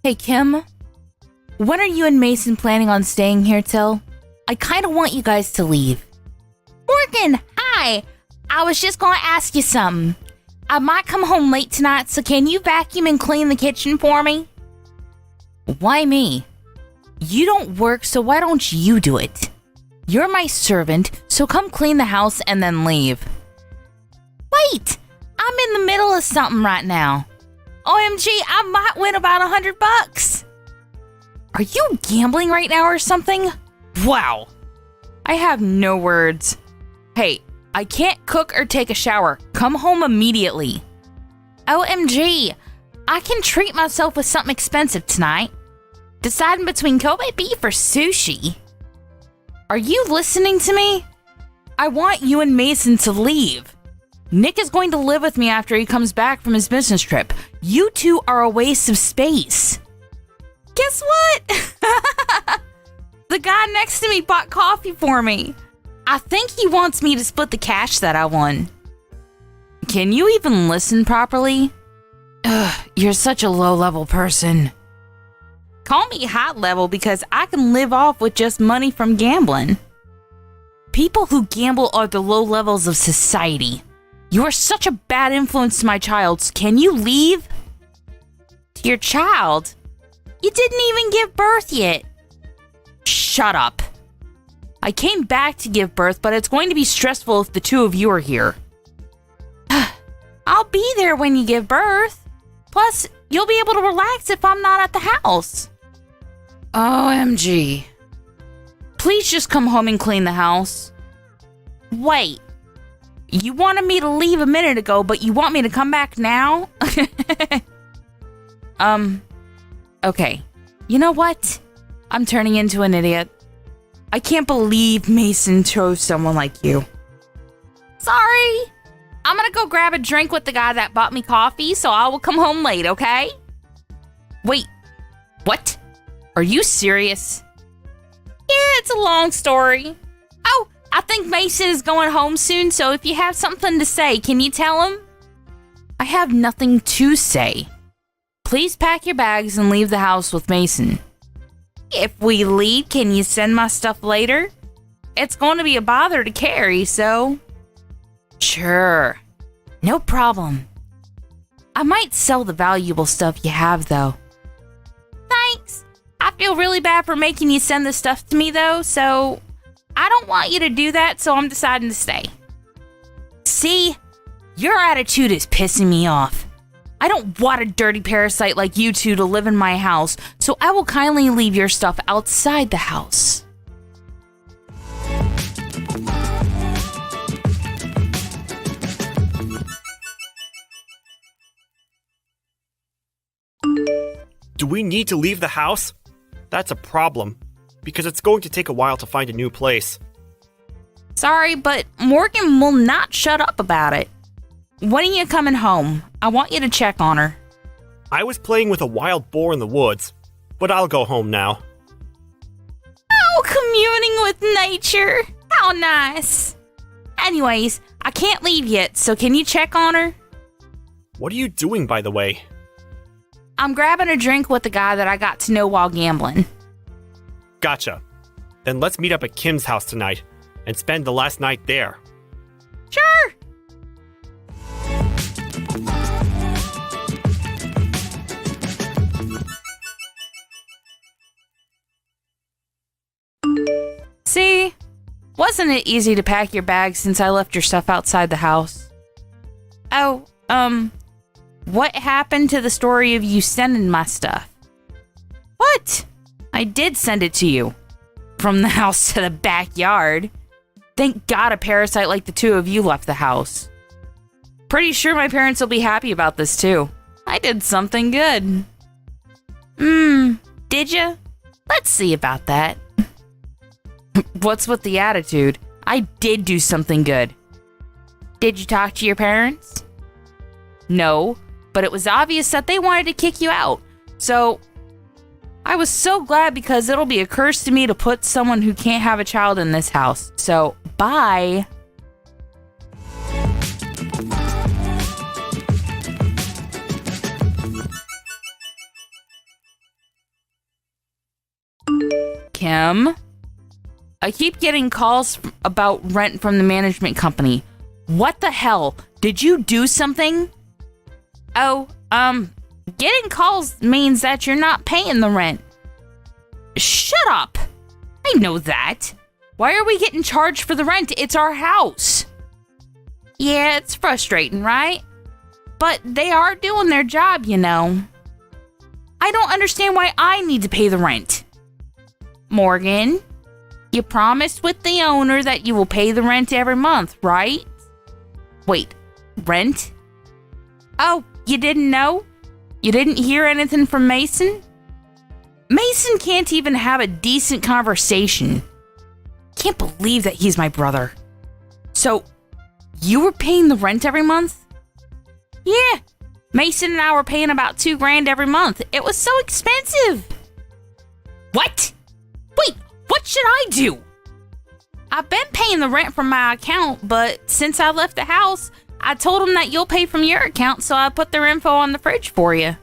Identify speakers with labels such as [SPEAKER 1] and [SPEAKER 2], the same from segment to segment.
[SPEAKER 1] Hey, Kim. When are you and Mason planning on staying here till? I kind of want you guys to leave. Morgan, hi. I was just going to ask you something. I might come home late tonight, so can you vacuum and clean the kitchen for me? Why me? You don't work, so why don't you do it? You're my servant, so come clean the house and then leave. Wait, I'm in the middle of something right now. OMG, I might win about $100. Are you gambling right now or something? Wow. I have no words. Hey, I can't cook or take a shower. Come home immediately. OMG, I can treat myself with something expensive tonight. Deciding between Kobe beef or sushi. Are you listening to me? I want you and Mason to leave. Nick is going to live with me after he comes back from his business trip. You two are a waste of space. Guess what? The guy next to me bought coffee for me. I think he wants me to split the cash that I won. Can you even listen properly? Ugh, you're such a low-level person. Call me high level because I can live off with just money from gambling. People who gamble are the low levels of society. You are such a bad influence to my child. Can you leave? To your child? You didn't even give birth yet. Shut up. I came back to give birth, but it's going to be stressful if the two of you are here. I'll be there when you give birth. Plus, you'll be able to relax if I'm not at the house. OMG. Please just come home and clean the house. Wait. You wanted me to leave a minute ago, but you want me to come back now? Okay. You know what? I'm turning into an idiot. I can't believe Mason chose someone like you. Sorry. I'm gonna go grab a drink with the guy that bought me coffee, so I will come home late, okay? Wait. What? Are you serious? Yeah, it's a long story. Oh, I think Mason is going home soon, so if you have something to say, can you tell him? I have nothing to say. Please pack your bags and leave the house with Mason. If we leave, can you send my stuff later? It's going to be a bother to carry, so... Sure. No problem. I might sell the valuable stuff you have, though. Thanks. I feel really bad for making you send this stuff to me, though, so... I don't want you to do that, so I'm deciding to stay. See? Your attitude is pissing me off. I don't want a dirty parasite like you two to live in my house, so I will kindly leave your stuff outside the house.
[SPEAKER 2] Do we need to leave the house? That's a problem, because it's going to take a while to find a new place.
[SPEAKER 1] Sorry, but Morgan will not shut up about it. When are you coming home? I want you to check on her.
[SPEAKER 2] I was playing with a wild boar in the woods, but I'll go home now.
[SPEAKER 1] Oh, communing with nature. How nice. Anyways, I can't leave yet, so can you check on her?
[SPEAKER 2] What are you doing, by the way?
[SPEAKER 1] I'm grabbing a drink with the guy that I got to know while gambling.
[SPEAKER 2] Gotcha. Then let's meet up at Kim's house tonight and spend the last night there.
[SPEAKER 1] Sure. See? Wasn't it easy to pack your bags since I left your stuff outside the house? Oh, what happened to the story of you sending my stuff? What? I did send it to you. From the house to the backyard. Thank God a parasite like the two of you left the house. Pretty sure my parents will be happy about this too. I did something good. Did ya? Let's see about that. What's with the attitude? I did do something good. Did you talk to your parents? No, but it was obvious that they wanted to kick you out. So, I was so glad because it'll be a curse to me to put someone who can't have a child in this house. So, bye. Kim. I keep getting calls about rent from the management company. What the hell? Did you do something? Oh, getting calls means that you're not paying the rent. Shut up! I know that. Why are we getting charged for the rent? It's our house. Yeah, it's frustrating, right? But they are doing their job, you know. I don't understand why I need to pay the rent. Morgan, you promised with the owner that you will pay the rent every month, right? Wait, rent? Oh, you didn't know? You didn't hear anything from Mason? Mason can't even have a decent conversation. Can't believe that he's my brother. So, you were paying the rent every month? Yeah, Mason and I were paying about $2,000 every month. It was so expensive. What? Wait, what should I do? I've been paying the rent from my account, but since I left the house, I told them that you'll pay from your account, so I put their info on the fridge for you.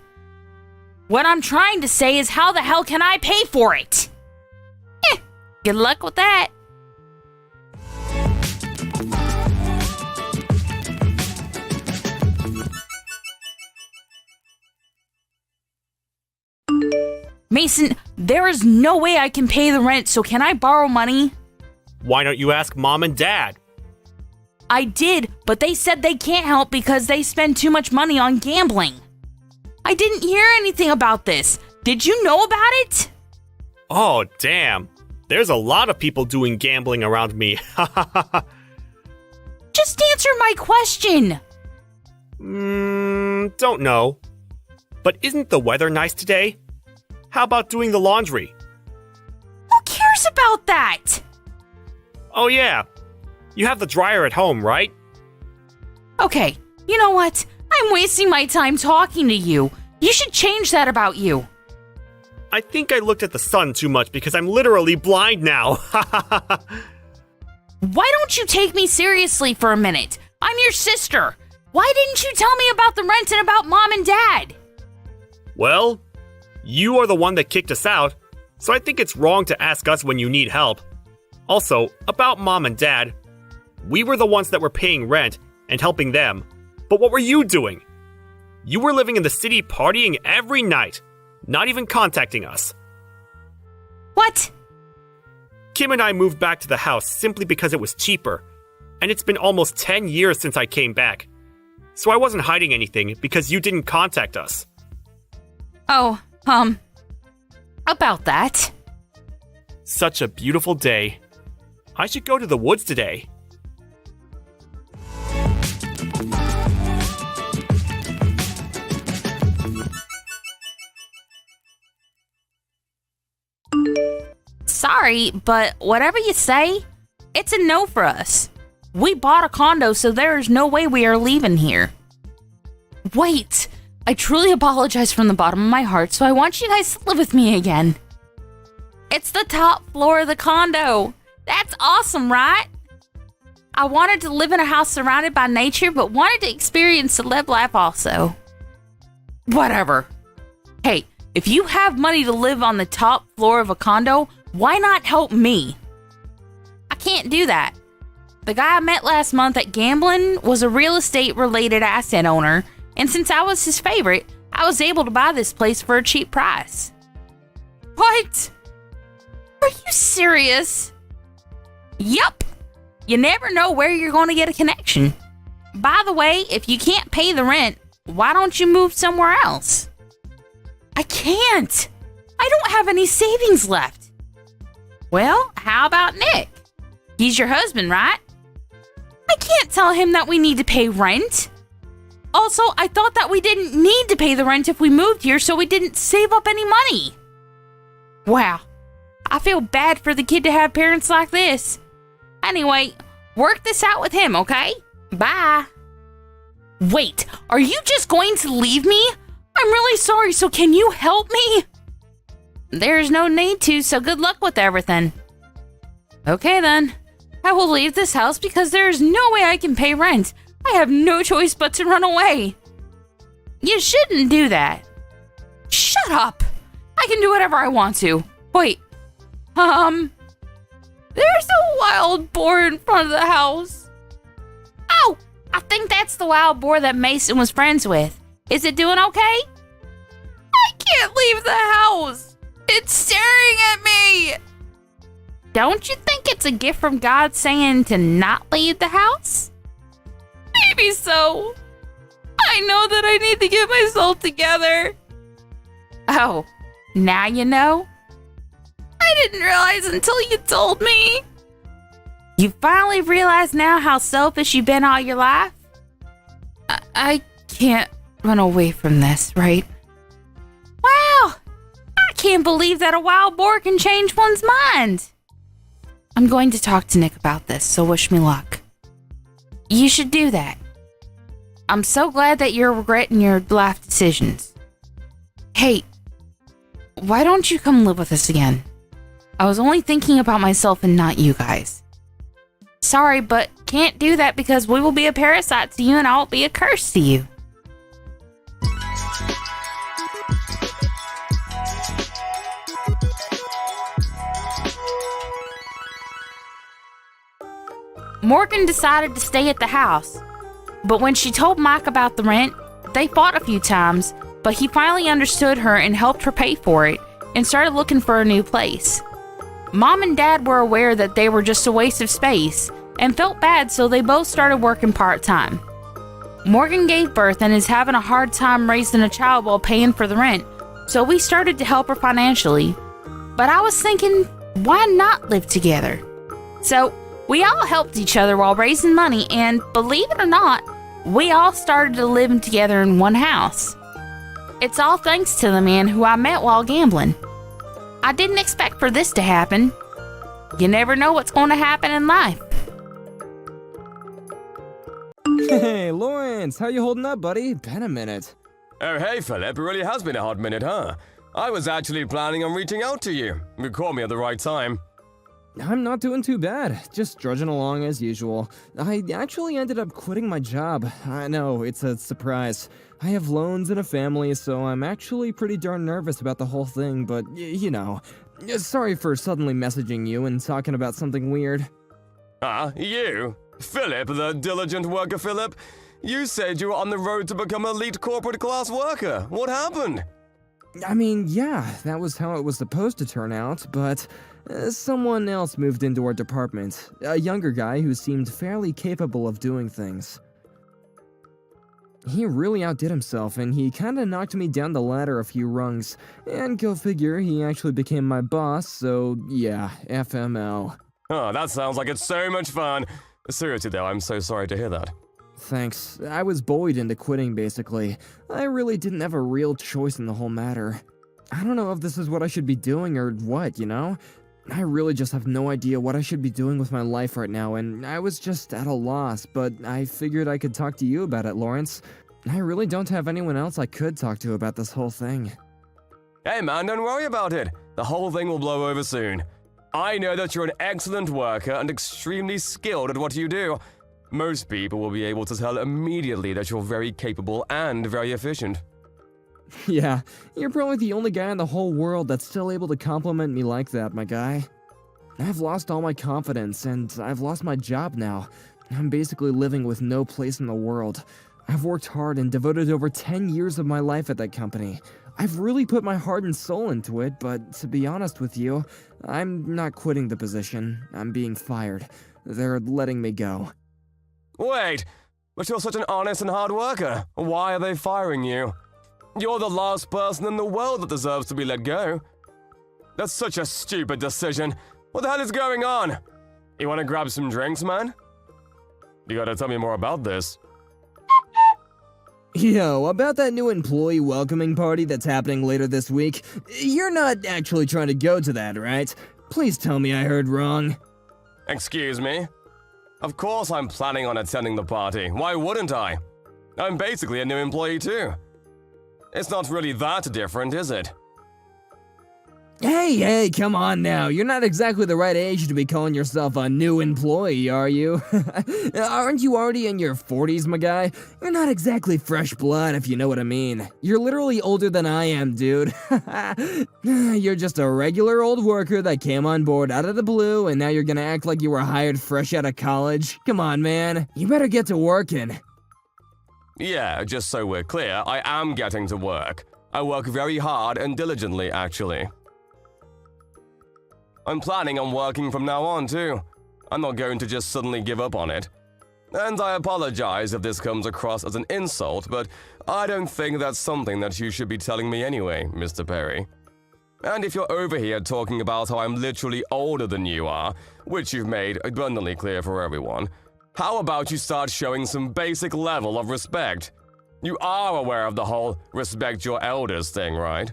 [SPEAKER 1] What I'm trying to say is, how the hell can I pay for it? Good luck with that. Mason, there is no way I can pay the rent, so can I borrow money?
[SPEAKER 2] Why don't you ask Mom and Dad?
[SPEAKER 1] I did, but they said they can't help because they spend too much money on gambling. I didn't hear anything about this. Did you know about it?
[SPEAKER 2] Oh, damn. There's a lot of people doing gambling around me.
[SPEAKER 1] Just answer my question.
[SPEAKER 2] Don't know. But isn't the weather nice today? How about doing the laundry?
[SPEAKER 1] Who cares about that?
[SPEAKER 2] Oh yeah, you have the dryer at home, right?
[SPEAKER 1] Okay, you know what? I'm wasting my time talking to you. You should change that about you.
[SPEAKER 2] I think I looked at the sun too much because I'm literally blind now.
[SPEAKER 1] Why don't you take me seriously for a minute? I'm your sister. Why didn't you tell me about the rent and about Mom and Dad?
[SPEAKER 2] Well, you are the one that kicked us out, so I think it's wrong to ask us when you need help. Also, about Mom and Dad, we were the ones that were paying rent and helping them. But what were you doing? You were living in the city partying every night, not even contacting us.
[SPEAKER 1] What?
[SPEAKER 2] Kim and I moved back to the house simply because it was cheaper, and it's been almost 10 years since I came back. So I wasn't hiding anything because you didn't contact us.
[SPEAKER 1] Oh, about that.
[SPEAKER 2] Such a beautiful day. I should go to the woods today.
[SPEAKER 1] Sorry, but whatever you say, it's a no for us. We bought a condo, so there is no way we are leaving here. Wait, I truly apologize from the bottom of my heart, so I want you guys to live with me again. It's the top floor of the condo. That's awesome, right? I wanted to live in a house surrounded by nature, but wanted to experience the Leb Life also. Whatever. Hey, if you have money to live on the top floor of a condo, why not help me? I can't do that. The guy I met last month at gambling was a real estate related asset owner, and since I was his favorite, I was able to buy this place for a cheap price. What? Are you serious? Yup. You never know where you're going to get a connection. By the way, if you can't pay the rent, why don't you move somewhere else? I can't. I don't have any savings left. Well, how about Nick? He's your husband, right? I can't tell him that we need to pay rent. Also, I thought that we didn't need to pay the rent if we moved here, so we didn't save up any money. Wow. I feel bad for the kid to have parents like this. Anyway, work this out with him, okay? Bye. Wait, are you just going to leave me? I'm really sorry, so can you help me? There's no need to, so good luck with everything. Okay then. I will leave this house because there is no way I can pay rent. I have no choice but to run away. You shouldn't do that. Shut up. I can do whatever I want to. Wait. There's a wild boar in front of the house. Oh, I think that's the wild boar that Mason was friends with. Is it doing okay? I can't leave the house. It's staring at me. Don't you think it's a gift from God saying to not leave the house? Maybe so. I know that I need to get myself together. Oh, now you know? I didn't realize until you told me. You finally realize now how selfish you've been all your life? I can't run away from this, right? Wow! I can't believe that a wild boar can change one's mind. I'm going to talk to Nick about this, so wish me luck. You should do that. I'm so glad that you're regretting your life decisions. Hey, why don't you come live with us again? I was only thinking about myself and not you guys. Sorry, but can't do that because we will be a parasite to you and I'll be a curse to you. Morgan decided to stay at the house, but when she told Mike about the rent, they fought a few times, but he finally understood her and helped her pay for it and started looking for a new place. Mom and Dad were aware that they were just a waste of space and felt bad, so they both started working part-time. Morgan gave birth and is having a hard time raising a child while paying for the rent, so we started to help her financially. But I was thinking, why not live together? So we all helped each other while raising money, and believe it or not, we all started to live together in one house. It's all thanks to the man who I met while gambling. I didn't expect for this to happen. You never know what's going to happen in life.
[SPEAKER 3] Hey, Lawrence, how you holding up, buddy? Been a minute.
[SPEAKER 4] Oh, hey, Philip. It really has been a hot minute, huh? I was actually planning on reaching out to you. You caught me at the right time.
[SPEAKER 3] I'm not doing too bad, just drudging along as usual. I actually ended up quitting my job. I know, it's a surprise. I have loans and a family, so I'm actually pretty darn nervous about the whole thing, but you know. Sorry for suddenly messaging you and talking about something weird.
[SPEAKER 4] You? Philip, the diligent worker Philip? You said you were on the road to become an elite corporate class worker. What happened?
[SPEAKER 3] I mean, yeah, that was how it was supposed to turn out, but someone else moved into our department. A younger guy who seemed fairly capable of doing things. He really outdid himself, and he kinda knocked me down the ladder a few rungs. And go figure, he actually became my boss, so yeah, FML.
[SPEAKER 4] Oh, that sounds like it's so much fun. Seriously though, I'm so sorry to hear that.
[SPEAKER 3] Thanks. I was bullied into quitting, basically. I really didn't have a real choice in the whole matter. I don't know if this is what I should be doing or what, you know? I really just have no idea what I should be doing with my life right now, and I was just at a loss, but I figured I could talk to you about it, Lawrence. I really don't have anyone else I could talk to about this whole thing.
[SPEAKER 4] Hey man, don't worry about it. The whole thing will blow over soon. I know that you're an excellent worker and extremely skilled at what you do. Most people will be able to tell immediately that you're very capable and very efficient.
[SPEAKER 3] Yeah, you're probably the only guy in the whole world that's still able to compliment me like that, my guy. I've lost all my confidence, and I've lost my job now. I'm basically living with no place in the world. I've worked hard and devoted over 10 years of my life at that company. I've really put my heart and soul into it, but to be honest with you, I'm not quitting the position. I'm being fired. They're letting me go.
[SPEAKER 4] Wait, but you're such an honest and hard worker. Why are they firing you? You're the last person in the world that deserves to be let go. That's such a stupid decision. What the hell is going on? You want to grab some drinks, man? You gotta tell me more about this.
[SPEAKER 3] Yo, about that new employee welcoming party that's happening later this week, you're not actually trying to go to that, right? Please tell me I heard wrong.
[SPEAKER 4] Excuse me? Of course I'm planning on attending the party. Why wouldn't I? I'm basically a new employee too. It's not really that different, is it?
[SPEAKER 3] Hey, come on now. You're not exactly the right age to be calling yourself a new employee, are you? Aren't you already in your 40s, my guy? You're not exactly fresh blood, if you know what I mean. You're literally older than I am, dude. You're just a regular old worker that came on board out of the blue, and now you're gonna act like you were hired fresh out of college? Come on, man. You better get to working.
[SPEAKER 4] Yeah, just so we're clear, I am getting to work. I work very hard and diligently, actually. I'm planning on working from now on, too. I'm not going to just suddenly give up on it. And I apologize if this comes across as an insult, but I don't think that's something that you should be telling me anyway, Mr. Perry. And if you're over here talking about how I'm literally older than you are, which you've made abundantly clear for everyone, how about you start showing some basic level of respect? You are aware of the whole respect your elders thing, right?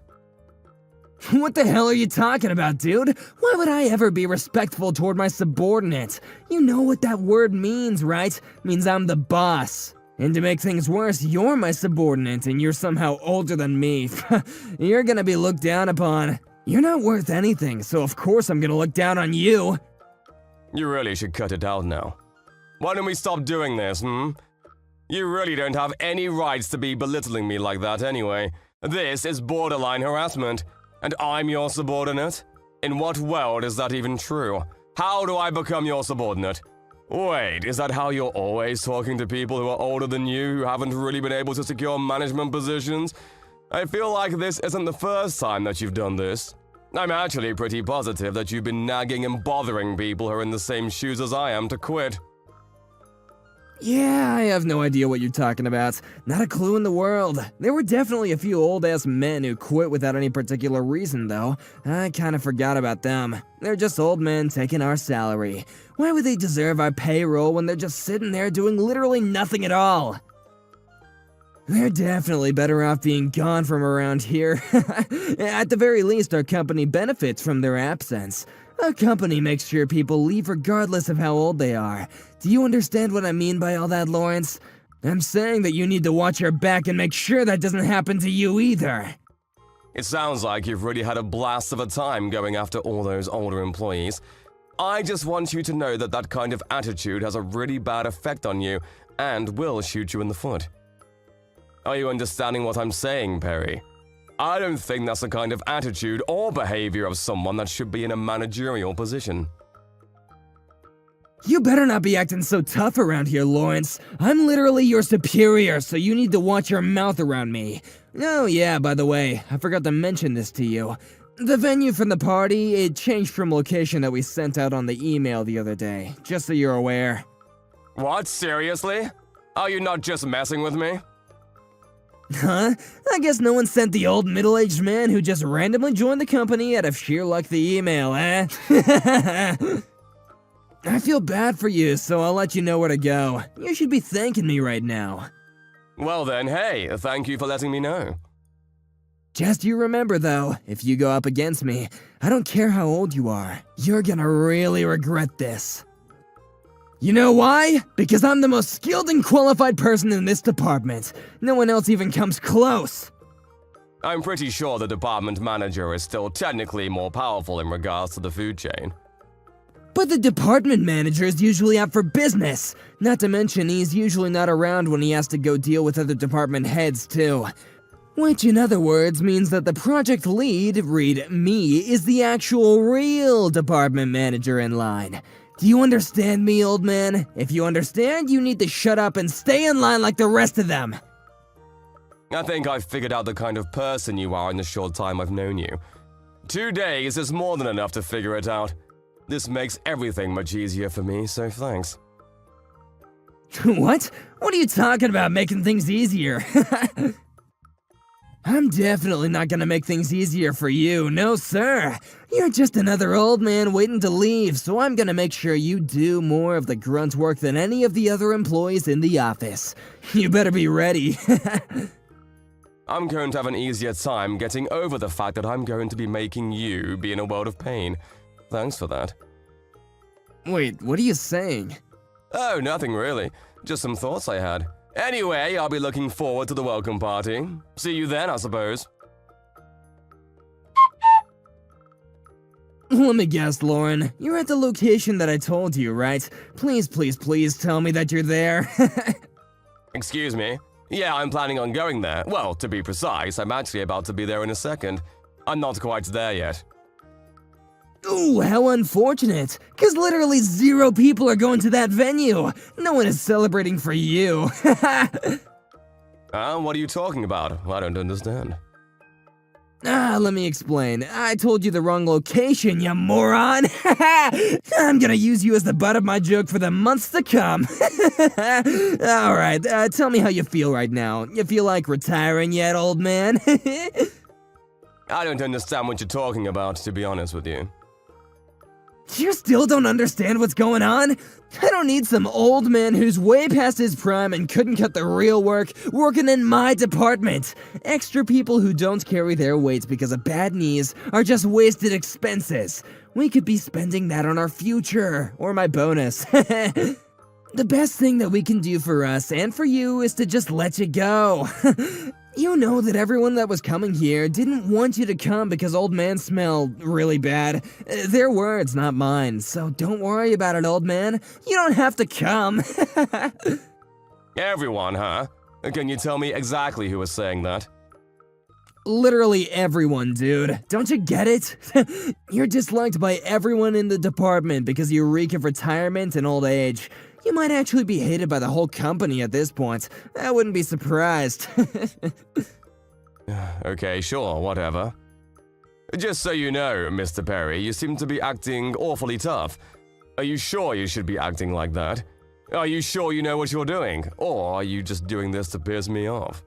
[SPEAKER 3] What the hell are you talking about, dude? Why would I ever be respectful toward my subordinate? You know what that word means, right? Means I'm the boss. And to make things worse, you're my subordinate and you're somehow older than me. You're gonna be looked down upon. You're not worth anything, so of course I'm gonna look down on you.
[SPEAKER 4] You really should cut it out now. Why don't we stop doing this, You really don't have any rights to be belittling me like that anyway. This is borderline harassment. And I'm your subordinate? In what world is that even true? How do I become your subordinate? Wait, is that how you're always talking to people who are older than you who haven't really been able to secure management positions? I feel like this isn't the first time that you've done this. I'm actually pretty positive that you've been nagging and bothering people who are in the same shoes as I am to quit.
[SPEAKER 3] Yeah, I have no idea what you're talking about. Not a clue in the world. There were definitely a few old-ass men who quit without any particular reason, though. I kinda forgot about them. They're just old men taking our salary. Why would they deserve our payroll when they're just sitting there doing literally nothing at all? They're definitely better off being gone from around here. At the very least, our company benefits from their absence. Our company makes sure people leave regardless of how old they are. Do you understand what I mean by all that, Lawrence? I'm saying that you need to watch your back and make sure that doesn't happen to you either.
[SPEAKER 4] It sounds like you've really had a blast of a time going after all those older employees. I just want you to know that that kind of attitude has a really bad effect on you and will shoot you in the foot. Are you understanding what I'm saying, Perry? I don't think that's the kind of attitude or behavior of someone that should be in a managerial position.
[SPEAKER 3] You better not be acting so tough around here, Lawrence. I'm literally your superior, so you need to watch your mouth around me. Oh yeah, by the way, I forgot to mention this to you. The venue for the party, it changed from location that we sent out on the email the other day, just so you're aware.
[SPEAKER 4] What, seriously? Are you not just messing with me?
[SPEAKER 3] Huh? I guess no one sent the old middle-aged man who just randomly joined the company out of sheer luck the email, eh? I feel bad for you, so I'll let you know where to go. You should be thanking me right now.
[SPEAKER 4] Well then, hey, thank you for letting me know.
[SPEAKER 3] Just you remember though, if you go up against me, I don't care how old you are, you're gonna really regret this. You know why? Because I'm the most skilled and qualified person in this department. No one else even comes close.
[SPEAKER 4] I'm pretty sure the department manager is still technically more powerful in regards to the food chain.
[SPEAKER 3] But the department manager is usually out for business. Not to mention, he's usually not around when he has to go deal with other department heads, too. Which, in other words, means that the project lead, read me, is the actual real department manager in line. Do you understand me, old man? If you understand, you need to shut up and stay in line like the rest of them.
[SPEAKER 4] I think I've figured out the kind of person you are in the short time I've known you. 2 days is more than enough to figure it out. This makes everything much easier for me, so thanks.
[SPEAKER 3] What? What are you talking about, making things easier? I'm definitely not gonna make things easier for you, no sir. You're just another old man waiting to leave, so I'm gonna make sure you do more of the grunt work than any of the other employees in the office. You better be ready.
[SPEAKER 4] I'm going to have an easier time getting over the fact that I'm going to be making you be in a world of pain. Thanks for that.
[SPEAKER 3] Wait, what are you saying?
[SPEAKER 4] Oh, nothing really. Just some thoughts I had. Anyway, I'll be looking forward to the welcome party. See you then, I suppose.
[SPEAKER 3] Let me guess, Lauren. You're at the location that I told you, right? Please, please, please tell me that you're there.
[SPEAKER 4] Excuse me? Yeah, I'm planning on going there. Well, to be precise, I'm actually about to be there in a second. I'm not quite there yet.
[SPEAKER 3] Ooh, how unfortunate. Because literally 0 people are going to that venue. No one is celebrating for you.
[SPEAKER 4] What are you talking about? I don't understand.
[SPEAKER 3] Let me explain. I told you the wrong location, you moron! I'm gonna use you as the butt of my joke for the months to come. Alright, tell me how you feel right now. You feel like retiring yet, old man?
[SPEAKER 4] I don't understand what you're talking about, to be honest with you.
[SPEAKER 3] You still don't understand what's going on? I don't need some old man who's way past his prime and couldn't cut the real work working in my department. Extra people who don't carry their weight because of bad knees are just wasted expenses. We could be spending that on our future, or my bonus. The best thing that we can do for us and for you is to just let you go. You know that everyone that was coming here didn't want you to come because old man smelled really bad. Their words, not mine, so don't worry about it, old man. You don't have to come.
[SPEAKER 4] Everyone, huh? Can you tell me exactly who was saying that?
[SPEAKER 3] Literally everyone, dude. Don't you get it? You're disliked by everyone in the department because you reek of retirement and old age. You might actually be hated by the whole company at this point. I wouldn't be surprised.
[SPEAKER 4] Okay, sure, whatever. Just so you know, Mr. Perry, you seem to be acting awfully tough. Are you sure you should be acting like that? Are you sure you know what you're doing? Or are you just doing this to piss me off?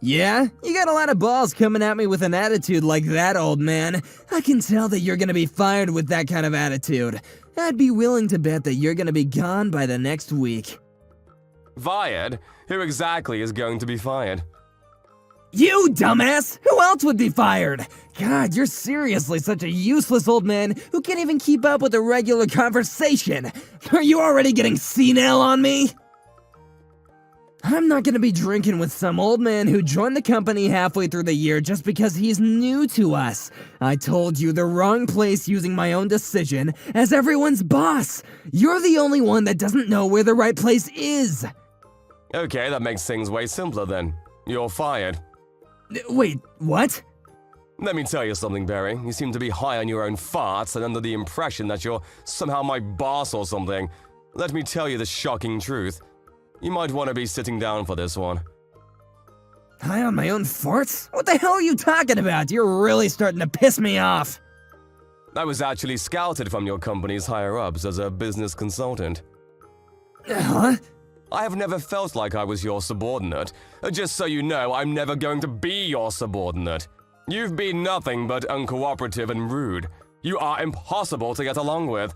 [SPEAKER 3] Yeah? You got a lot of balls coming at me with an attitude like that, old man. I can tell that you're gonna be fired with that kind of attitude. I'd be willing to bet that you're gonna be gone by the next week.
[SPEAKER 4] Fired? Who exactly is going to be fired?
[SPEAKER 3] You, dumbass! Who else would be fired? God, you're seriously such a useless old man who can't even keep up with a regular conversation. Are you already getting senile on me? I'm not gonna be drinking with some old man who joined the company halfway through the year just because he's new to us. I told you the wrong place using my own decision as everyone's boss. You're the only one that doesn't know where the right place is.
[SPEAKER 4] Okay, that makes things way simpler then. You're fired.
[SPEAKER 3] Wait, what?
[SPEAKER 4] Let me tell you something, Barry. You seem to be high on your own farts and under the impression that you're somehow my boss or something. Let me tell you the shocking truth. You might want to be sitting down for this one.
[SPEAKER 3] High on my own farts? What the hell are you talking about? You're really starting to piss me off.
[SPEAKER 4] I was actually scouted from your company's higher-ups as a business consultant.
[SPEAKER 3] Huh?
[SPEAKER 4] I have never felt like I was your subordinate. Just so you know, I'm never going to be your subordinate. You've been nothing but uncooperative and rude. You are impossible to get along with.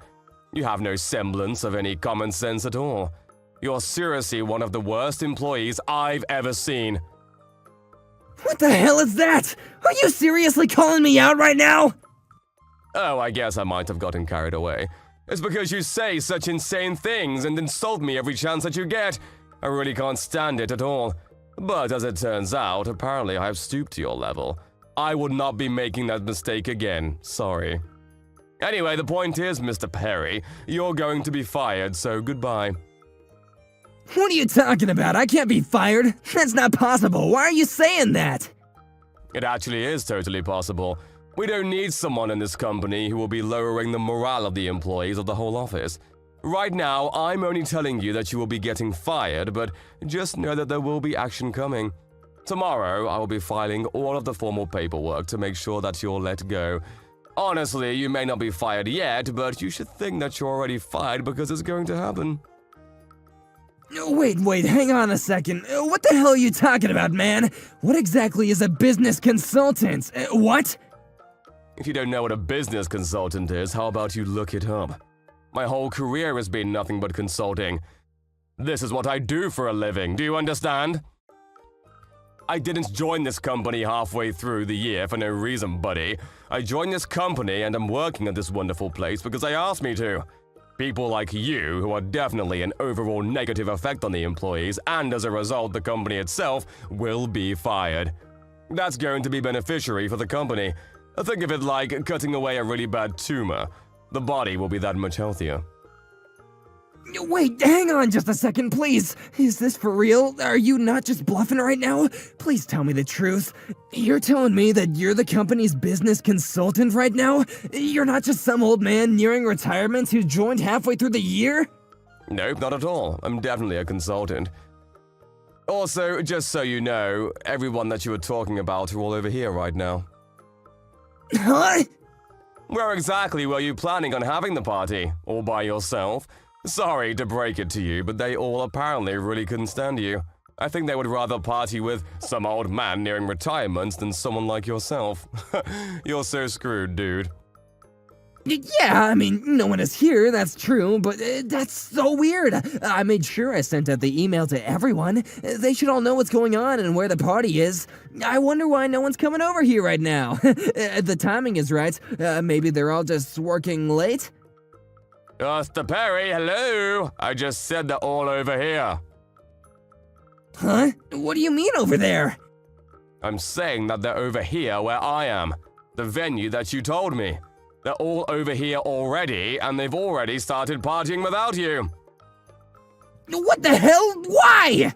[SPEAKER 4] You have no semblance of any common sense at all. You're seriously one of the worst employees I've ever seen.
[SPEAKER 3] What the hell is that? Are you seriously calling me out right now?
[SPEAKER 4] Oh, I guess I might have gotten carried away. It's because you say such insane things and insult me every chance that you get. I really can't stand it at all. But as it turns out, apparently I've stooped to your level. I would not be making that mistake again. Sorry. Anyway, the point is, Mr. Perry, you're going to be fired, so goodbye.
[SPEAKER 3] What are you talking about? I can't be fired. That's not possible. Why are you saying that?
[SPEAKER 4] It actually is totally possible. We don't need someone in this company who will be lowering the morale of the employees of the whole office. Right now, I'm only telling you that you will be getting fired, but just know that there will be action coming. Tomorrow, I will be filing all of the formal paperwork to make sure that you're let go. Honestly, you may not be fired yet, but you should think that you're already fired because it's going to happen.
[SPEAKER 3] Wait, hang on a second. What the hell are you talking about, man? What exactly is a business consultant? What?
[SPEAKER 4] If you don't know what a business consultant is, how about you look it up? My whole career has been nothing but consulting. This is what I do for a living, do you understand? I didn't join this company halfway through the year for no reason, buddy. I joined this company and I'm working at this wonderful place because they asked me to. People like you, who are definitely an overall negative effect on the employees, and as a result, the company itself will be fired. That's going to be beneficiary for the company. Think of it like cutting away a really bad tumor. The body will be that much healthier.
[SPEAKER 3] Wait, hang on just a second, please. Is this for real? Are you not just bluffing right now? Please tell me the truth. You're telling me that you're the company's business consultant right now? You're not just some old man nearing retirement who joined halfway through the year?
[SPEAKER 4] Nope, not at all. I'm definitely a consultant. Also, just so you know, everyone that you were talking about are all over here right now.
[SPEAKER 3] Huh?
[SPEAKER 4] Where exactly were you planning on having the party? All by yourself? Sorry to break it to you, but they all apparently really couldn't stand you. I think they would rather party with some old man nearing retirement than someone like yourself. You're so screwed, dude.
[SPEAKER 3] Yeah, I mean, no one is here, that's true, but that's so weird. I made sure I sent out the email to everyone. They should all know what's going on and where the party is. I wonder why no one's coming over here right now. The timing is right. Maybe they're all just working late?
[SPEAKER 4] Mr. Perry, hello! I just said they're all over here.
[SPEAKER 3] Huh? What do you mean over there?
[SPEAKER 4] I'm saying that they're over here where I am. The venue that you told me. They're all over here already, and they've already started partying without you.
[SPEAKER 3] What the hell? Why?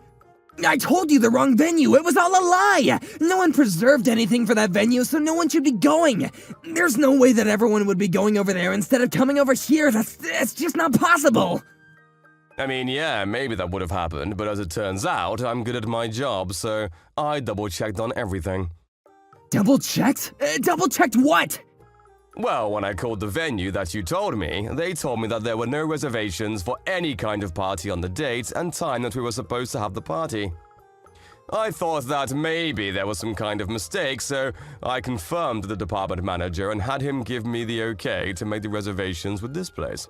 [SPEAKER 3] I told you the wrong venue. It was all a lie. No one preserved anything for that venue, so no one should be going. There's no way that everyone would be going over there instead of coming over here. That's just not possible.
[SPEAKER 4] I mean, yeah, maybe that would have happened, but as it turns out, I'm good at my job, so I double-checked on everything.
[SPEAKER 3] Double-checked? Double-checked what?
[SPEAKER 4] Well, when I called the venue that you told me, they told me that there were no reservations for any kind of party on the date and time that we were supposed to have the party. I thought that maybe there was some kind of mistake, so I confirmed with the department manager and had him give me the okay to make the reservations with this place.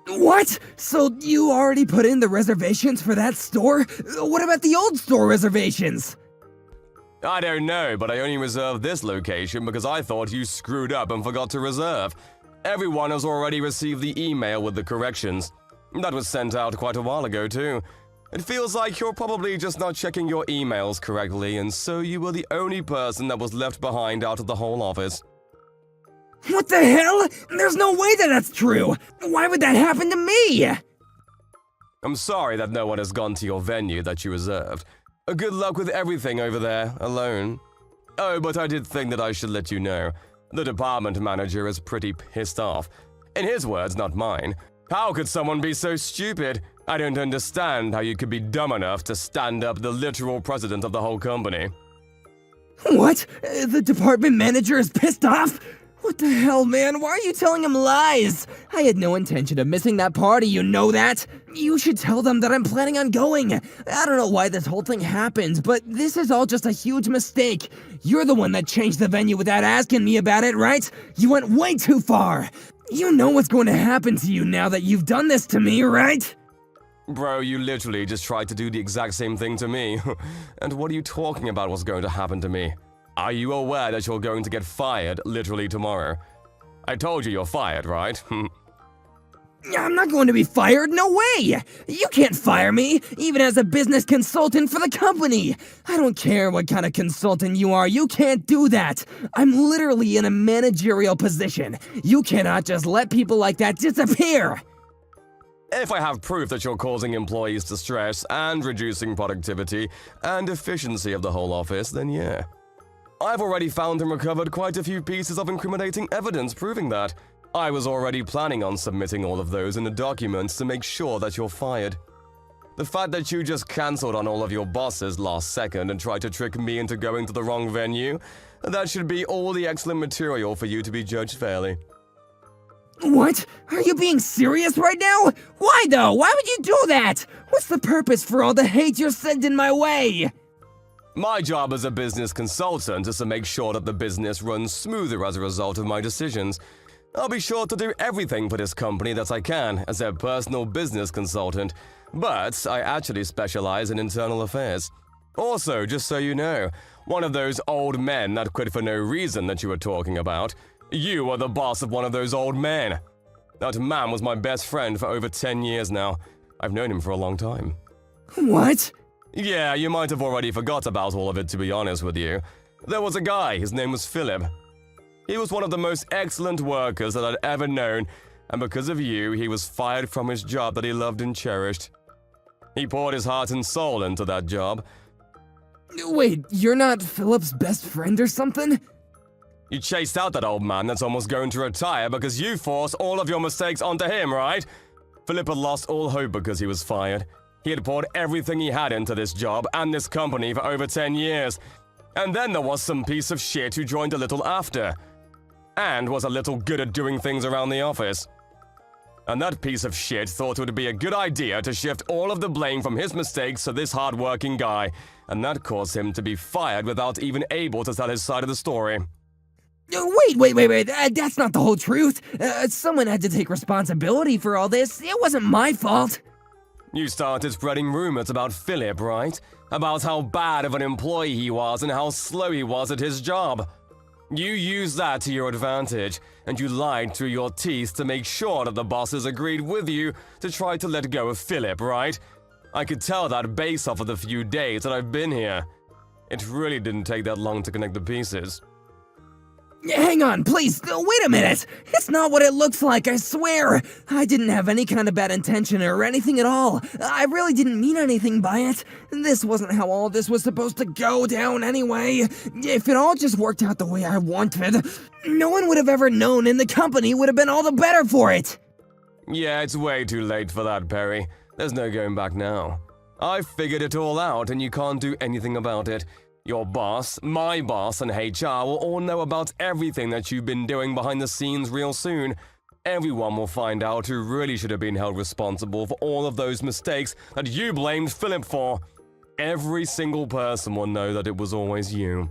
[SPEAKER 3] What? So you already put in the reservations for that store? What about the old store reservations?
[SPEAKER 4] I don't know, but I only reserved this location because I thought you screwed up and forgot to reserve. Everyone has already received the email with the corrections. That was sent out quite a while ago, too. It feels like you're probably just not checking your emails correctly, and so you were the only person that was left behind out of the whole office.
[SPEAKER 3] What the hell? There's no way that that's true! Why would that happen to me?
[SPEAKER 4] I'm sorry that no one has gone to your venue that you reserved. Good luck with everything over there, alone. Oh, but I did think that I should let you know. The department manager is pretty pissed off. In his words, not mine. How could someone be so stupid? I don't understand how you could be dumb enough to stand up the literal president of the whole company.
[SPEAKER 3] What? The department manager is pissed off? What the hell, man? Why are you telling him lies? I had no intention of missing that party, you know that? You should tell them that I'm planning on going. I don't know why this whole thing happened, but this is all just a huge mistake. You're the one that changed the venue without asking me about it, right? You went way too far. You know what's going to happen to you now that you've done this to me, right?
[SPEAKER 4] Bro, you literally just tried to do the exact same thing to me. And what are you talking about what's going to happen to me? Are you aware that you're going to get fired literally tomorrow? I told you you're fired, right?
[SPEAKER 3] I'm not going to be fired, no way! You can't fire me, even as a business consultant for the company! I don't care what kind of consultant you are, you can't do that! I'm literally in a managerial position. You cannot just let people like that disappear!
[SPEAKER 4] If I have proof that you're causing employees distress and reducing productivity and efficiency of the whole office, then yeah. I've already found and recovered quite a few pieces of incriminating evidence proving that. I was already planning on submitting all of those in the documents to make sure that you're fired. The fact that you just cancelled on all of your bosses last second and tried to trick me into going to the wrong venue, that should be all the excellent material for you to be judged fairly.
[SPEAKER 3] What? Are you being serious right now? Why though? Why would you do that? What's the purpose for all the hate you're sending my way?
[SPEAKER 4] My job as a business consultant is to make sure that the business runs smoother as a result of my decisions. I'll be sure to do everything for this company that I can as their personal business consultant, but I actually specialize in internal affairs. Also, just so you know, one of those old men that quit for no reason that you were talking about, you are the boss of one of those old men. That man was my best friend for over 10 years now. I've known him for a long time.
[SPEAKER 3] What?
[SPEAKER 4] Yeah, you might have already forgot about all of it, to be honest with you. There was a guy, his name was Philip. He was one of the most excellent workers that I'd ever known, and because of you, he was fired from his job that he loved and cherished. He poured his heart and soul into that job.
[SPEAKER 3] Wait, you're not Philip's best friend or something?
[SPEAKER 4] You chased out that old man that's almost going to retire because you forced all of your mistakes onto him, right? Philip had lost all hope because he was fired. He had poured everything he had into this job and this company for over 10 years. And then there was some piece of shit who joined a little after, and was a little good at doing things around the office. And that piece of shit thought it would be a good idea to shift all of the blame from his mistakes to this hard-working guy, and that caused him to be fired without even able to tell his side of the story.
[SPEAKER 3] Wait. That's not the whole truth. Someone had to take responsibility for all this. It wasn't my fault.
[SPEAKER 4] You started spreading rumors about Philip, right? About how bad of an employee he was and how slow he was at his job. You used that to your advantage, and you lied through your teeth to make sure that the bosses agreed with you to try to let go of Philip, right? I could tell that based off of the few days that I've been here. It really didn't take that long to connect the pieces.
[SPEAKER 3] Hang on, please, wait a minute! It's not what it looks like, I swear! I didn't have any kind of bad intention or anything at all. I really didn't mean anything by it. This wasn't how all this was supposed to go down anyway. If it all just worked out the way I wanted, no one would have ever known and the company would have been all the better for it!
[SPEAKER 4] Yeah, it's way too late for that, Perry. There's no going back now. I figured it all out and you can't do anything about it. Your boss, my boss, and HR will all know about everything that you've been doing behind the scenes real soon. Everyone will find out who really should have been held responsible for all of those mistakes that you blamed Philip for. Every single person will know that it was always you.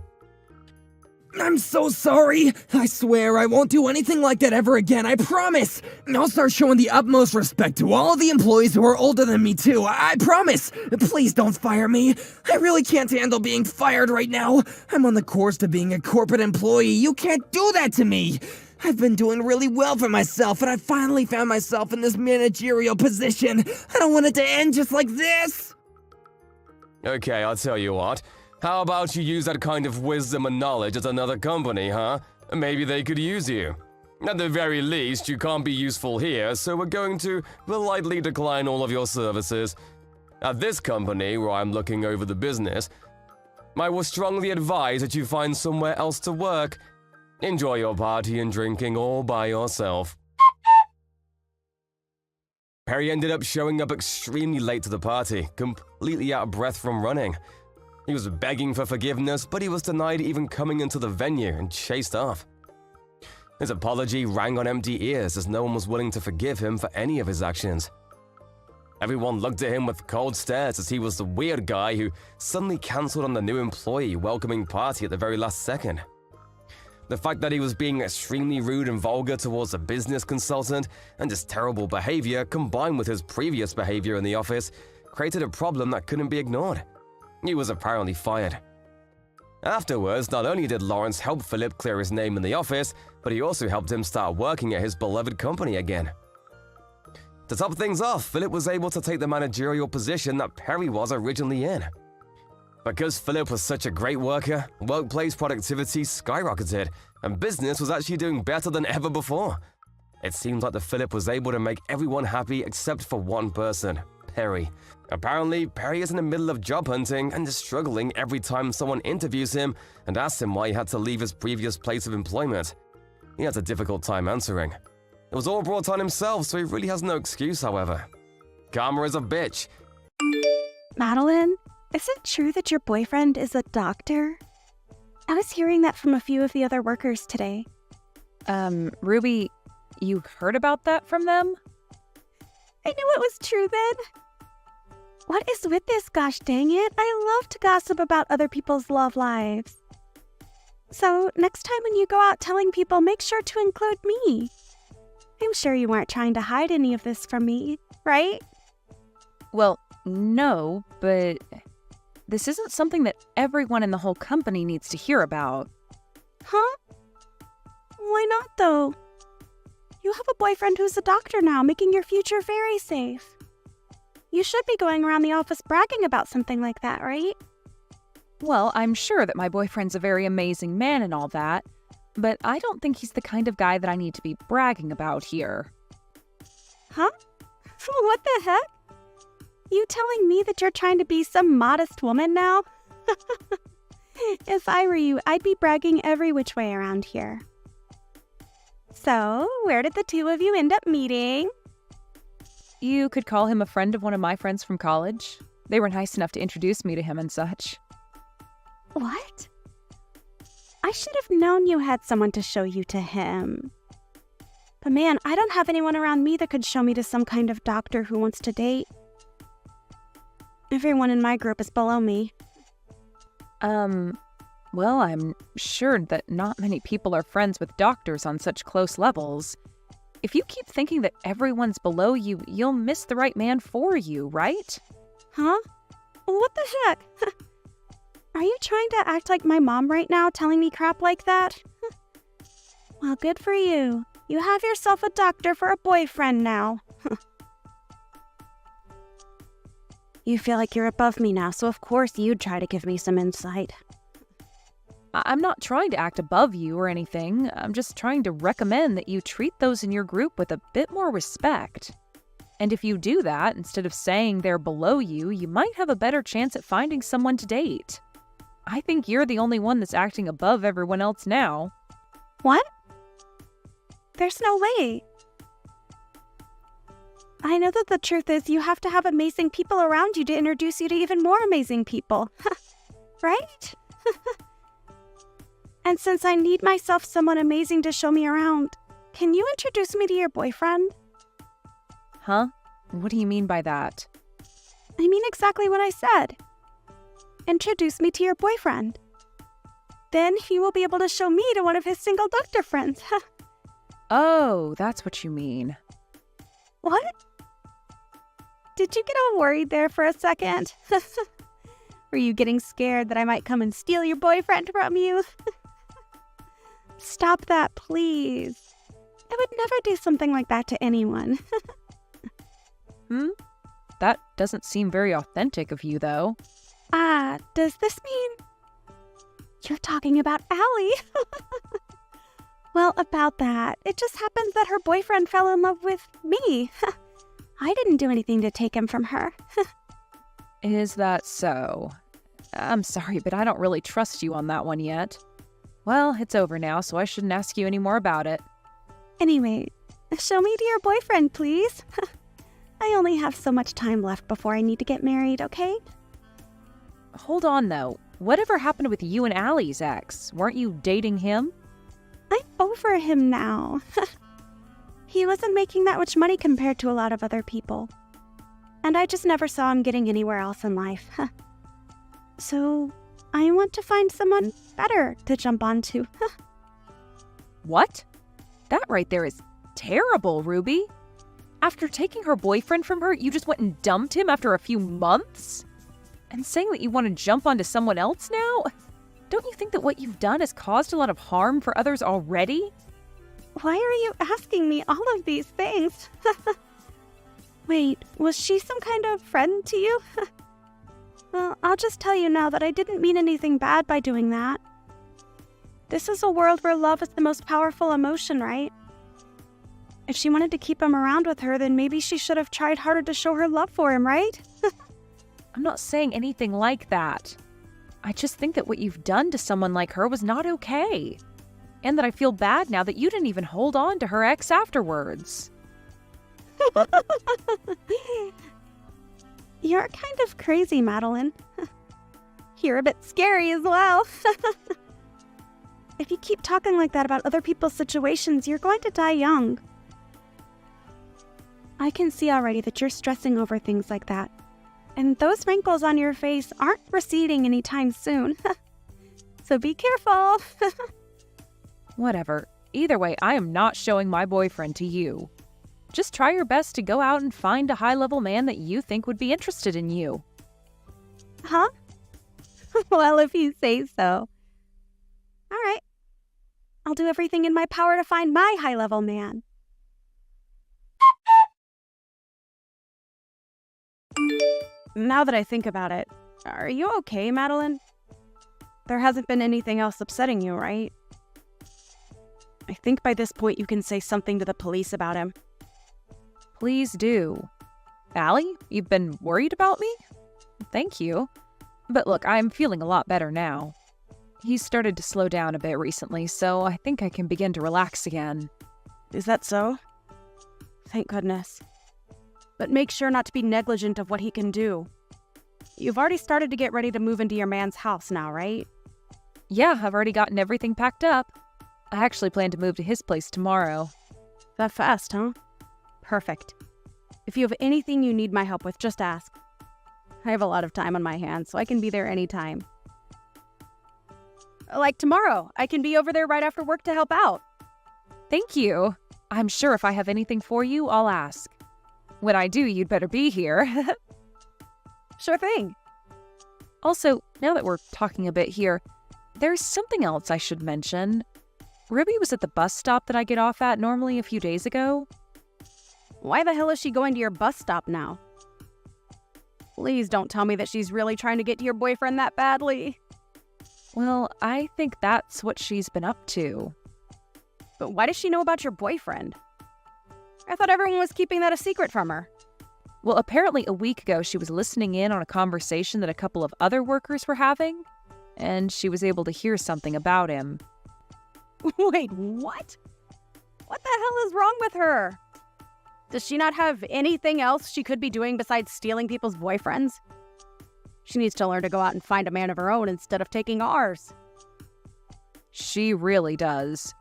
[SPEAKER 3] I'm so sorry. I swear I won't do anything like that ever again, I promise. I'll start showing the utmost respect to all of the employees who are older than me too, I promise. Please don't fire me. I really can't handle being fired right now. I'm on the course to being a corporate employee. You can't do that to me. I've been doing really well for myself, and I finally found myself in this managerial position. I don't want it to end just like this.
[SPEAKER 4] Okay, I'll tell you what. How about you use that kind of wisdom and knowledge at another company, huh? Maybe they could use you. At the very least, you can't be useful here, so we're going to politely decline all of your services. At this company, where I'm looking over the business, I will strongly advise that you find somewhere else to work. Enjoy your party and drinking all by yourself. Perry ended up showing up extremely late to the party, completely out of breath from running. He was begging for forgiveness, but he was denied even coming into the venue and chased off. His apology rang on empty ears as no one was willing to forgive him for any of his actions. Everyone looked at him with cold stares as he was the weird guy who suddenly cancelled on the new employee welcoming party at the very last second. The fact that he was being extremely rude and vulgar towards a business consultant and his terrible behavior combined with his previous behavior in the office created a problem that couldn't be ignored. He was apparently fired. Afterwards, not only did Lawrence help Philip clear his name in the office, but he also helped him start working at his beloved company again. To top things off, Philip was able to take the managerial position that Perry was originally in. Because Philip was such a great worker, workplace productivity skyrocketed, and business was actually doing better than ever before. It seems like Philip was able to make everyone happy except for one person, Perry. Apparently, Perry is in the middle of job hunting and is struggling every time someone interviews him and asks him why he had to leave his previous place of employment. He has a difficult time answering. It was all brought on himself, so he really has no excuse, however. Karma is a bitch.
[SPEAKER 5] Madeline, is it true that your boyfriend is a doctor? I was hearing that from a few of the other workers today.
[SPEAKER 6] Ruby, you heard about that from them?
[SPEAKER 5] I knew it was true then. What is with this, gosh dang it? I love to gossip about other people's love lives. So, next time when you go out telling people, make sure to include me. I'm sure you weren't trying to hide any of this from me, right?
[SPEAKER 6] Well, no, but this isn't something that everyone in the whole company needs to hear about.
[SPEAKER 5] Huh? Why not, though? You have a boyfriend who's a doctor now, making your future very safe. You should be going around the office bragging about something like that, right?
[SPEAKER 6] Well, I'm sure that my boyfriend's a very amazing man and all that, but I don't think he's the kind of guy that I need to be bragging about here.
[SPEAKER 5] Huh? What the heck? You telling me that you're trying to be some modest woman now? If I were you, I'd be bragging every which way around here. So, where did the two of you end up meeting?
[SPEAKER 6] You could call him a friend of one of my friends from college. They were nice enough to introduce me to him and such.
[SPEAKER 5] What? I should have known you had someone to show you to him. But man, I don't have anyone around me that could show me to some kind of doctor who wants to date. Everyone in my group is below me.
[SPEAKER 6] Well, I'm sure that not many people are friends with doctors on such close levels. If you keep thinking that everyone's below you, you'll miss the right man for you, right?
[SPEAKER 5] Huh? What the heck? Are you trying to act like my mom right now, telling me crap like that? Well, good for you. You have yourself a doctor for a boyfriend now. You feel like you're above me now, so of course you'd try to give me some insight.
[SPEAKER 6] I'm not trying to act above you or anything. I'm just trying to recommend that you treat those in your group with a bit more respect. And if you do that, instead of saying they're below you, you might have a better chance at finding someone to date. I think you're the only one that's acting above everyone else now.
[SPEAKER 5] What? There's no way. I know that the truth is you have to have amazing people around you to introduce you to even more amazing people. Right? And since I need myself someone amazing to show me around, can you introduce me to your boyfriend?
[SPEAKER 6] Huh? What do you mean by that?
[SPEAKER 5] I mean exactly what I said. Introduce me to your boyfriend. Then he will be able to show me to one of his single doctor friends.
[SPEAKER 6] Oh, that's what you mean.
[SPEAKER 5] What? Did you get all worried there for a second? Were you getting scared that I might come and steal your boyfriend from you? Stop that, please. I would never do something like that to anyone.
[SPEAKER 6] That doesn't seem very authentic of you, though.
[SPEAKER 5] Does this mean you're talking about Allie? Well, about that, it just happens that her boyfriend fell in love with me. I didn't do anything to take him from her.
[SPEAKER 6] Is that so? I'm sorry, but I don't really trust you on that one yet. Well, it's over now, so I shouldn't ask you any more about it.
[SPEAKER 5] Anyway, show me to your boyfriend, please. I only have so much time left before I need to get married, okay?
[SPEAKER 6] Hold on, though. Whatever happened with you and Allie's ex? Weren't you dating him?
[SPEAKER 5] I'm over him now. He wasn't making that much money compared to a lot of other people. And I just never saw him getting anywhere else in life. So, I want to find someone better to jump onto.
[SPEAKER 6] What? That right there is terrible, Ruby. After taking her boyfriend from her, you just went and dumped him after a few months? And saying that you want to jump onto someone else now? Don't you think that what you've done has caused a lot of harm for others already?
[SPEAKER 5] Why are you asking me all of these things? Wait, was she some kind of friend to you? Well, I'll just tell you now that I didn't mean anything bad by doing that. This is a world where love is the most powerful emotion, right? If she wanted to keep him around with her, then maybe she should have tried harder to show her love for him, right?
[SPEAKER 6] I'm not saying anything like that. I just think that what you've done to someone like her was not okay. And that I feel bad now that you didn't even hold on to her ex afterwards.
[SPEAKER 5] You're kind of crazy, Madeline. You're a bit scary as well. If you keep talking like that about other people's situations, you're going to die young. I can see already that you're stressing over things like that. And those wrinkles on your face aren't receding anytime soon. So be careful.
[SPEAKER 6] Whatever. Either way, I am not showing my boyfriend to you. Just try your best to go out and find a high-level man that you think would be interested in you.
[SPEAKER 5] Huh? Well, if you say so. All right. I'll do everything in my power to find my high-level man. Now that I think about it, are you okay, Madeline? There hasn't been anything else upsetting you, right? I think by this point you can say something to the police about him.
[SPEAKER 6] Please do. Allie, you've been worried about me? Thank you. But look, I'm feeling a lot better now. He's started to slow down a bit recently, so I think I can begin to relax again.
[SPEAKER 5] Is that so? Thank goodness. But make sure not to be negligent of what he can do. You've already started to get ready to move into your man's house now, right?
[SPEAKER 6] Yeah, I've already gotten everything packed up. I actually plan to move to his place tomorrow.
[SPEAKER 5] That fast, huh? Perfect. If you have anything you need my help with, just ask. I have a lot of time on my hands, so I can be there anytime. Like tomorrow, I can be over there right after work to help out.
[SPEAKER 6] Thank you. I'm sure if I have anything for you, I'll ask. When I do, you'd better be here.
[SPEAKER 5] Sure thing.
[SPEAKER 6] Also, now that we're talking a bit here, there's something else I should mention. Ruby was at the bus stop that I get off at normally a few days ago.
[SPEAKER 5] Why the hell is she going to your bus stop now? Please don't tell me that she's really trying to get to your boyfriend that badly.
[SPEAKER 6] Well, I think that's what she's been up to.
[SPEAKER 5] But why does she know about your boyfriend? I thought everyone was keeping that a secret from her.
[SPEAKER 6] Well, apparently a week ago she was listening in on a conversation that a couple of other workers were having, and she was able to hear something about him.
[SPEAKER 5] Wait, what? What the hell is wrong with her? Does she not have anything else she could be doing besides stealing people's boyfriends? She needs to learn to go out and find a man of her own instead of taking ours.
[SPEAKER 6] She really does.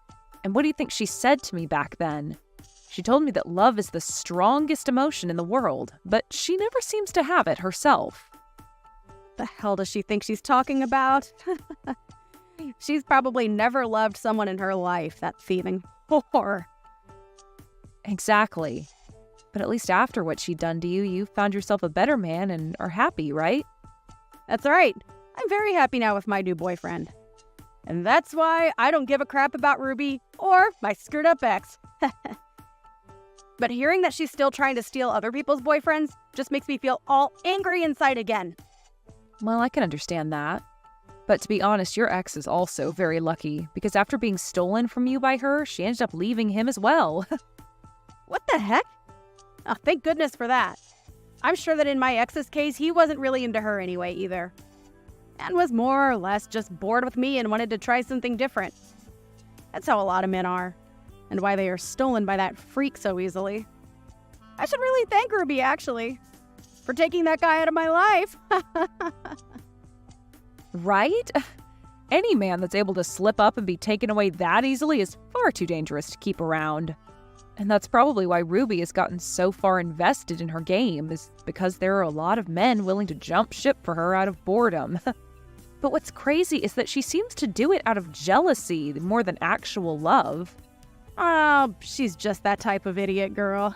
[SPEAKER 6] And what do you think she said to me back then? She told me that love is the strongest emotion in the world, but she never seems to have it herself.
[SPEAKER 5] The hell does she think she's talking about? She's probably never loved someone in her life, that thieving whore.
[SPEAKER 6] Exactly. But at least after what she'd done to you, you found yourself a better man and are happy, right?
[SPEAKER 5] That's right. I'm very happy now with my new boyfriend. And that's why I don't give a crap about Ruby or my screwed up ex. But hearing that she's still trying to steal other people's boyfriends just makes me feel all angry inside again.
[SPEAKER 6] Well, I can understand that. But to be honest, your ex is also very lucky, because after being stolen from you by her, she ended up leaving him as well.
[SPEAKER 5] What the heck? Oh, thank goodness for that. I'm sure that in my ex's case, he wasn't really into her anyway either. And was more or less just bored with me and wanted to try something different. That's how a lot of men are. And why they are stolen by that freak so easily. I should really thank Ruby, actually, for taking that guy out of my life.
[SPEAKER 6] Right? Any man that's able to slip up and be taken away that easily is far too dangerous to keep around. And that's probably why Ruby has gotten so far invested in her game, is because there are a lot of men willing to jump ship for her out of boredom. But what's crazy is that she seems to do it out of jealousy more than actual love.
[SPEAKER 5] Oh, she's just that type of idiot girl.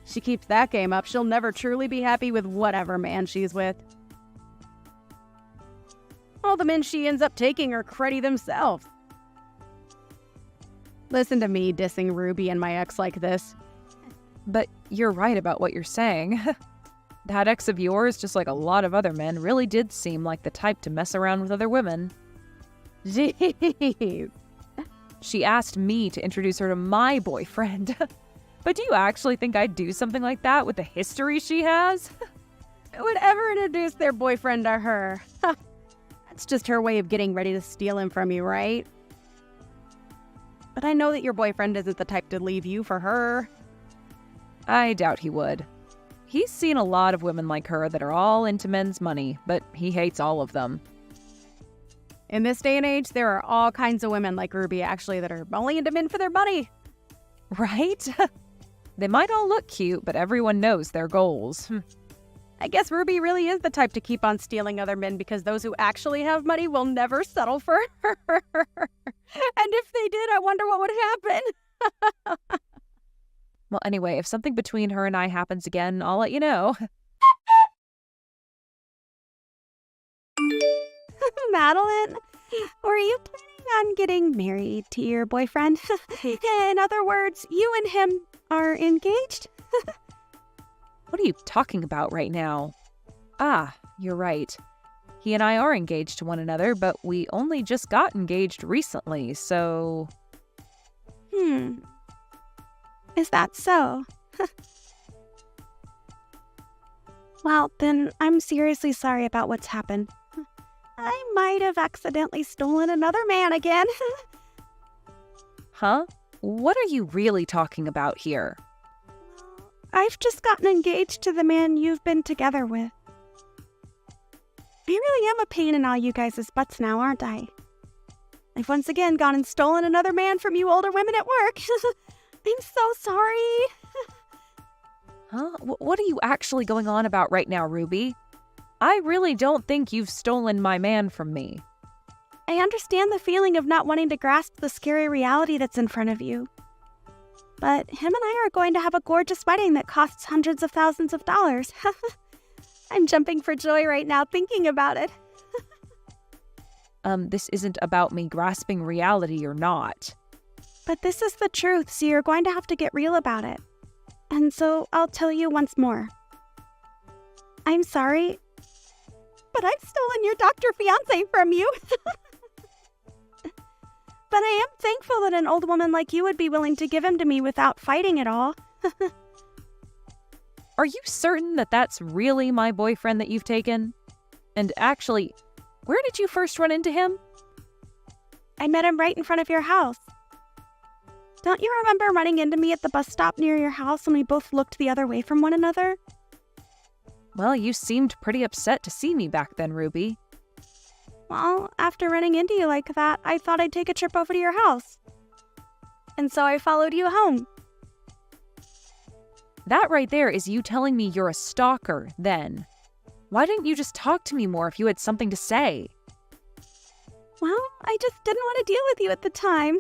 [SPEAKER 5] She keeps that game up, she'll never truly be happy with whatever man she's with. All the men she ends up taking are cruddy themselves. Listen to me dissing Ruby and my ex like this.
[SPEAKER 6] But you're right about what you're saying. That ex of yours, just like a lot of other men, really did seem like the type to mess around with other women.
[SPEAKER 5] Jeez.
[SPEAKER 6] She asked me to introduce her to my boyfriend. But do you actually think I'd do something like that with the history she has?
[SPEAKER 5] Who would ever introduce their boyfriend to her? That's just her way of getting ready to steal him from you, right? But I know that your boyfriend isn't the type to leave you for her.
[SPEAKER 6] I doubt he would. He's seen a lot of women like her that are all into men's money, but he hates all of them.
[SPEAKER 5] In this day and age, there are all kinds of women like Ruby, actually, that are only into men for their money.
[SPEAKER 6] Right? They might all look cute, but everyone knows their goals.
[SPEAKER 5] I guess Ruby really is the type to keep on stealing other men because those who actually have money will never settle for her. And if they did, I wonder what would happen.
[SPEAKER 6] Well, anyway, if something between her and I happens again, I'll let you know.
[SPEAKER 5] Madeline, were you planning on getting married to your boyfriend? In other words, you and him are engaged?
[SPEAKER 6] What are you talking about right now? Ah, you're right. He and I are engaged to one another, but we only just got engaged recently, so...
[SPEAKER 5] Is that so? Well, then I'm seriously sorry about what's happened. I might have accidentally stolen another man again.
[SPEAKER 6] Huh? What are you really talking about here?
[SPEAKER 5] I've just gotten engaged to the man you've been together with. I really am a pain in all you guys' butts now, aren't I? I've once again gone and stolen another man from you older women at work. I'm so sorry.
[SPEAKER 6] Huh? What are you actually going on about right now, Ruby? I really don't think you've stolen my man from me.
[SPEAKER 5] I understand the feeling of not wanting to grasp the scary reality that's in front of you. But him and I are going to have a gorgeous wedding that costs hundreds of thousands of dollars. I'm jumping for joy right now thinking about it.
[SPEAKER 6] This isn't about me grasping reality or not.
[SPEAKER 5] But this is the truth, so you're going to have to get real about it. And so I'll tell you once more. I'm sorry, but I've stolen your doctor fiancé from you. But I am thankful that an old woman like you would be willing to give him to me without fighting at all.
[SPEAKER 6] Are you certain that that's really my boyfriend that you've taken? And actually, where did you first run into him?
[SPEAKER 5] I met him right in front of your house. Don't you remember running into me at the bus stop near your house when we both looked the other way from one another?
[SPEAKER 6] Well, you seemed pretty upset to see me back then, Ruby.
[SPEAKER 5] Well, after running into you like that, I thought I'd take a trip over to your house. And so I followed you home.
[SPEAKER 6] That right there is you telling me you're a stalker, then. Why didn't you just talk to me more if you had something to say?
[SPEAKER 5] Well, I just didn't want to deal with you at the time.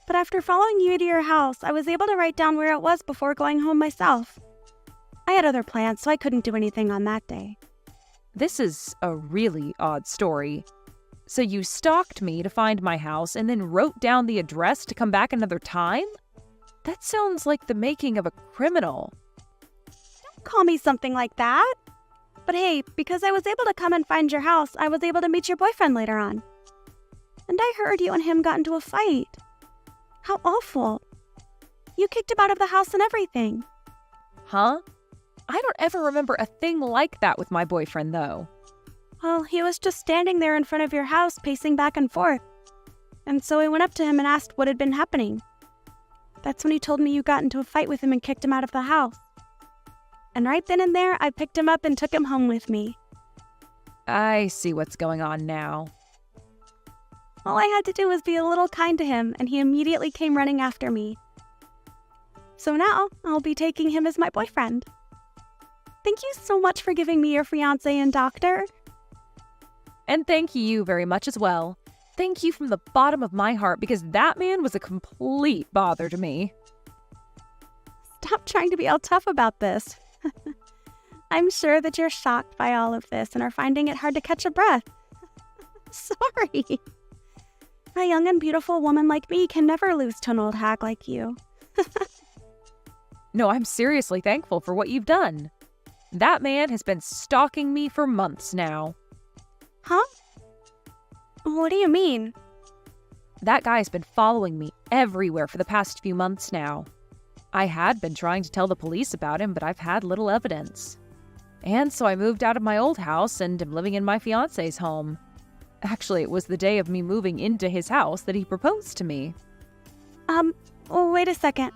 [SPEAKER 5] But after following you to your house, I was able to write down where it was before going home myself. I had other plans, so I couldn't do anything on that day.
[SPEAKER 6] This is a really odd story. So you stalked me to find my house and then wrote down the address to come back another time? That sounds like the making of a criminal.
[SPEAKER 5] Don't call me something like that. But hey, because I was able to come and find your house, I was able to meet your boyfriend later on. And I heard you and him got into a fight. How awful. You kicked him out of the house and everything.
[SPEAKER 6] Huh? I don't ever remember a thing like that with my boyfriend, though.
[SPEAKER 5] Well, he was just standing there in front of your house, pacing back and forth. And so I went up to him and asked what had been happening. That's when he told me you got into a fight with him and kicked him out of the house. And right then and there, I picked him up and took him home with me.
[SPEAKER 6] I see what's going on now.
[SPEAKER 5] All I had to do was be a little kind to him, and he immediately came running after me. So now, I'll be taking him as my boyfriend. Thank you so much for giving me your fiancé and doctor.
[SPEAKER 6] And thank you very much as well. Thank you from the bottom of my heart, because that man was a complete bother to me.
[SPEAKER 5] Stop trying to be all tough about this. I'm sure that you're shocked by all of this and are finding it hard to catch a breath. Sorry. A young and beautiful woman like me can never lose to an old hag like you.
[SPEAKER 6] No, I'm seriously thankful for what you've done. That man has been stalking me for months now.
[SPEAKER 5] Huh? What do you mean?
[SPEAKER 6] That guy's been following me everywhere for the past few months now. I had been trying to tell the police about him, but I've had little evidence. And so I moved out of my old house and am living in my fiancé's home. Actually, it was the day of me moving into his house that he proposed to me.
[SPEAKER 5] Wait a second.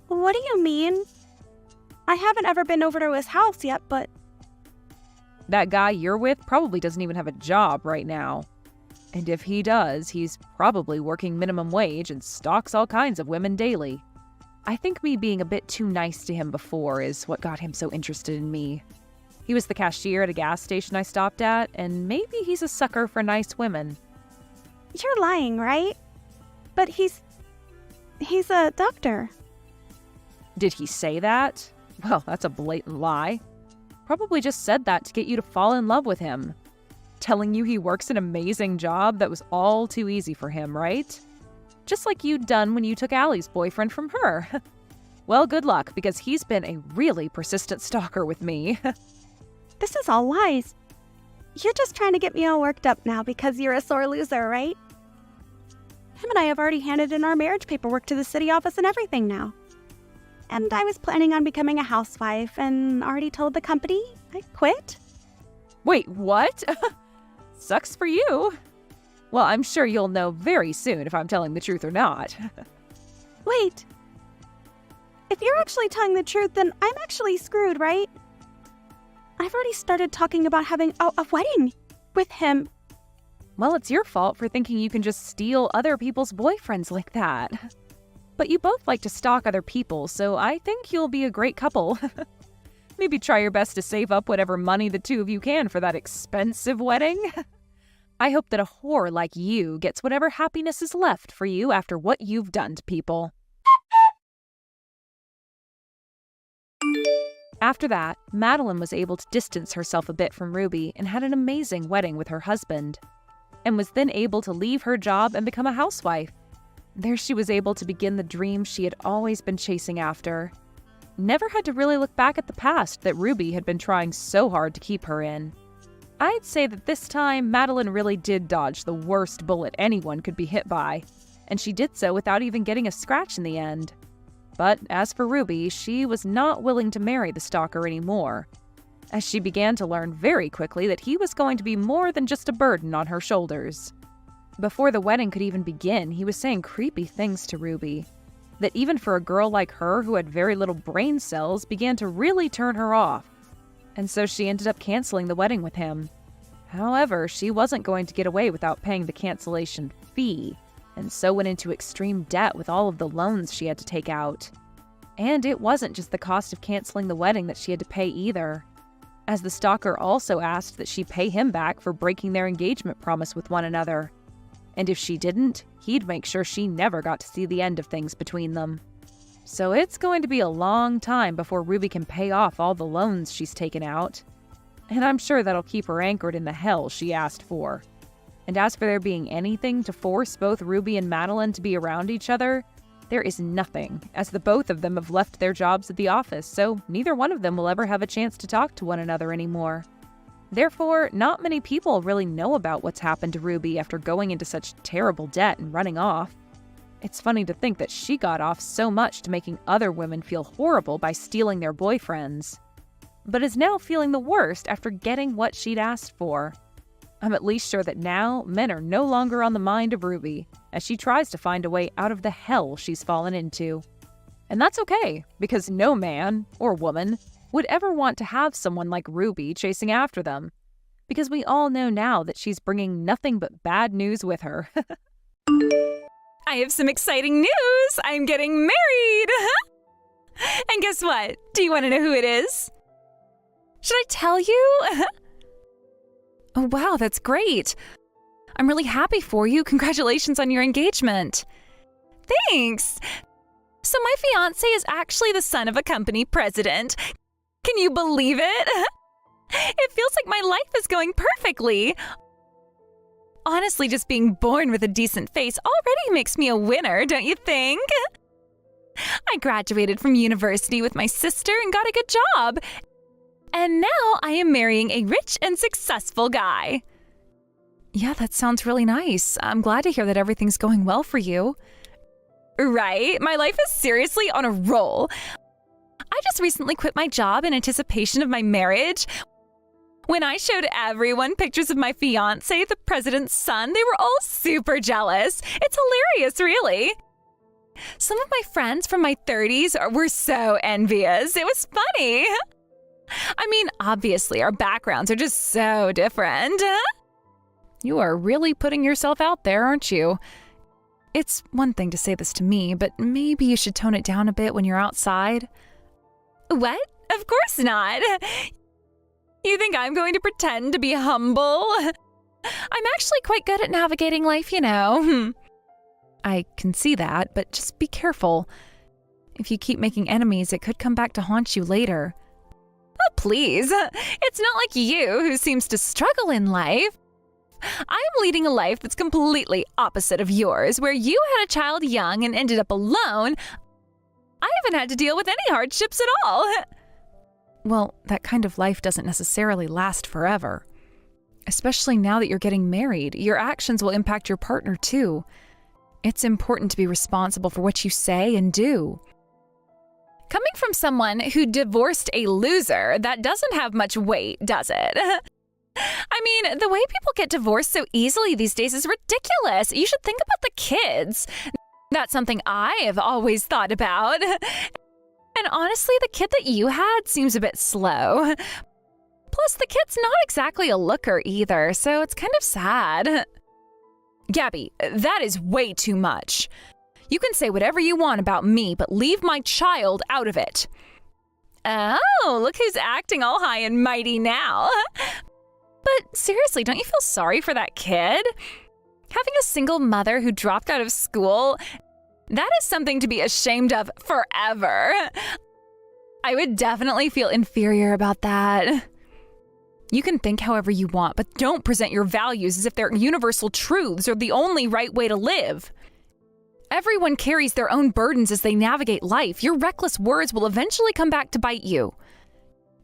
[SPEAKER 5] What do you mean? I haven't ever been over to his house yet, but...
[SPEAKER 6] That guy you're with probably doesn't even have a job right now. And if he does, he's probably working minimum wage and stalks all kinds of women daily. I think me being a bit too nice to him before is what got him so interested in me. He was the cashier at a gas station I stopped at, and maybe he's a sucker for nice women.
[SPEAKER 5] You're lying, right? But he's a doctor.
[SPEAKER 6] Did he say that? Well, that's a blatant lie. Probably just said that to get you to fall in love with him. Telling you he works an amazing job that was all too easy for him, right? Just like you'd done when you took Allie's boyfriend from her. Well, good luck, because he's been a really persistent stalker with me.
[SPEAKER 5] This is all lies. You're just trying to get me all worked up now because you're a sore loser, right? Him and I have already handed in our marriage paperwork to the city office and everything now. And I was planning on becoming a housewife and already told the company I quit.
[SPEAKER 6] Wait, what? Sucks for you. Well, I'm sure you'll know very soon if I'm telling the truth or not.
[SPEAKER 5] Wait. If you're actually telling the truth, then I'm actually screwed, right? I've already started talking about having a wedding with him.
[SPEAKER 6] Well, it's your fault for thinking you can just steal other people's boyfriends like that. But you both like to stalk other people, so I think you'll be a great couple. Maybe try your best to save up whatever money the two of you can for that expensive wedding. I hope that a whore like you gets whatever happiness is left for you after what you've done to people. After that, Madeline was able to distance herself a bit from Ruby and had an amazing wedding with her husband, and was then able to leave her job and become a housewife. There she was able to begin the dream she had always been chasing after. Never had to really look back at the past that Ruby had been trying so hard to keep her in. I'd say that this time, Madeline really did dodge the worst bullet anyone could be hit by, and she did so without even getting a scratch in the end. But as for Ruby, she was not willing to marry the stalker anymore, as she began to learn very quickly that he was going to be more than just a burden on her shoulders. Before the wedding could even begin, he was saying creepy things to Ruby, that even for a girl like her who had very little brain cells began to really turn her off, and so she ended up canceling the wedding with him. However, she wasn't going to get away without paying the cancellation fee, and so went into extreme debt with all of the loans she had to take out. And it wasn't just the cost of canceling the wedding that she had to pay either, as the stalker also asked that she pay him back for breaking their engagement promise with one another. And if she didn't, he'd make sure she never got to see the end of things between them. So it's going to be a long time before Ruby can pay off all the loans she's taken out. And I'm sure that'll keep her anchored in the hell she asked for. And as for there being anything to force both Ruby and Madeline to be around each other, there is nothing, as the both of them have left their jobs at the office, so neither one of them will ever have a chance to talk to one another anymore. Therefore, not many people really know about what's happened to Ruby after going into such terrible debt and running off. It's funny to think that she got off so much to making other women feel horrible by stealing their boyfriends, but is now feeling the worst after getting what she'd asked for. I'm at least sure that now men are no longer on the mind of Ruby, as she tries to find a way out of the hell she's fallen into. And that's okay, because no man, or woman, would ever want to have someone like Ruby chasing after them, because we all know now that she's bringing nothing but bad news with her.
[SPEAKER 7] I have some exciting news! I'm getting married! And guess what? Do you want to know who it is? Should I tell you? Oh, wow, that's great. I'm really happy for you. Congratulations on your engagement. Thanks! So my fiancé is actually the son of a company president. Can you believe it? It feels like my life is going perfectly. Honestly, just being born with a decent face already makes me a winner, don't you think? I graduated from university with my sister and got a good job. And now I am marrying a rich and successful guy. Yeah, that sounds really nice. I'm glad to hear that everything's going well for you. Right? My life is seriously on a roll. I just recently quit my job in anticipation of my marriage. When I showed everyone pictures of my fiancé, the president's son, they were all super jealous. It's hilarious, really. Some of my friends from my 30s were so envious. It was funny. I mean, obviously, our backgrounds are just so different.
[SPEAKER 6] You are really putting yourself out there, aren't you? It's one thing to say this to me, but maybe you should tone it down a bit when you're outside.
[SPEAKER 7] What? Of course not. You think I'm going to pretend to be humble? I'm actually quite good at navigating life, you know.
[SPEAKER 6] I can see that, but just be careful. If you keep making enemies, it could come back to haunt you later.
[SPEAKER 7] Oh, please. It's not like you, who seems to struggle in life. I'm leading a life that's completely opposite of yours, where you had a child young and ended up alone. I haven't had to deal with any hardships at all.
[SPEAKER 6] Well, that kind of life doesn't necessarily last forever. Especially now that you're getting married, your actions will impact your partner too. It's important to be responsible for what you say and do.
[SPEAKER 7] Coming from someone who divorced a loser, that doesn't have much weight, does it? I mean, the way people get divorced so easily these days is ridiculous. You should think about the kids. That's something I have always thought about. And honestly, the kid that you had seems a bit slow. Plus, the kid's not exactly a looker either, so it's kind of sad. Gabby, that is way too much. You can say whatever you want about me, but leave my child out of it. Oh, look who's acting all high and mighty now. But seriously, don't you feel sorry for that kid? Having a single mother who dropped out of school, that is something to be ashamed of forever. I would definitely feel inferior about that. You can think however you want, but don't present your values as if they're universal truths or the only right way to live. Everyone carries their own burdens as they navigate life. Your reckless words will eventually come back to bite you.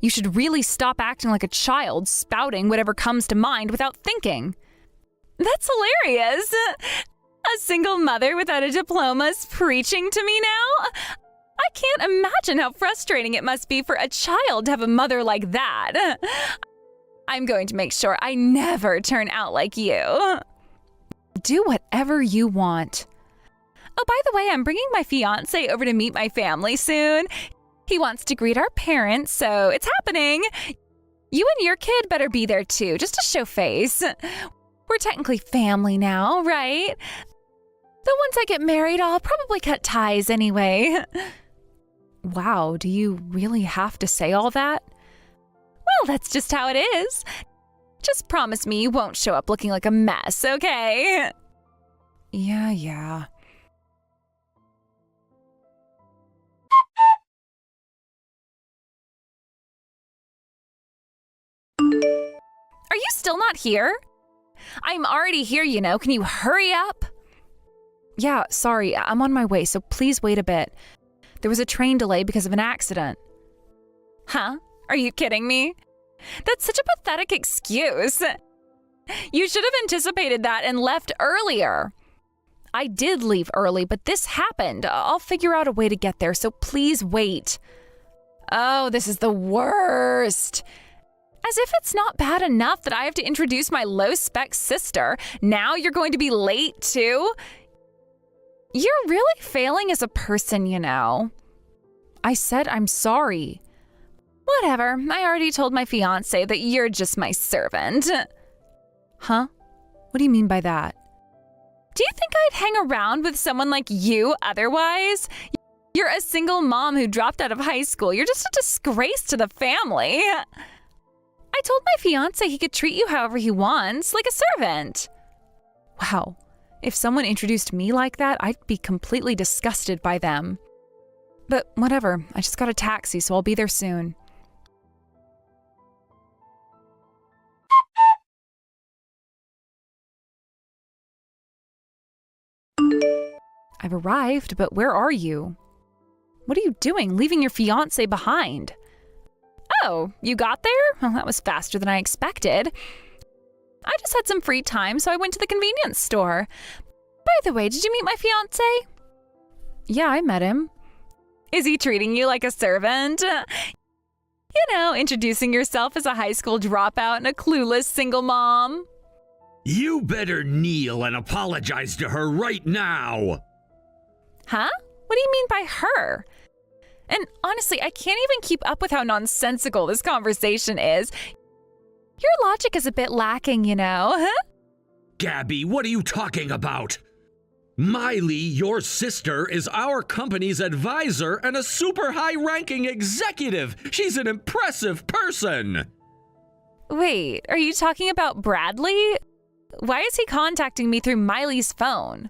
[SPEAKER 7] You should really stop acting like a child, spouting whatever comes to mind without thinking. That's hilarious. A single mother without a diploma is preaching to me now? I can't imagine how frustrating it must be for a child to have a mother like that. I'm going to make sure I never turn out like you. Do whatever you want. Oh, by the way, I'm bringing my fiance over to meet my family soon. He wants to greet our parents, so it's happening. You and your kid better be there too, just to show face. We're technically family now, right? Though once I get married, I'll probably cut ties anyway. Wow, do you really have to say all that? Well, that's just how it is. Just promise me you won't show up looking like a mess, okay? Yeah. Are you still not here? I'm already here, you know. Can you hurry up? Yeah, sorry. I'm on my way, so please wait a bit. There was a train delay because of an accident. Huh? Are you kidding me? That's such a pathetic excuse. You should have anticipated that and left earlier. I did leave early, but this happened. I'll figure out a way to get there, so please wait. Oh, this is the worst. As if it's not bad enough that I have to introduce my low-spec sister. Now you're going to be late, too? You're really failing as a person, you know. I said I'm sorry. Whatever, I already told my fiancé that you're just my servant. Huh? What do you mean by that? Do you think I'd hang around with someone like you otherwise? You're a single mom who dropped out of high school. You're just a disgrace to the family. I told my fiancé he could treat you however he wants, like a servant. Wow, if someone introduced me like that, I'd be completely disgusted by them. But whatever, I just got a taxi, so I'll be there soon. I've arrived, but where are you? What are you doing, leaving your fiancé behind? Oh, you got there? Well, that was faster than I expected. I just had some free time, so I went to the convenience store. By the way, did you meet my fiancé? Yeah, I met him. Is he treating you like a servant? You know, introducing yourself as a high school dropout and a clueless single mom.
[SPEAKER 8] You better kneel and apologize to her right now.
[SPEAKER 7] Huh? What do you mean by her? And honestly, I can't even keep up with how nonsensical this conversation is. Your logic is a bit lacking, you know, huh?
[SPEAKER 8] Gabby, what are you talking about? Miley, your sister, is our company's advisor and a super high-ranking executive. She's an impressive person.
[SPEAKER 7] Wait, are you talking about Bradley? Why is he contacting me through Miley's phone?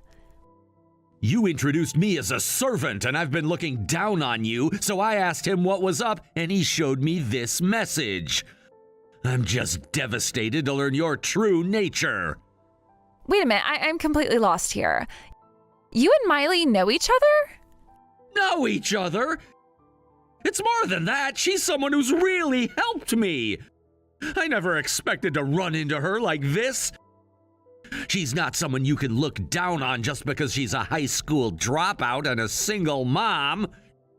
[SPEAKER 8] You introduced me as a servant, and I've been looking down on you, so I asked him what was up, and he showed me this message. I'm just devastated to learn your true nature.
[SPEAKER 7] Wait a minute, I'm completely lost here. You and Miley know each other?
[SPEAKER 8] Know each other? It's more than that. She's someone who's really helped me. I never expected to run into her like this. She's not someone you can look down on just because she's a high school dropout and a single mom.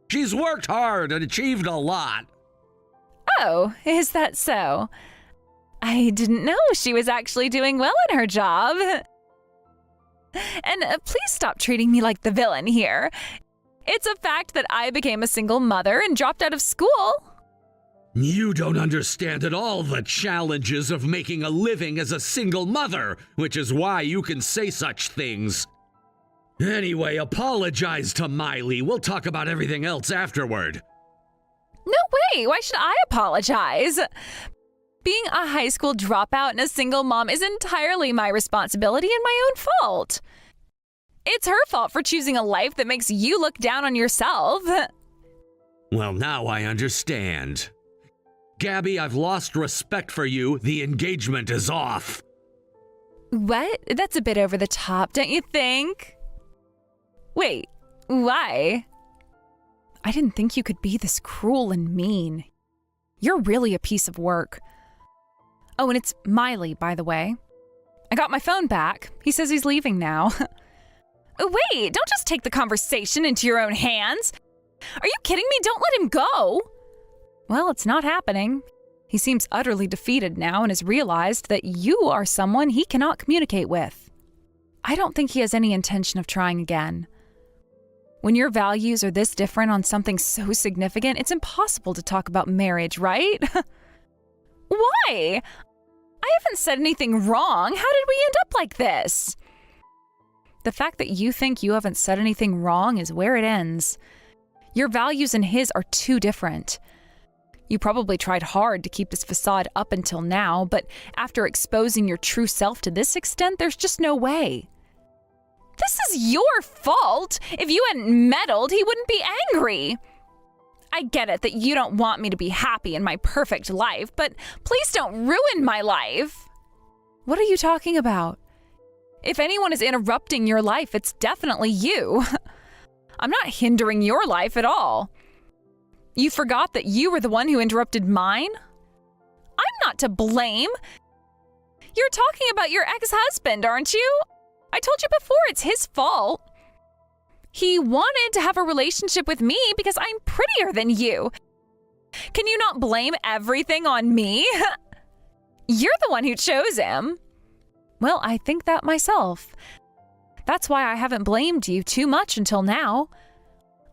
[SPEAKER 8] She's worked hard and achieved a lot.
[SPEAKER 7] Oh, is that so? I didn't know she was actually doing well in her job. And please stop treating me like the villain here. It's a fact that I became a single mother and dropped out of school.
[SPEAKER 8] You don't understand at all the challenges of making a living as a single mother, which is why you can say such things. Anyway, apologize to Miley. We'll talk about everything else afterward.
[SPEAKER 7] No way! Why should I apologize? Being a high school dropout and a single mom is entirely my responsibility and my own fault. It's her fault for choosing a life that makes you look down on yourself.
[SPEAKER 8] Well, now I understand. Gabby, I've lost respect for you. The engagement is off.
[SPEAKER 7] What? That's a bit over the top, don't you think? Wait, why? I didn't think you could be this cruel and mean. You're really a piece of work. Oh, and it's Miley, by the way. I got my phone back. He says he's leaving now. Wait, don't just take the conversation into your own hands. Are you kidding me? Don't let him go. Well, it's not happening. He seems utterly defeated now and has realized that you are someone he cannot communicate with. I don't think he has any intention of trying again. When your values are this different on something so significant, it's impossible to talk about marriage, right? Why? I haven't said anything wrong. How did we end up like this? The fact that you think you haven't said anything wrong is where it ends. Your values and his are too different. You probably tried hard to keep this facade up until now, but after exposing your true self to this extent, there's just no way. This is your fault. If you hadn't meddled, he wouldn't be angry. I get it that you don't want me to be happy in my perfect life, but please don't ruin my life. What are you talking about? If anyone is interrupting your life, it's definitely you. I'm not hindering your life at all. You forgot that you were the one who interrupted mine? I'm not to blame. You're talking about your ex-husband, aren't you? I told you before, it's his fault. He wanted to have a relationship with me because I'm prettier than you. Can you not blame everything on me? You're the one who chose him. Well, I think that myself. That's why I haven't blamed you too much until now.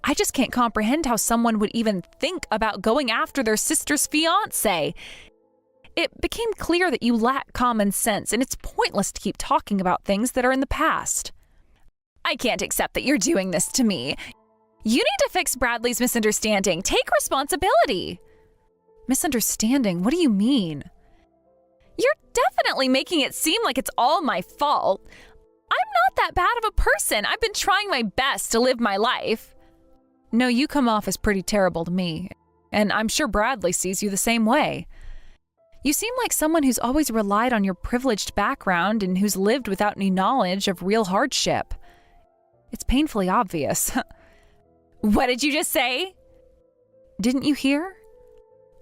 [SPEAKER 7] I just can't comprehend how someone would even think about going after their sister's fiancé. It became clear that you lack common sense, and it's pointless to keep talking about things that are in the past. I can't accept that you're doing this to me. You need to fix Bradley's misunderstanding. Take responsibility. Misunderstanding? What do you mean? You're definitely making it seem like it's all my fault. I'm not that bad of a person. I've been trying my best to live my life. No, you come off as pretty terrible to me, and I'm sure Bradley sees you the same way. You seem like someone who's always relied on your privileged background and who's lived without any knowledge of real hardship. It's painfully obvious. What did you just say? Didn't you hear?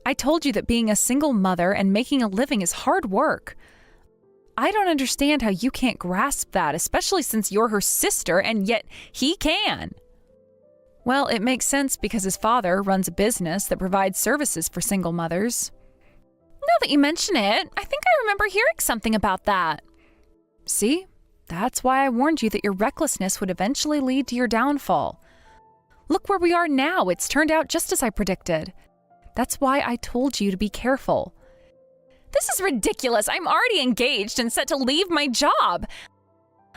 [SPEAKER 7] I told you that being a single mother and making a living is hard work. I don't understand how you can't grasp that, especially since you're her sister and yet he can. Well, it makes sense because his father runs a business that provides services for single mothers. Now that you mention it, I think I remember hearing something about that. See? That's why I warned you that your recklessness would eventually lead to your downfall. Look where we are now. It's turned out just as I predicted. That's why I told you to be careful. This is ridiculous. I'm already engaged and set to leave my job.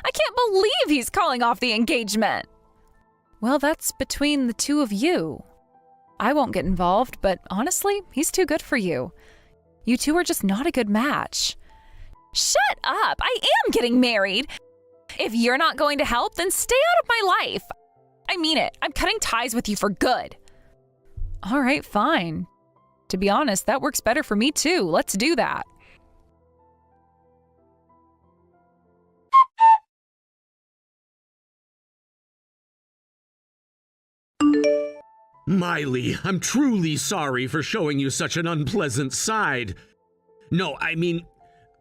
[SPEAKER 7] I can't believe he's calling off the engagement. Well, that's between the two of you. I won't get involved, but honestly, he's too good for you. You two are just not a good match. Shut up! I am getting married! If you're not going to help, then stay out of my life. I mean it. I'm cutting ties with you for good. All right, fine. To be honest, that works better for me too. Let's do that.
[SPEAKER 8] Miley, I'm truly sorry for showing you such an unpleasant side. No, I mean,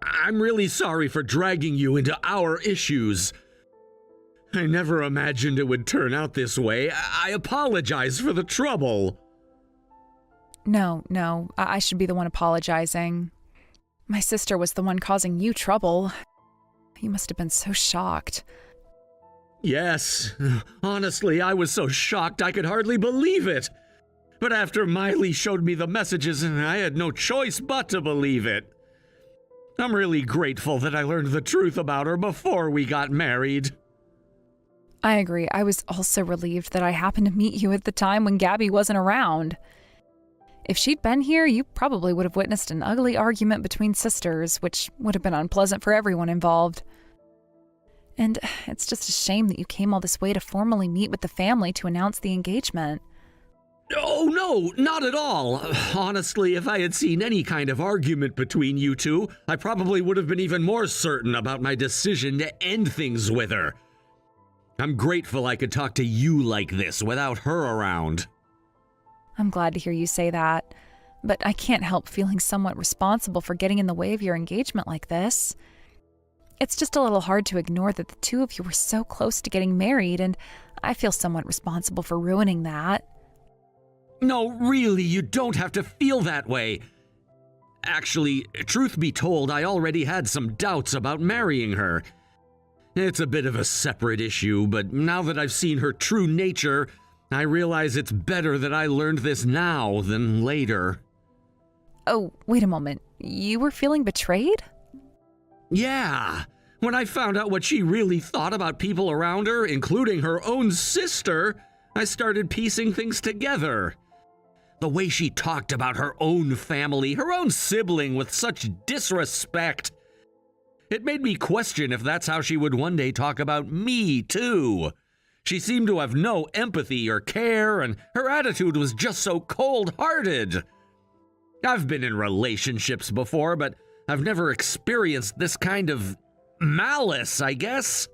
[SPEAKER 8] I'm really sorry for dragging you into our issues. I never imagined it would turn out this way. I apologize for the trouble.
[SPEAKER 6] No, I should be the one apologizing. My sister was the one causing you trouble. You must have been so shocked.
[SPEAKER 8] Yes, honestly, I was so shocked I could hardly believe it. But after Miley showed me the messages, I had no choice but to believe it. I'm really grateful that I learned the truth about her before we got married.
[SPEAKER 6] I agree. I was also relieved that I happened to meet you at the time when Gabby wasn't around. If she'd been here, you probably would have witnessed an ugly argument between sisters, which would have been unpleasant for everyone involved. And it's just a shame that you came all this way to formally meet with the family to announce the engagement.
[SPEAKER 8] Oh, no, not at all. Honestly, if I had seen any kind of argument between you two, I probably would have been even more certain about my decision to end things with her. I'm grateful I could talk to you like this without her around.
[SPEAKER 6] I'm glad to hear you say that, but I can't help feeling somewhat responsible for getting in the way of your engagement like this. It's just a little hard to ignore that the two of you were so close to getting married, and I feel somewhat responsible for ruining that.
[SPEAKER 8] No, really, you don't have to feel that way. Actually, truth be told, I already had some doubts about marrying her. It's a bit of a separate issue, but now that I've seen her true nature, I realize it's better that I learned this now than later.
[SPEAKER 6] Oh, wait a moment. You were feeling betrayed?
[SPEAKER 8] Yeah. When I found out what she really thought about people around her, including her own sister, I started piecing things together. The way she talked about her own family, her own sibling with such disrespect. It made me question if that's how she would one day talk about me, too. She seemed to have no empathy or care, and her attitude was just so cold-hearted. I've been in relationships before, but I've never experienced this kind of malice, I guess.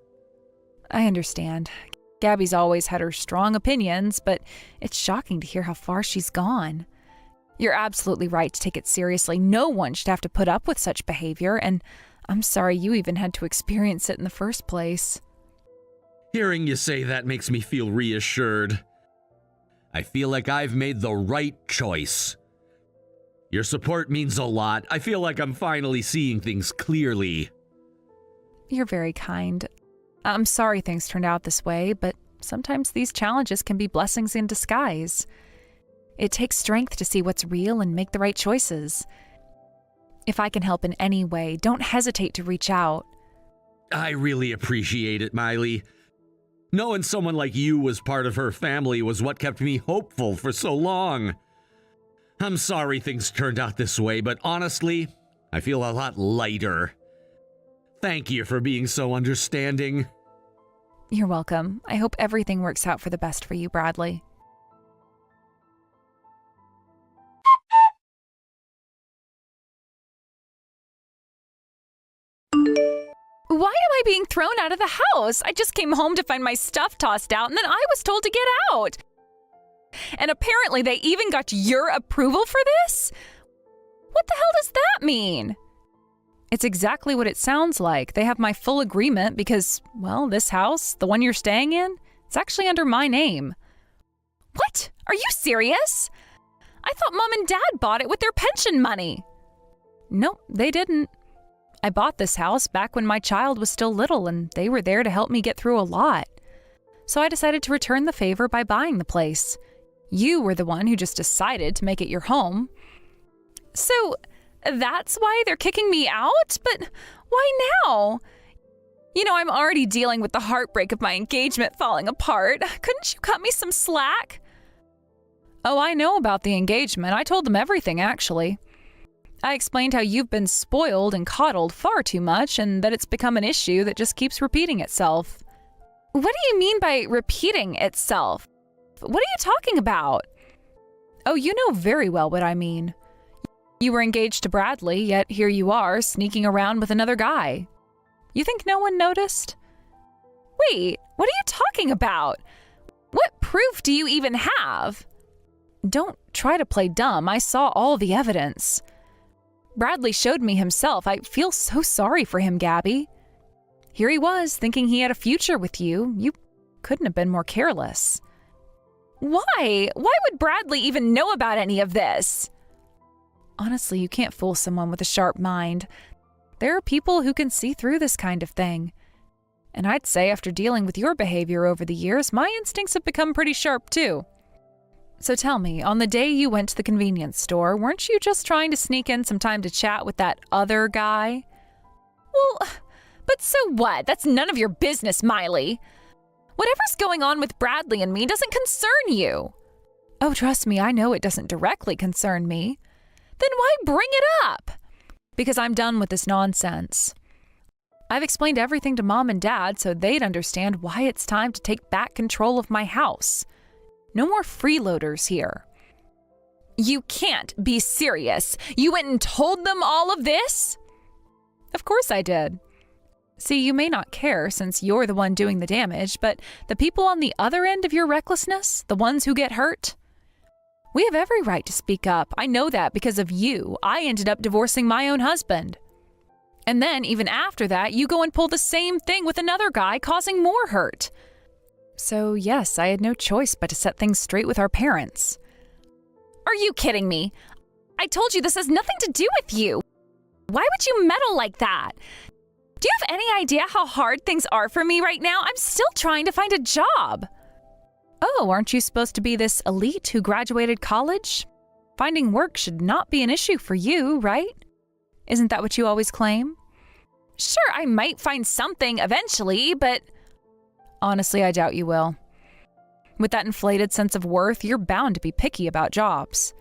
[SPEAKER 6] I understand. Gabby's always had her strong opinions, but it's shocking to hear how far she's gone. You're absolutely right to take it seriously. No one should have to put up with such behavior, and I'm sorry you even had to experience it in the first place.
[SPEAKER 8] Hearing you say that makes me feel reassured. I feel like I've made the right choice. Your support means a lot. I feel like I'm finally seeing things clearly.
[SPEAKER 6] You're very kind. I'm sorry things turned out this way, but sometimes these challenges can be blessings in disguise. It takes strength to see what's real and make the right choices. If I can help in any way, don't hesitate to reach out.
[SPEAKER 8] I really appreciate it, Miley. Knowing someone like you was part of her family was what kept me hopeful for so long. I'm sorry things turned out this way, but honestly, I feel a lot lighter. Thank you for being so understanding.
[SPEAKER 6] You're welcome. I hope everything works out for the best for you, Bradley.
[SPEAKER 7] Why am I being thrown out of the house? I just came home to find my stuff tossed out, and then I was told to get out. And apparently they even got your approval for this? What the hell does that mean?
[SPEAKER 6] It's exactly what it sounds like. They have my full agreement because, well, this house, the one you're staying in, it's actually under my name.
[SPEAKER 7] What? Are you serious? I thought Mom and Dad bought it with their pension money.
[SPEAKER 6] Nope, they didn't. I bought this house back when my child was still little, and they were there to help me get through a lot. So I decided to return the favor by buying the place. You were the one who just decided to make it your home.
[SPEAKER 7] So that's why they're kicking me out? But why now? You know, I'm already dealing with the heartbreak of my engagement falling apart. Couldn't you cut me some slack?
[SPEAKER 6] Oh, I know about the engagement. I told them everything, actually. I explained how you've been spoiled and coddled far too much, and that it's become an issue that just keeps repeating itself.
[SPEAKER 7] What do you mean by repeating itself? What are you talking about?
[SPEAKER 6] Oh, you know very well what I mean. You were engaged to Bradley, yet here you are, sneaking around with another guy. You think no one noticed?
[SPEAKER 7] Wait, what are you talking about? What proof do you even have?
[SPEAKER 6] Don't try to play dumb. I saw all the evidence. Bradley showed me himself. I feel so sorry for him, Gabby. Here he was, thinking he had a future with you. You couldn't have been more careless. Why? Why would Bradley even know about any of this? Honestly, you can't fool someone with a sharp mind. There are people who can see through this kind of thing. And I'd say after dealing with your behavior over the years, my instincts have become pretty sharp too. So tell me, on the day you went to the convenience store, weren't you just trying to sneak in some time to chat with that other guy?
[SPEAKER 7] Well, but so what? That's none of your business, Miley. Whatever's going on with Bradley and me doesn't concern you.
[SPEAKER 6] Oh, trust me, I know it doesn't directly concern me.
[SPEAKER 7] Then why bring it up?
[SPEAKER 6] Because I'm done with this nonsense. I've explained everything to Mom and Dad so they'd understand why it's time to take back control of my house. No more freeloaders here.
[SPEAKER 7] You can't be serious. You went and told them all of this?
[SPEAKER 6] Of course I did. See, you may not care since you're the one doing the damage, but the people on the other end of your recklessness, the ones who get hurt, we have every right to speak up. I know that because of you. I ended up divorcing my own husband. And then, even after that, you go and pull the same thing with another guy, causing more hurt. So, yes, I had no choice but to set things straight with our parents.
[SPEAKER 7] Are you kidding me? I told you this has nothing to do with you. Why would you meddle like that? Do you have any idea how hard things are for me right now? I'm still trying to find a job.
[SPEAKER 6] Oh, aren't you supposed to be this elite who graduated college? Finding work should not be an issue for you, right? Isn't that what you always claim?
[SPEAKER 7] Sure, I might find something eventually, but...
[SPEAKER 6] Honestly, I doubt you will. With that inflated sense of worth, you're bound to be picky about jobs.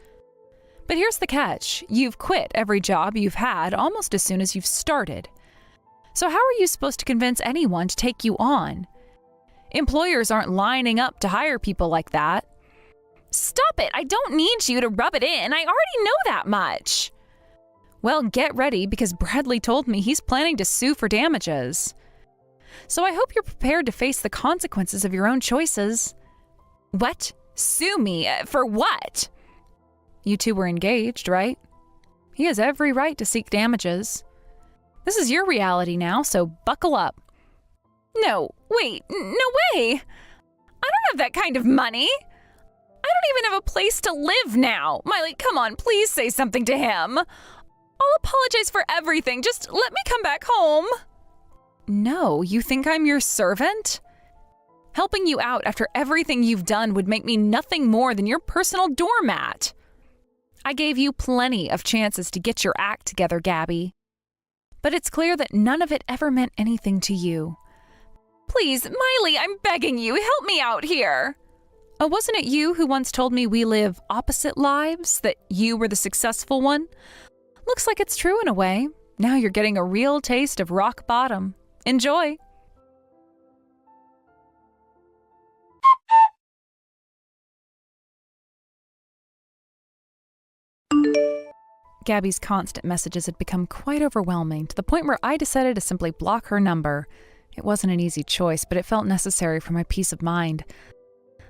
[SPEAKER 6] But here's the catch. You've quit every job you've had almost as soon as you've started. So how are you supposed to convince anyone to take you on? Employers aren't lining up to hire people like that.
[SPEAKER 7] Stop it! I don't need you to rub it in. I already know that much.
[SPEAKER 6] Well, get ready because Bradley told me he's planning to sue for damages. So I hope you're prepared to face the consequences of your own choices.
[SPEAKER 7] What? Sue me? For what?
[SPEAKER 6] You two were engaged, right? He has every right to seek damages. This is your reality now, so buckle up.
[SPEAKER 7] No, wait, no way. I don't have that kind of money. I don't even have a place to live now. Miley, come on, please say something to him. I'll apologize for everything. Just let me come back home.
[SPEAKER 6] No, you think I'm your servant? Helping you out after everything you've done would make me nothing more than your personal doormat. I gave you plenty of chances to get your act together, Gabby. But it's clear that none of it ever meant anything to you.
[SPEAKER 7] Please, Miley, I'm begging you, help me out here.
[SPEAKER 6] Oh, wasn't it you who once told me we live opposite lives, that you were the successful one? Looks like it's true in a way. Now you're getting a real taste of rock bottom. Enjoy. Gabby's constant messages had become quite overwhelming, to the point where I decided to simply block her number. It wasn't an easy choice, but it felt necessary for my peace of mind.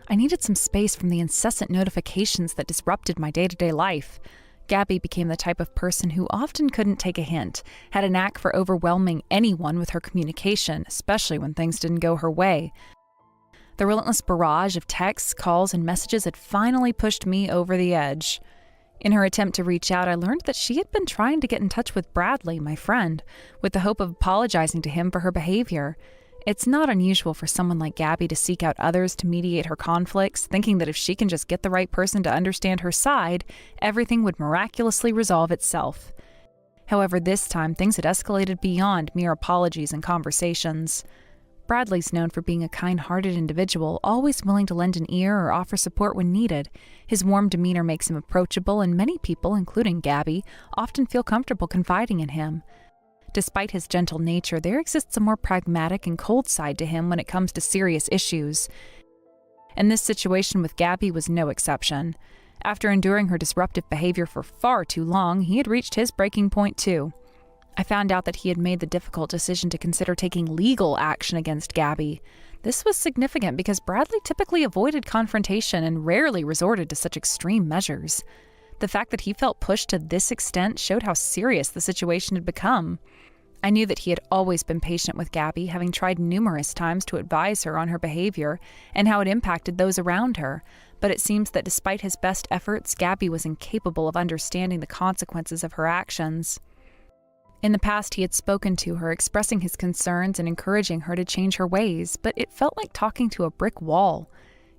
[SPEAKER 6] I needed some space from the incessant notifications that disrupted my day-to-day life. Gabby became the type of person who often couldn't take a hint, had a knack for overwhelming anyone with her communication, especially when things didn't go her way. The relentless barrage of texts, calls, and messages had finally pushed me over the edge. In her attempt to reach out, I learned that she had been trying to get in touch with Bradley, my friend, with the hope of apologizing to him for her behavior. It's not unusual for someone like Gabby to seek out others to mediate her conflicts, thinking that if she can just get the right person to understand her side, everything would miraculously resolve itself. However, this time things had escalated beyond mere apologies and conversations. Bradley's known for being a kind-hearted individual, always willing to lend an ear or offer support when needed. His warm demeanor makes him approachable, and many people, including Gabby, often feel comfortable confiding in him. Despite his gentle nature, there exists a more pragmatic and cold side to him when it comes to serious issues. And this situation with Gabby was no exception. After enduring her disruptive behavior for far too long, he had reached his breaking point too. I found out that he had made the difficult decision to consider taking legal action against Gabby. This was significant because Bradley typically avoided confrontation and rarely resorted to such extreme measures. The fact that he felt pushed to this extent showed how serious the situation had become. I knew that he had always been patient with Gabby, having tried numerous times to advise her on her behavior and how it impacted those around her, but it seems that despite his best efforts, Gabby was incapable of understanding the consequences of her actions. In the past, he had spoken to her, expressing his concerns and encouraging her to change her ways, but it felt like talking to a brick wall.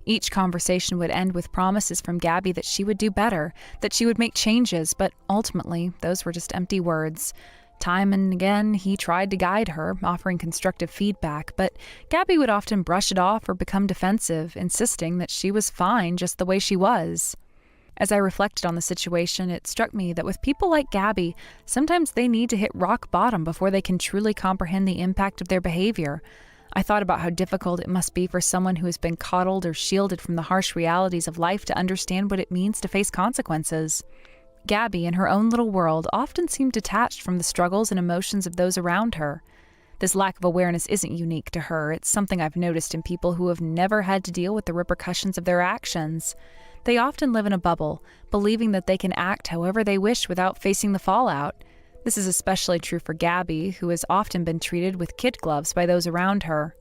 [SPEAKER 6] Each conversation would end with promises from Gabby that she would do better, that she would make changes, but ultimately, those were just empty words. Time and again, he tried to guide her, offering constructive feedback, but Gabby would often brush it off or become defensive, insisting that she was fine just the way she was. As I reflected on the situation, it struck me that with people like Gabby, sometimes they need to hit rock bottom before they can truly comprehend the impact of their behavior. I thought about how difficult it must be for someone who has been coddled or shielded from the harsh realities of life to understand what it means to face consequences. Gabby, in her own little world, often seemed detached from the struggles and emotions of those around her. This lack of awareness isn't unique to her. It's something I've noticed in people who have never had to deal with the repercussions of their actions. They often live in a bubble, believing that they can act however they wish without facing the fallout. This is especially true for Gabby, who has often been treated with kid gloves by those around her,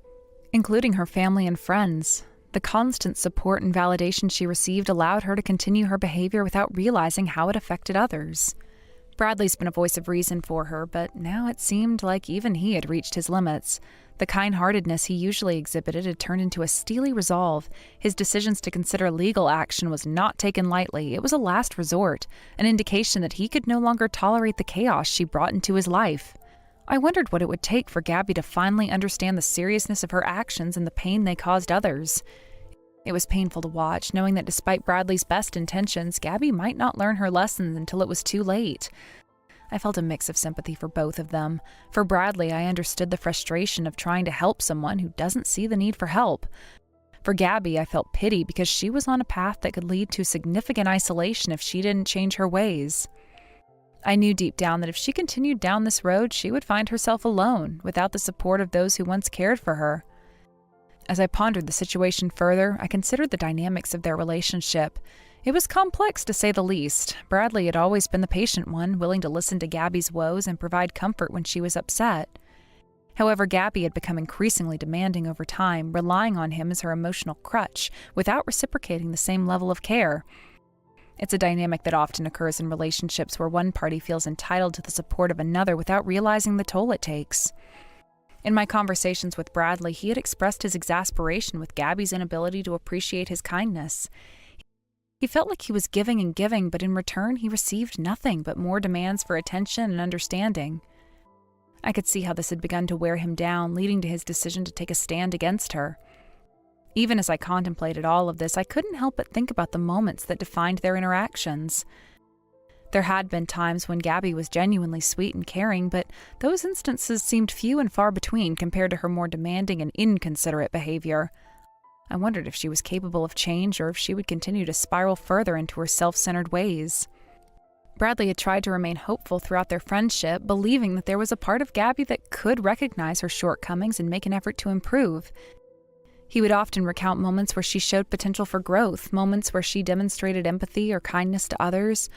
[SPEAKER 6] including her family and friends. The constant support and validation she received allowed her to continue her behavior without realizing how it affected others. Bradley's been a voice of reason for her, but now it seemed like even he had reached his limits. The kind-heartedness he usually exhibited had turned into a steely resolve. His decisions to consider legal action was not taken lightly. It was a last resort, an indication that he could no longer tolerate the chaos she brought into his life. I wondered what it would take for Gabby to finally understand the seriousness of her actions and the pain they caused others. It was painful to watch, knowing that despite Bradley's best intentions, Gabby might not learn her lessons until it was too late. I felt a mix of sympathy for both of them. For Bradley, I understood the frustration of trying to help someone who doesn't see the need for help. For Gabby, I felt pity because she was on a path that could lead to significant isolation if she didn't change her ways. I knew deep down that if she continued down this road, she would find herself alone, without the support of those who once cared for her. As I pondered the situation further, I considered the dynamics of their relationship. It was complex, to say the least. Bradley had always been the patient one, willing to listen to Gabby's woes and provide comfort when she was upset. However, Gabby had become increasingly demanding over time, relying on him as her emotional crutch, without reciprocating the same level of care. It's a dynamic that often occurs in relationships where one party feels entitled to the support of another without realizing the toll it takes. In my conversations with Bradley, he had expressed his exasperation with Gabby's inability to appreciate his kindness. He felt like he was giving and giving, but in return he received nothing but more demands for attention and understanding. I could see how this had begun to wear him down, leading to his decision to take a stand against her. Even as I contemplated all of this, I couldn't help but think about the moments that defined their interactions. There had been times when Gabby was genuinely sweet and caring, but those instances seemed few and far between compared to her more demanding and inconsiderate behavior. I wondered if she was capable of change or if she would continue to spiral further into her self-centered ways. Bradley had tried to remain hopeful throughout their friendship, believing that there was a part of Gabby that could recognize her shortcomings and make an effort to improve. He would often recount moments where she showed potential for growth, moments where she demonstrated empathy or kindness to others.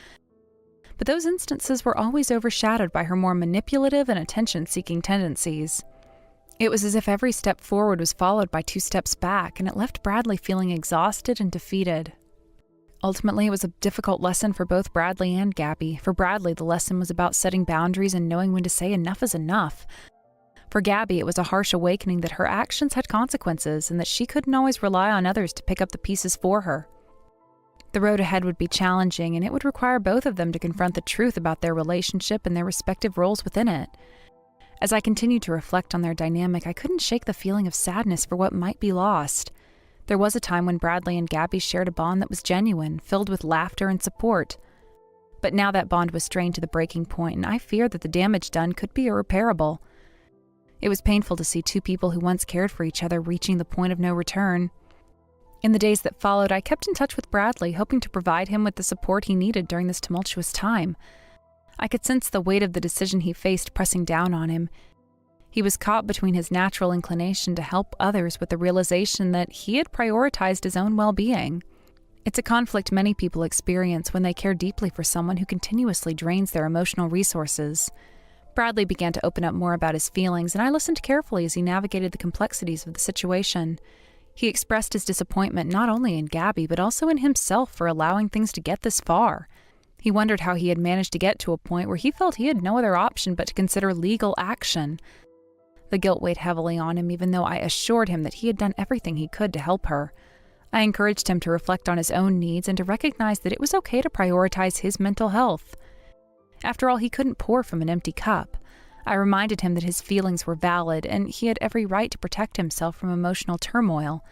[SPEAKER 6] But those instances were always overshadowed by her more manipulative and attention-seeking tendencies. It was as if every step forward was followed by 2 steps back, and it left Bradley feeling exhausted and defeated. Ultimately, it was a difficult lesson for both Bradley and Gabby. For Bradley, the lesson was about setting boundaries and knowing when to say enough is enough. For Gabby, it was a harsh awakening that her actions had consequences and that she couldn't always rely on others to pick up the pieces for her. The road ahead would be challenging, and it would require both of them to confront the truth about their relationship and their respective roles within it. As I continued to reflect on their dynamic, I couldn't shake the feeling of sadness for what might be lost. There was a time when Bradley and Gabby shared a bond that was genuine, filled with laughter and support. But now that bond was strained to the breaking point, and I feared that the damage done could be irreparable. It was painful to see 2 people who once cared for each other reaching the point of no return. In the days that followed, I kept in touch with Bradley, hoping to provide him with the support he needed during this tumultuous time. I could sense the weight of the decision he faced pressing down on him. He was caught between his natural inclination to help others with the realization that he had prioritized his own well-being. It's a conflict many people experience when they care deeply for someone who continuously drains their emotional resources. Bradley began to open up more about his feelings, and I listened carefully as he navigated the complexities of the situation. He expressed his disappointment not only in Gabby, but also in himself for allowing things to get this far. He wondered how he had managed to get to a point where he felt he had no other option but to consider legal action. The guilt weighed heavily on him, even though I assured him that he had done everything he could to help her. I encouraged him to reflect on his own needs and to recognize that it was okay to prioritize his mental health. After all, he couldn't pour from an empty cup. I reminded him that his feelings were valid and he had every right to protect himself from emotional turmoil.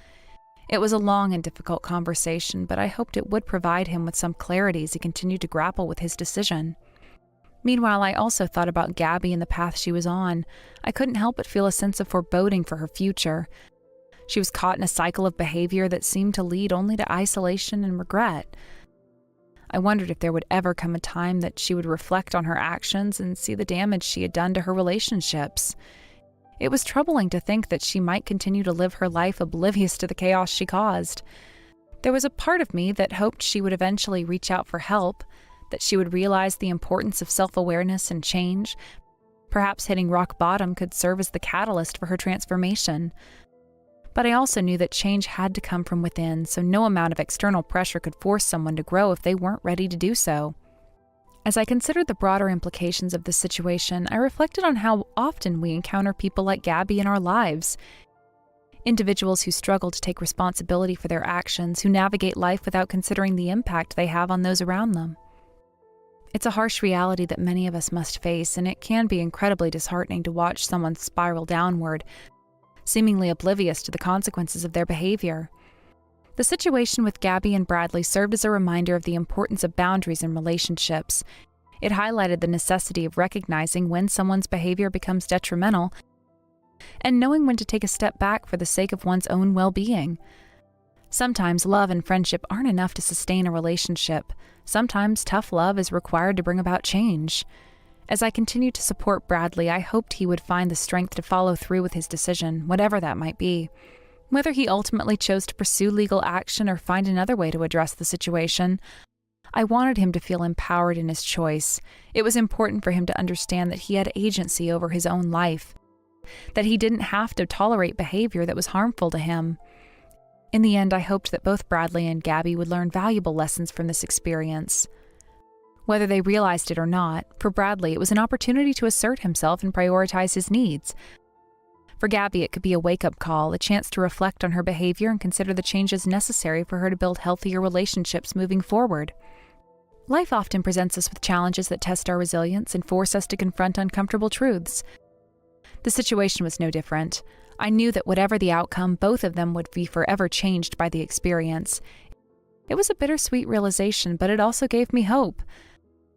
[SPEAKER 6] It was a long and difficult conversation, but I hoped it would provide him with some clarity as he continued to grapple with his decision. Meanwhile, I also thought about Gabby and the path she was on. I couldn't help but feel a sense of foreboding for her future. She was caught in a cycle of behavior that seemed to lead only to isolation and regret. I wondered if there would ever come a time that she would reflect on her actions and see the damage she had done to her relationships. It was troubling to think that she might continue to live her life oblivious to the chaos she caused. There was a part of me that hoped she would eventually reach out for help, that she would realize the importance of self-awareness and change. Perhaps hitting rock bottom could serve as the catalyst for her transformation. But I also knew that change had to come from within, so no amount of external pressure could force someone to grow if they weren't ready to do so. As I considered the broader implications of this situation, I reflected on how often we encounter people like Gabby in our lives. Individuals who struggle to take responsibility for their actions, who navigate life without considering the impact they have on those around them. It's a harsh reality that many of us must face, and it can be incredibly disheartening to watch someone spiral downward, seemingly oblivious to the consequences of their behavior. The situation with Gabby and Bradley served as a reminder of the importance of boundaries in relationships. It highlighted the necessity of recognizing when someone's behavior becomes detrimental and knowing when to take a step back for the sake of one's own well-being. Sometimes love and friendship aren't enough to sustain a relationship. Sometimes tough love is required to bring about change. As I continued to support Bradley, I hoped he would find the strength to follow through with his decision, whatever that might be. Whether he ultimately chose to pursue legal action or find another way to address the situation, I wanted him to feel empowered in his choice. It was important for him to understand that he had agency over his own life, that he didn't have to tolerate behavior that was harmful to him. In the end, I hoped that both Bradley and Gabby would learn valuable lessons from this experience. Whether they realized it or not, for Bradley it was an opportunity to assert himself and prioritize his needs. For Gabby, it could be a wake-up call, a chance to reflect on her behavior and consider the changes necessary for her to build healthier relationships moving forward. Life often presents us with challenges that test our resilience and force us to confront uncomfortable truths. The situation was no different. I knew that whatever the outcome, both of them would be forever changed by the experience. It was a bittersweet realization, but it also gave me hope.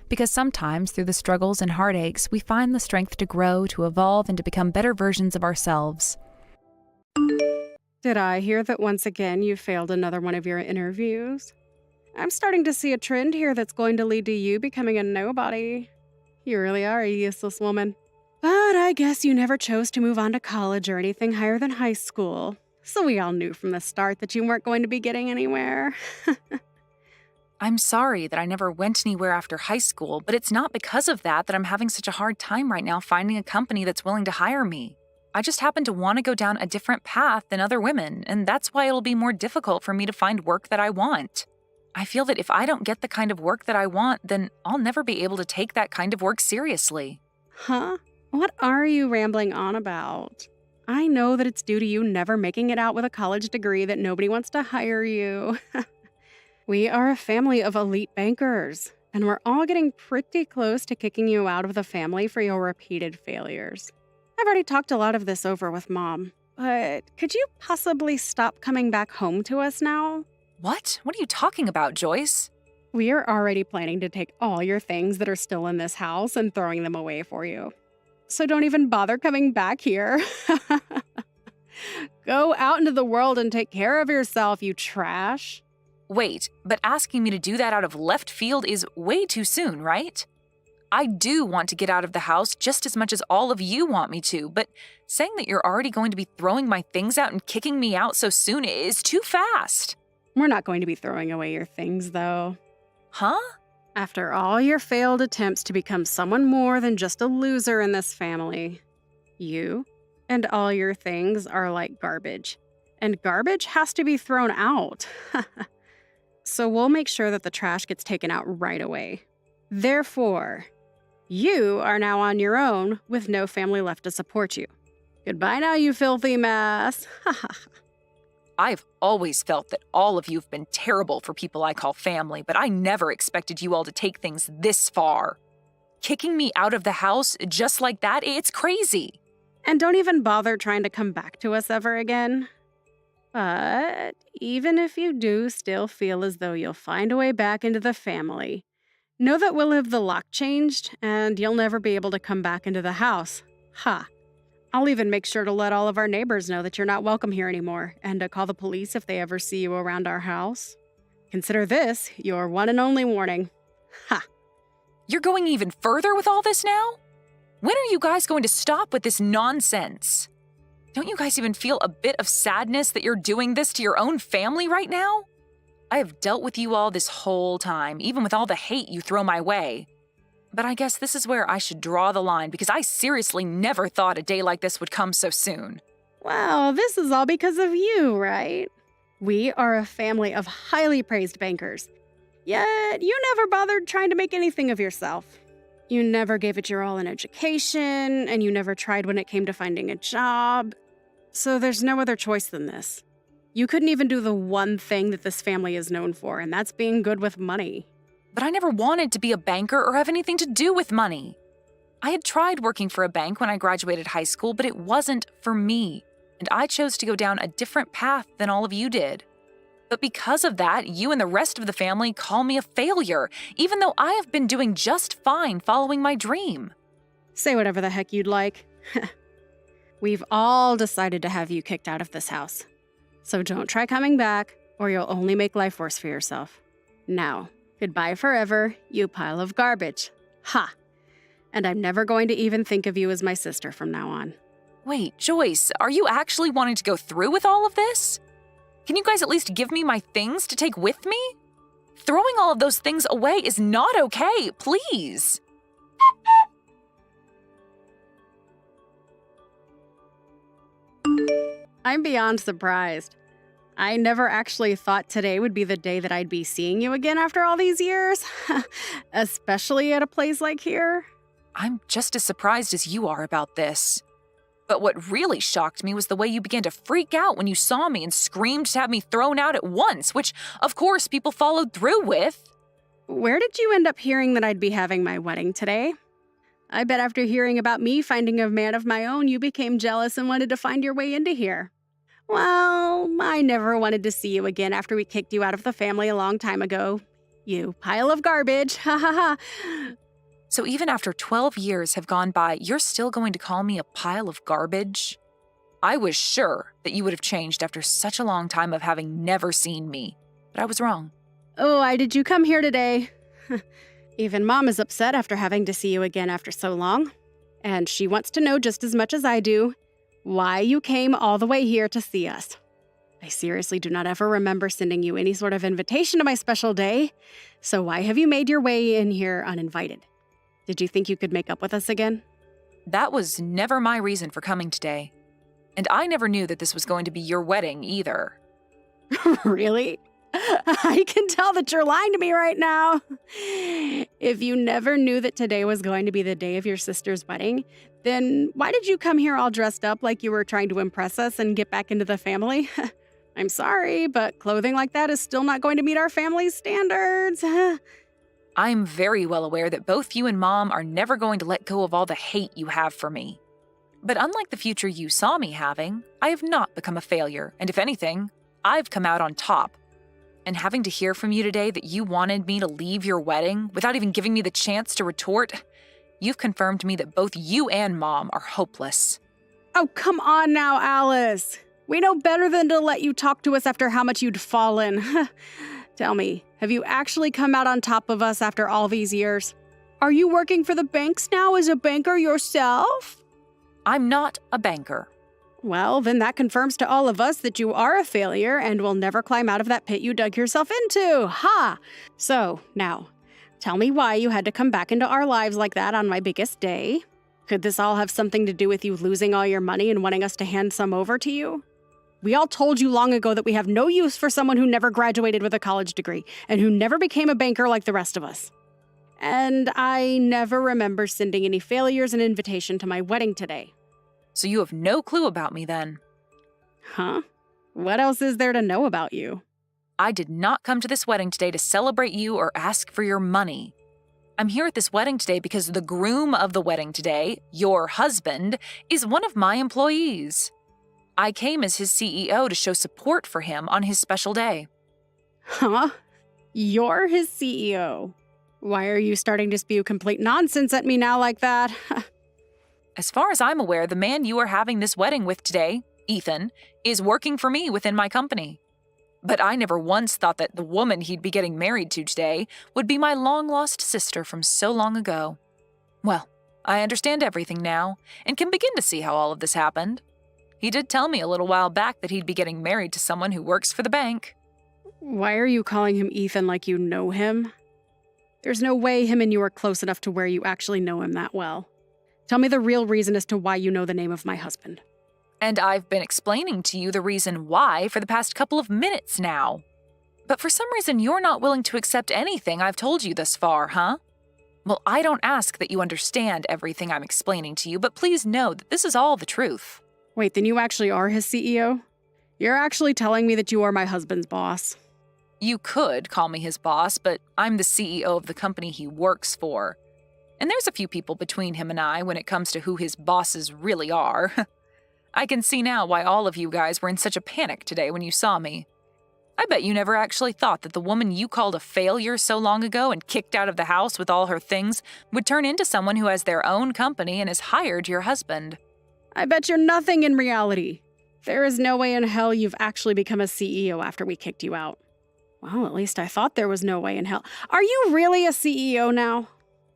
[SPEAKER 6] Because sometimes, through the struggles and heartaches, we find the strength to grow, to evolve, and to become better versions of ourselves.
[SPEAKER 9] Did I hear that once again you failed another one of your interviews? I'm starting to see a trend here that's going to lead to you becoming a nobody. You really are a useless woman. But I guess you never chose to move on to college or anything higher than high school. So we all knew from the start that you weren't going to be getting anywhere.
[SPEAKER 6] I'm sorry that I never went anywhere after high school, but it's not because of that I'm having such a hard time right now finding a company that's willing to hire me. I just happen to want to go down a different path than other women, and that's why it'll be more difficult for me to find work that I want. I feel that if I don't get the kind of work that I want, then I'll never be able to take that kind of work seriously.
[SPEAKER 9] Huh? What are you rambling on about? I know that it's due to you never making it out with a college degree that nobody wants to hire you. We are a family of elite bankers, and we're all getting pretty close to kicking you out of the family for your repeated failures. I've already talked a lot of this over with Mom, but could you possibly stop coming back home to us now?
[SPEAKER 6] What? What are you talking about, Joyce?
[SPEAKER 9] We are already planning to take all your things that are still in this house and throwing them away for you. So don't even bother coming back here. Go out into the world and take care of yourself, you trash.
[SPEAKER 6] Wait, but asking me to do that out of left field is way too soon, right? I do want to get out of the house just as much as all of you want me to, but saying that you're already going to be throwing my things out and kicking me out so soon is too fast.
[SPEAKER 9] We're not going to be throwing away your things, though.
[SPEAKER 6] Huh?
[SPEAKER 9] After all your failed attempts to become someone more than just a loser in this family, you and all your things are like garbage. And garbage has to be thrown out. So we'll make sure that the trash gets taken out right away. Therefore, you are now on your own with no family left to support you. Goodbye now, you filthy mess.
[SPEAKER 6] I've always felt that all of you have been terrible for people I call family, but I never expected you all to take things this far. Kicking me out of the house just like that, it's crazy.
[SPEAKER 9] And don't even bother trying to come back to us ever again. But even if you do still feel as though you'll find a way back into the family, know that we'll have the lock changed and you'll never be able to come back into the house. Ha! I'll even make sure to let all of our neighbors know that you're not welcome here anymore and to call the police if they ever see you around our house. Consider this your one and only warning. Ha!
[SPEAKER 6] You're going even further with all this now? When are you guys going to stop with this nonsense? Don't you guys even feel a bit of sadness that you're doing this to your own family right now? I have dealt with you all this whole time, even with all the hate you throw my way. But I guess this is where I should draw the line because I seriously never thought a day like this would come so soon.
[SPEAKER 9] Well, this is all because of you, right? We are a family of highly praised bankers. Yet, you never bothered trying to make anything of yourself. You never gave it your all in education, and you never tried when it came to finding a job. So there's no other choice than this. You couldn't even do the one thing that this family is known for, and that's being good with money.
[SPEAKER 6] But I never wanted to be a banker or have anything to do with money. I had tried working for a bank when I graduated high school, but it wasn't for me, and I chose to go down a different path than all of you did. But because of that, you and the rest of the family call me a failure, even though I have been doing just fine following my dream.
[SPEAKER 9] Say whatever the heck you'd like. We've all decided to have you kicked out of this house. So don't try coming back, or you'll only make life worse for yourself. Now, goodbye forever, you pile of garbage. Ha! And I'm never going to even think of you as my sister from now on.
[SPEAKER 6] Wait, Joyce, are you actually wanting to go through with all of this? Can you guys at least give me my things to take with me? Throwing all of those things away is not okay, please.
[SPEAKER 9] I'm beyond surprised. I never actually thought today would be the day that I'd be seeing you again after all these years, especially at a place like here.
[SPEAKER 6] I'm just as surprised as you are about this. But what really shocked me was the way you began to freak out when you saw me and screamed to have me thrown out at once, which, of course, people followed through with.
[SPEAKER 9] Where did you end up hearing that I'd be having my wedding today? I bet after hearing about me finding a man of my own, you became jealous and wanted to find your way into here. Well, I never wanted to see you again after we kicked you out of the family a long time ago. You pile of garbage, ha ha ha.
[SPEAKER 6] So even after 12 years have gone by, you're still going to call me a pile of garbage? I was sure that you would have changed after such a long time of having never seen me, but I was wrong.
[SPEAKER 9] Oh, why did you come here today? Even Mom is upset after having to see you again after so long. And she wants to know just as much as I do why you came all the way here to see us. I seriously do not ever remember sending you any sort of invitation to my special day, so why have you made your way in here uninvited? Did you think you could make up with us again?
[SPEAKER 6] That was never my reason for coming today. And I never knew that this was going to be your wedding either.
[SPEAKER 9] Really? I can tell that you're lying to me right now. If you never knew that today was going to be the day of your sister's wedding, then why did you come here all dressed up like you were trying to impress us and get back into the family? I'm sorry, but clothing like that is still not going to meet our family's standards.
[SPEAKER 6] I'm very well aware that both you and Mom are never going to let go of all the hate you have for me. But unlike the future you saw me having, I have not become a failure, and if anything, I've come out on top. And having to hear from you today that you wanted me to leave your wedding without even giving me the chance to retort, you've confirmed to me that both you and Mom are hopeless.
[SPEAKER 9] Oh, come on now, Alice. We know better than to let you talk to us after how much you'd fallen. Tell me, have you actually come out on top of us after all these years? Are you working for the banks now as a banker yourself?
[SPEAKER 6] I'm not a banker.
[SPEAKER 9] Well, then that confirms to all of us that you are a failure and will never climb out of that pit you dug yourself into. Ha! So, now, tell me why you had to come back into our lives like that on my biggest day. Could this all have something to do with you losing all your money and wanting us to hand some over to you? We all told you long ago that we have no use for someone who never graduated with a college degree and who never became a banker like the rest of us. And I never remember sending any failures an invitation to my wedding today.
[SPEAKER 6] So you have no clue about me then?
[SPEAKER 9] Huh? What else is there to know about you?
[SPEAKER 6] I did not come to this wedding today to celebrate you or ask for your money. I'm here at this wedding today because the groom of the wedding today, your husband, is one of my employees. I came as his CEO to show support for him on his special day.
[SPEAKER 9] Huh? You're his CEO. Why are you starting to spew complete nonsense at me now like that?
[SPEAKER 6] As far as I'm aware, the man you are having this wedding with today, Ethan, is working for me within my company. But I never once thought that the woman he'd be getting married to today would be my long-lost sister from so long ago. Well, I understand everything now and can begin to see how all of this happened. He did tell me a little while back that he'd be getting married to someone who works for the bank.
[SPEAKER 9] Why are you calling him Ethan like you know him? There's no way him and you are close enough to where you actually know him that well. Tell me the real reason as to why you know the name of my husband.
[SPEAKER 6] And I've been explaining to you the reason why for the past couple of minutes now. But for some reason, you're not willing to accept anything I've told you thus far, huh? Well, I don't ask that you understand everything I'm explaining to you, but please know that this is all the truth.
[SPEAKER 9] Wait, then you actually are his CEO? You're actually telling me that you are my husband's boss?
[SPEAKER 6] You could call me his boss, but I'm the CEO of the company he works for. And there's a few people between him and I when it comes to who his bosses really are. I can see now why all of you guys were in such a panic today when you saw me. I bet you never actually thought that the woman you called a failure so long ago and kicked out of the house with all her things would turn into someone who has their own company and has hired your husband.
[SPEAKER 9] I bet you're nothing in reality. There is no way in hell you've actually become a CEO after we kicked you out. Well, at least I thought there was no way in hell. Are you really a CEO now?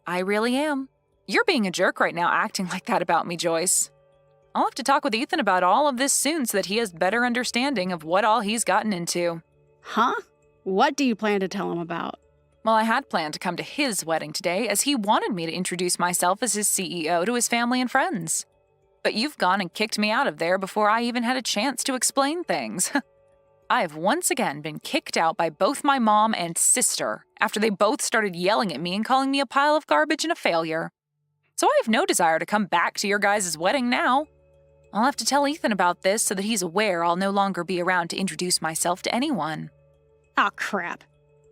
[SPEAKER 6] I really am. You're being a jerk right now acting like that about me, Joyce. I'll have to talk with Ethan about all of this soon so that he has better understanding of what all he's gotten into.
[SPEAKER 9] Huh? What do you plan to tell him about?
[SPEAKER 6] Well, I had planned to come to his wedding today as he wanted me to introduce myself as his CEO to his family and friends. But you've gone and kicked me out of there before I even had a chance to explain things. I have once again been kicked out by both my mom and sister after they both started yelling at me and calling me a pile of garbage and a failure. So I have no desire to come back to your guys' wedding now. I'll have to tell Ethan about this so that he's aware I'll no longer be around to introduce myself to anyone.
[SPEAKER 9] Ah, crap.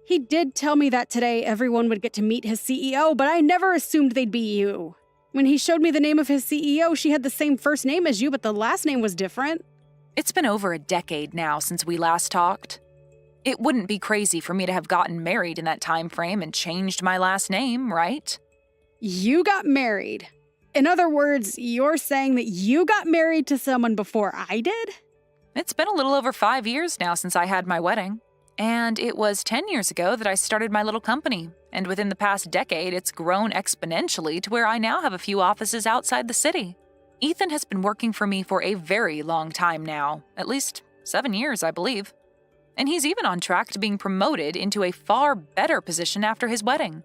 [SPEAKER 9] He did tell me that today everyone would get to meet his CEO, but I never assumed they'd be you. When he showed me the name of his CEO, she had the same first name as you, but the last name was different.
[SPEAKER 6] It's been over a decade now since we last talked. It wouldn't be crazy for me to have gotten married in that time frame and changed my last name, right?
[SPEAKER 9] You got married. In other words, you're saying that you got married to someone before I did?
[SPEAKER 6] It's been a little over 5 years now since I had my wedding. And it was 10 years ago that I started my little company. And within the past decade, it's grown exponentially to where I now have a few offices outside the city. Ethan has been working for me for a very long time now, at least 7 years, I believe. And he's even on track to being promoted into a far better position after his wedding.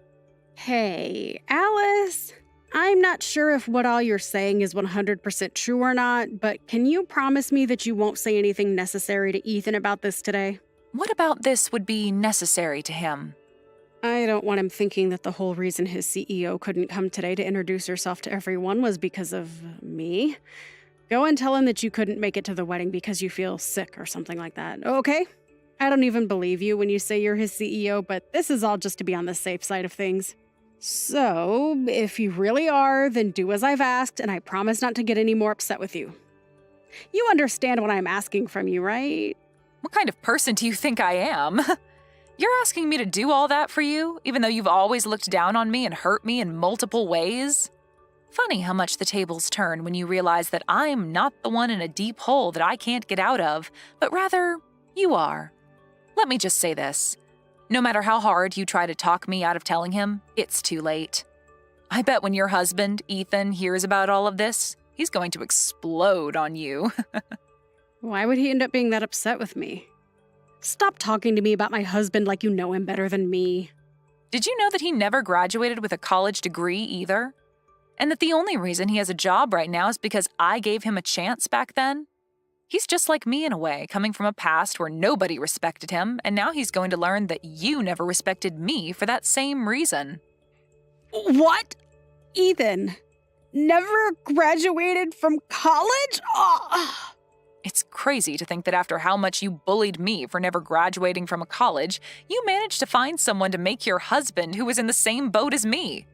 [SPEAKER 9] Hey, Alice, I'm not sure if what all you're saying is 100% true or not, but can you promise me that you won't say anything necessary to Ethan about this today?
[SPEAKER 6] What about this would be necessary to him?
[SPEAKER 9] I don't want him thinking that the whole reason his CEO couldn't come today to introduce herself to everyone was because of me. Go and tell him that you couldn't make it to the wedding because you feel sick or something like that, okay? I don't even believe you when you say you're his CEO, but this is all just to be on the safe side of things. So, if you really are, then do as I've asked, and I promise not to get any more upset with you. You understand what I'm asking from you, right?
[SPEAKER 6] What kind of person do you think I am? You're asking me to do all that for you, even though you've always looked down on me and hurt me in multiple ways? Funny how much the tables turn when you realize that I'm not the one in a deep hole that I can't get out of, but rather, you are. Let me just say this. No matter how hard you try to talk me out of telling him, it's too late. I bet when your husband, Ethan, hears about all of this, He's going to explode on you.
[SPEAKER 9] Why would he end up being that upset with me? Stop talking to me about my husband like you know him better than me.
[SPEAKER 6] Did you know that he never graduated with a college degree either? And that the only reason he has a job right now is because I gave him a chance back then? He's just like me in a way, coming from a past where nobody respected him, and now he's going to learn that you never respected me for that same reason.
[SPEAKER 9] What? Ethan never graduated from college? Oh.
[SPEAKER 6] It's crazy to think that after how much you bullied me for never graduating from a college, you managed to find someone to make your husband who was in the same boat as me.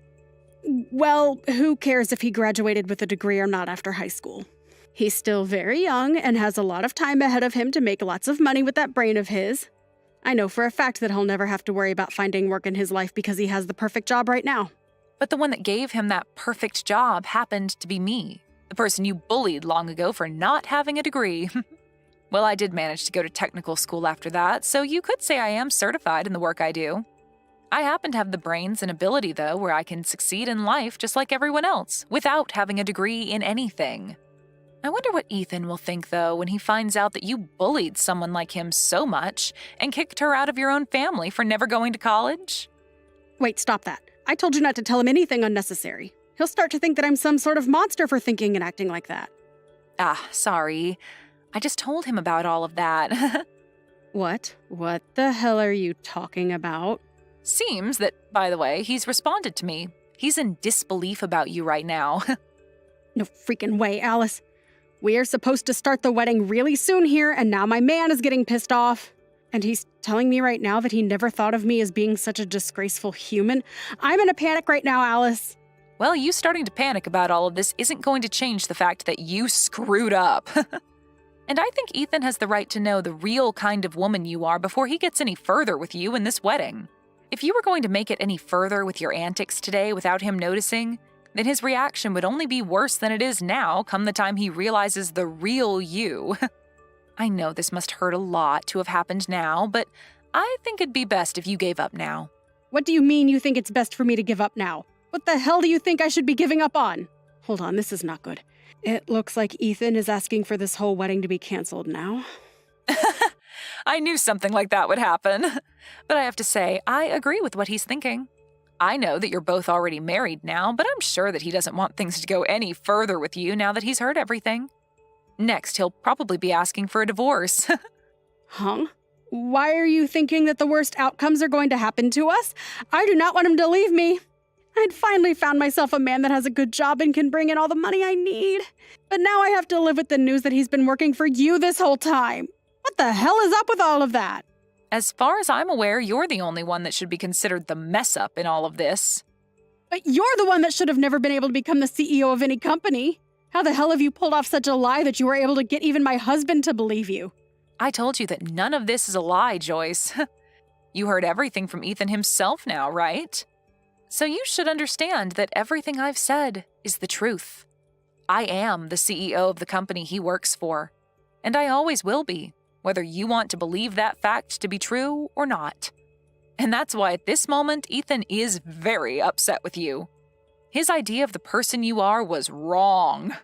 [SPEAKER 9] Well, who cares if he graduated with a degree or not after high school? He's still very young and has a lot of time ahead of him to make lots of money with that brain of his. I know for a fact that he'll never have to worry about finding work in his life because he has the perfect job right now.
[SPEAKER 6] But the one that gave him that perfect job happened to be me. The person you bullied long ago for not having a degree. Well, I did manage to go to technical school after that, so you could say I am certified in the work I do. I happen to have the brains and ability, though, where I can succeed in life just like everyone else, without having a degree in anything. I wonder what Ethan will think, though, when he finds out that you bullied someone like him so much and kicked her out of your own family for never going to college.
[SPEAKER 9] Wait, stop that. I told you not to tell him anything unnecessary. He'll start to think that I'm some sort of monster for thinking and acting like that.
[SPEAKER 6] Sorry. I just told him about all of that.
[SPEAKER 9] What? What the hell are you talking about?
[SPEAKER 6] Seems that, by the way, he's responded to me. He's in disbelief about you right now.
[SPEAKER 9] No freaking way, Alice. We are supposed to start the wedding really soon here, and now my man is getting pissed off. And he's telling me right now that he never thought of me as being such a disgraceful human. I'm in a panic right now, Alice.
[SPEAKER 6] Well, you starting to panic about all of this isn't going to change the fact that you screwed up. And I think Ethan has the right to know the real kind of woman you are before he gets any further with you in this wedding. If you were going to make it any further with your antics today without him noticing, then his reaction would only be worse than it is now come the time he realizes the real you. I know this must hurt a lot to have happened now, but I think it'd be best if you gave up now.
[SPEAKER 9] What do you mean you think it's best for me to give up now? What the hell do you think I should be giving up on? Hold on, this is not good. It looks like Ethan is asking for this whole wedding to be canceled now.
[SPEAKER 6] I knew something like that would happen. But I have to say, I agree with what he's thinking. I know that you're both already married now, but I'm sure that he doesn't want things to go any further with you now that he's heard everything. Next, he'll probably be asking for a divorce.
[SPEAKER 9] Huh? Why are you thinking that the worst outcomes are going to happen to us? I do not want him to leave me. I'd finally found myself a man that has a good job and can bring in all the money I need. But now I have to live with the news that he's been working for you this whole time. What the hell is up with all of that?
[SPEAKER 6] As far as I'm aware, you're the only one that should be considered the mess-up in all of this.
[SPEAKER 9] But you're the one that should have never been able to become the CEO of any company. How the hell have you pulled off such a lie that you were able to get even my husband to believe you?
[SPEAKER 6] I told you that none of this is a lie, Joyce. You heard everything from Ethan himself now, right? So you should understand that everything I've said is the truth. I am the CEO of the company he works for, and I always will be, whether you want to believe that fact to be true or not. And that's why at this moment, Ethan is very upset with you. His idea of the person you are was wrong.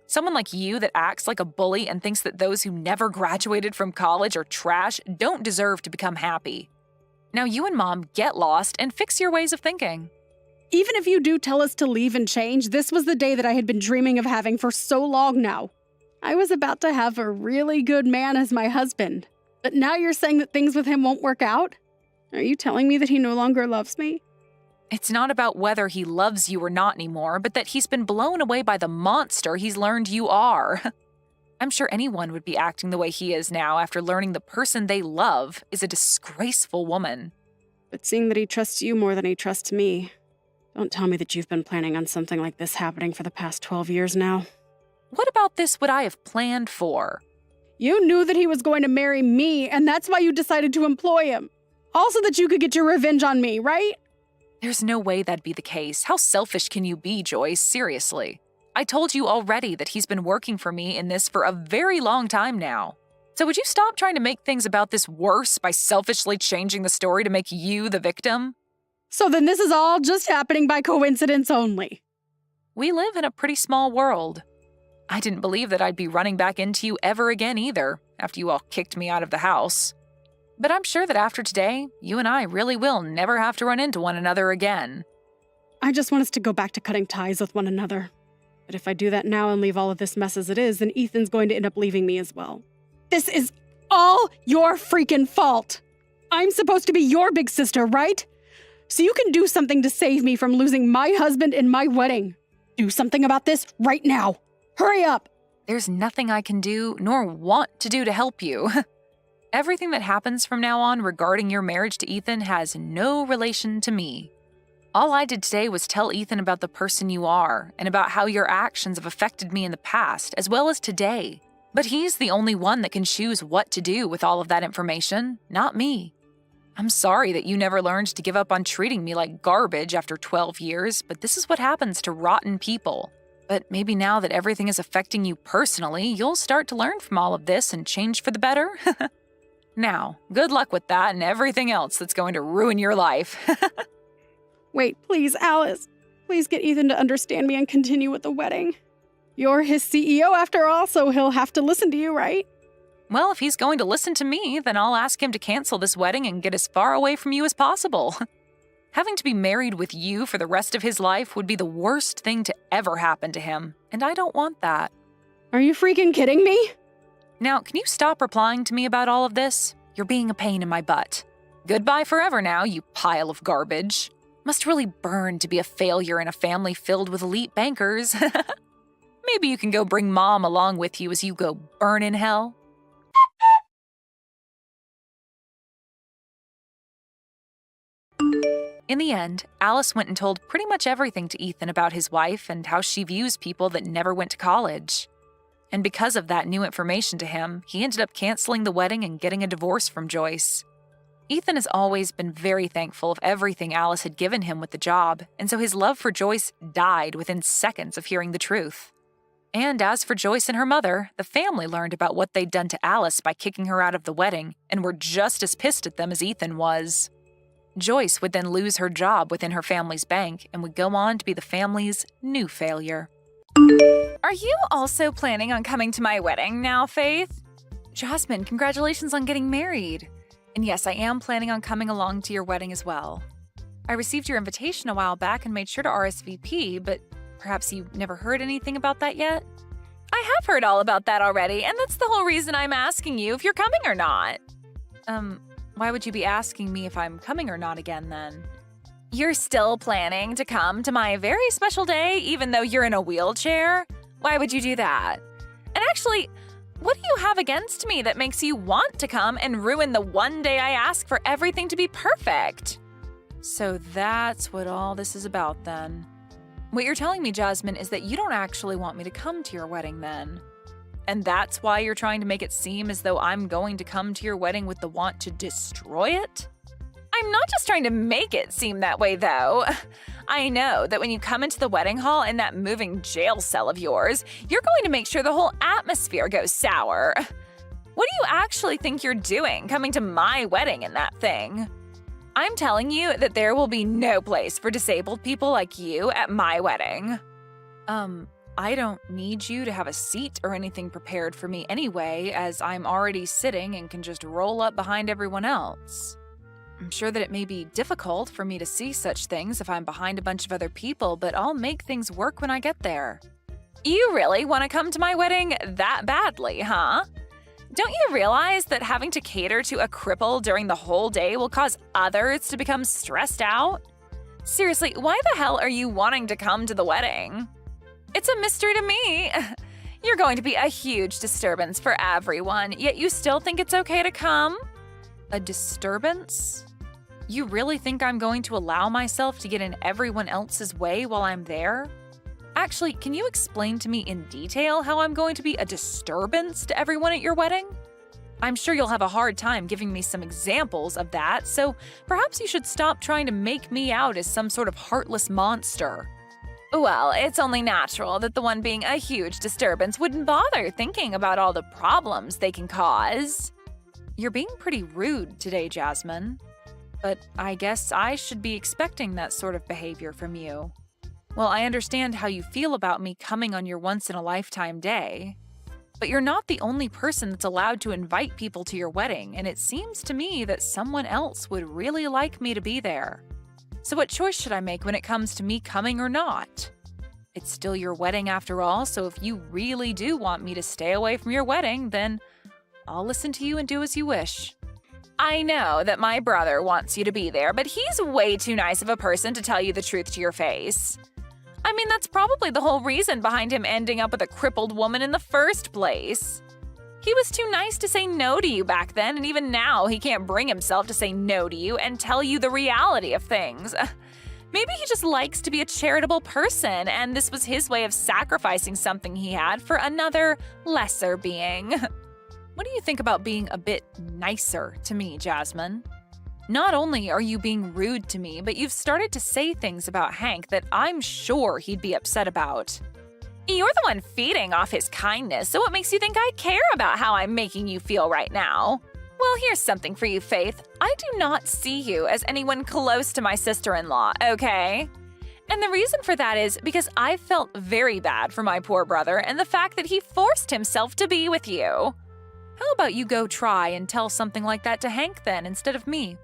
[SPEAKER 6] Someone like you that acts like a bully and thinks that those who never graduated from college are trash don't deserve to become happy. Now you and Mom get lost and fix your ways of thinking.
[SPEAKER 9] Even if you do tell us to leave and change, this was the day that I had been dreaming of having for so long now. I was about to have a really good man as my husband. But now you're saying that things with him won't work out? Are you telling me that he no longer loves me?
[SPEAKER 6] It's not about whether he loves you or not anymore, but that he's been blown away by the monster he's learned you are. I'm sure anyone would be acting the way he is now after learning the person they love is a disgraceful woman.
[SPEAKER 9] But seeing that he trusts you more than he trusts me, don't tell me that you've been planning on something like this happening for the past 12 years now.
[SPEAKER 6] What about this would I have planned for?
[SPEAKER 9] You knew that he was going to marry me, and that's why you decided to employ him. Also that you could get your revenge on me, right?
[SPEAKER 6] There's no way that'd be the case. How selfish can you be, Joyce? Seriously. I told you already that he's been working for me in this for a very long time now. So would you stop trying to make things about this worse by selfishly changing the story to make you the victim?
[SPEAKER 9] So then this is all just happening by coincidence only.
[SPEAKER 6] We live in a pretty small world. I didn't believe that I'd be running back into you ever again either, after you all kicked me out of the house. But I'm sure that after today, you and I really will never have to run into one another again.
[SPEAKER 9] I just want us to go back to cutting ties with one another. But if I do that now and leave all of this mess as it is, then Ethan's going to end up leaving me as well. This is all your freaking fault! I'm supposed to be your big sister, right? So you can do something to save me from losing my husband and my wedding. Do something about this right now. Hurry up!
[SPEAKER 6] There's nothing I can do nor want to do to help you. Everything that happens from now on regarding your marriage to Ethan has no relation to me. All I did today was tell Ethan about the person you are and about how your actions have affected me in the past as well as today. But he's the only one that can choose what to do with all of that information, not me. I'm sorry that you never learned to give up on treating me like garbage after 12 years, but this is what happens to rotten people. But maybe now that everything is affecting you personally, you'll start to learn from all of this and change for the better. Now, good luck with that and everything else that's going to ruin your life.
[SPEAKER 9] Wait, please, Alice. Please get Ethan to understand me and continue with the wedding. You're his CEO after all, so he'll have to listen to you, right?
[SPEAKER 6] Well, if he's going to listen to me, then I'll ask him to cancel this wedding and get as far away from you as possible. Having to be married with you for the rest of his life would be the worst thing to ever happen to him, and I don't want that.
[SPEAKER 9] Are you freaking kidding me?
[SPEAKER 6] Now, can you stop replying to me about all of this? You're being a pain in my butt. Goodbye forever now, you pile of garbage. Must really burn to be a failure in a family filled with elite bankers. Maybe you can go bring Mom along with you as you go burn in hell. In the end, Alice went and told pretty much everything to Ethan about his wife and how she views people that never went to college. And because of that new information to him, he ended up canceling the wedding and getting a divorce from Joyce. Ethan has always been very thankful of everything Alice had given him with the job, and so his love for Joyce died within seconds of hearing the truth. And as for Joyce and her mother, the family learned about what they'd done to Alice by kicking her out of the wedding and were just as pissed at them as Ethan was. Joyce would then lose her job within her family's bank and would go on to be the family's new failure.
[SPEAKER 7] Are you also planning on coming to my wedding now, Faith?
[SPEAKER 6] Jasmine, congratulations on getting married. And yes, I am planning on coming along to your wedding as well. I received your invitation a while back and made sure to RSVP, but perhaps you never heard anything about that yet?
[SPEAKER 7] I have heard all about that already, and that's the whole reason I'm asking you if you're coming or not.
[SPEAKER 6] Why would you be asking me if I'm coming or not again then?
[SPEAKER 7] You're still planning to come to my very special day even though you're in a wheelchair? Why would you do that? And actually, what do you have against me that makes you want to come and ruin the one day I ask for everything to be perfect?
[SPEAKER 6] So that's what all this is about then. What you're telling me, Jasmine, is that you don't actually want me to come to your wedding then. And that's why you're trying to make it seem as though I'm going to come to your wedding with the want to destroy it?
[SPEAKER 7] I'm not just trying to make it seem that way, though. I know that when you come into the wedding hall in that moving jail cell of yours, you're going to make sure the whole atmosphere goes sour. What do you actually think you're doing coming to my wedding in that thing? I'm telling you that there will be no place for disabled people like you at my wedding.
[SPEAKER 6] I don't need you to have a seat or anything prepared for me anyway, as I'm already sitting and can just roll up behind everyone else. I'm sure that it may be difficult for me to see such things if I'm behind a bunch of other people, but I'll make things work when I get there.
[SPEAKER 7] You really want to come to my wedding that badly, huh? Don't you realize that having to cater to a cripple during the whole day will cause others to become stressed out? Seriously, why the hell are you wanting to come to the wedding? It's a mystery to me. You're going to be a huge disturbance for everyone, yet you still think it's okay to come?
[SPEAKER 6] A disturbance? You really think I'm going to allow myself to get in everyone else's way while I'm there? Actually, can you explain to me in detail how I'm going to be a disturbance to everyone at your wedding? I'm sure you'll have a hard time giving me some examples of that, so perhaps you should stop trying to make me out as some sort of heartless monster.
[SPEAKER 7] Well, it's only natural that the one being a huge disturbance wouldn't bother thinking about all the problems they can cause.
[SPEAKER 6] You're being pretty rude today, Jasmine. But I guess I should be expecting that sort of behavior from you. Well, I understand how you feel about me coming on your once-in-a-lifetime day. But you're not the only person that's allowed to invite people to your wedding, and it seems to me that someone else would really like me to be there. So what choice should I make when it comes to me coming or not? It's still your wedding after all, so if you really do want me to stay away from your wedding, then I'll listen to you and do as you wish. I know that my brother wants you to be there, but he's way too nice of a person to tell you the truth to your face. I mean, that's probably the whole reason behind him ending up with a crippled woman in the first place. He was too nice to say no to you back then, and even now he can't bring himself to say no to you and tell you the reality of things. Maybe he just likes to be a charitable person, and this was his way of sacrificing something he had for another, lesser being. What do you think about being a bit nicer to me, Jasmine? Not only are you being rude to me, but you've started to say things about Hank that I'm sure he'd be upset about. You're the one feeding off his kindness, so what makes you think I care about how I'm making you feel right now? Well, here's something for you, Faith. I do not see you as anyone close to my sister-in-law, okay? And the reason for that is because I felt very bad for my poor brother and the fact that he forced himself to be with you. How about you go try and tell something like that to Hank then instead of me?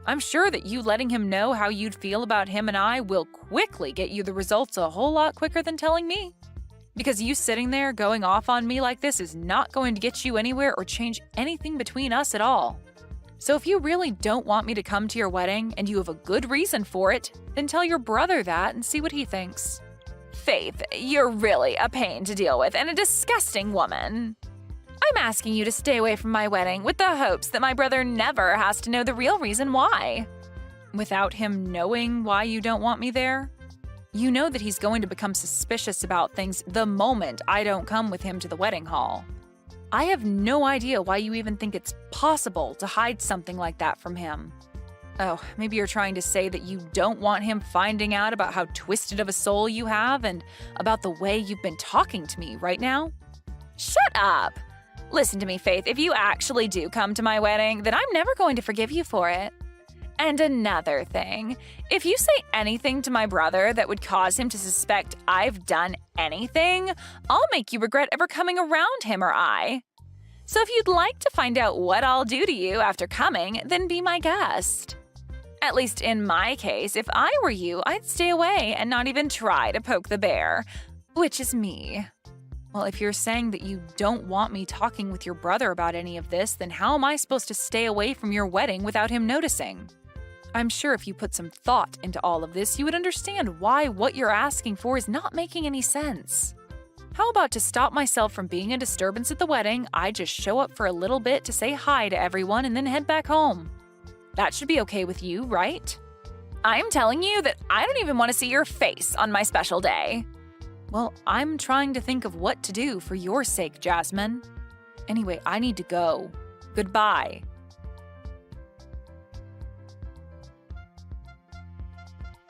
[SPEAKER 6] I'm sure that you letting him know how you'd feel about him and I will quickly get you the results a whole lot quicker than telling me. Because you sitting there going off on me like this is not going to get you anywhere or change anything between us at all. So if you really don't want me to come to your wedding and you have a good reason for it, then tell your brother that and see what he thinks. Faith, you're really a pain to deal with and a disgusting woman. I'm asking you to stay away from my wedding with the hopes that my brother never has to know the real reason why. Without him knowing why you don't want me there? You know that he's going to become suspicious about things the moment I don't come with him to the wedding hall. I have no idea why you even think it's possible to hide something like that from him. Oh, maybe you're trying to say that you don't want him finding out about how twisted of a soul you have and about the way you've been talking to me right now? Shut up! Listen to me, Faith, if you actually do come to my wedding, then I'm never going to forgive you for it. And another thing, if you say anything to my brother that would cause him to suspect I've done anything, I'll make you regret ever coming around him or I. So if you'd like to find out what I'll do to you after coming, then be my guest. At least in my case, if I were you, I'd stay away and not even try to poke the bear, which is me. Well, if you're saying that you don't want me talking with your brother about any of this, then how am I supposed to stay away from your wedding without him noticing? I'm sure if you put some thought into all of this, you would understand why what you're asking for is not making any sense. How about to stop myself from being a disturbance at the wedding, I just show up for a little bit to say hi to everyone and then head back home? That should be okay with you, right? I'm telling you that I don't even want to see your face on my special day. Well, I'm trying to think of what to do for your sake, Jasmine. Anyway, I need to go. Goodbye.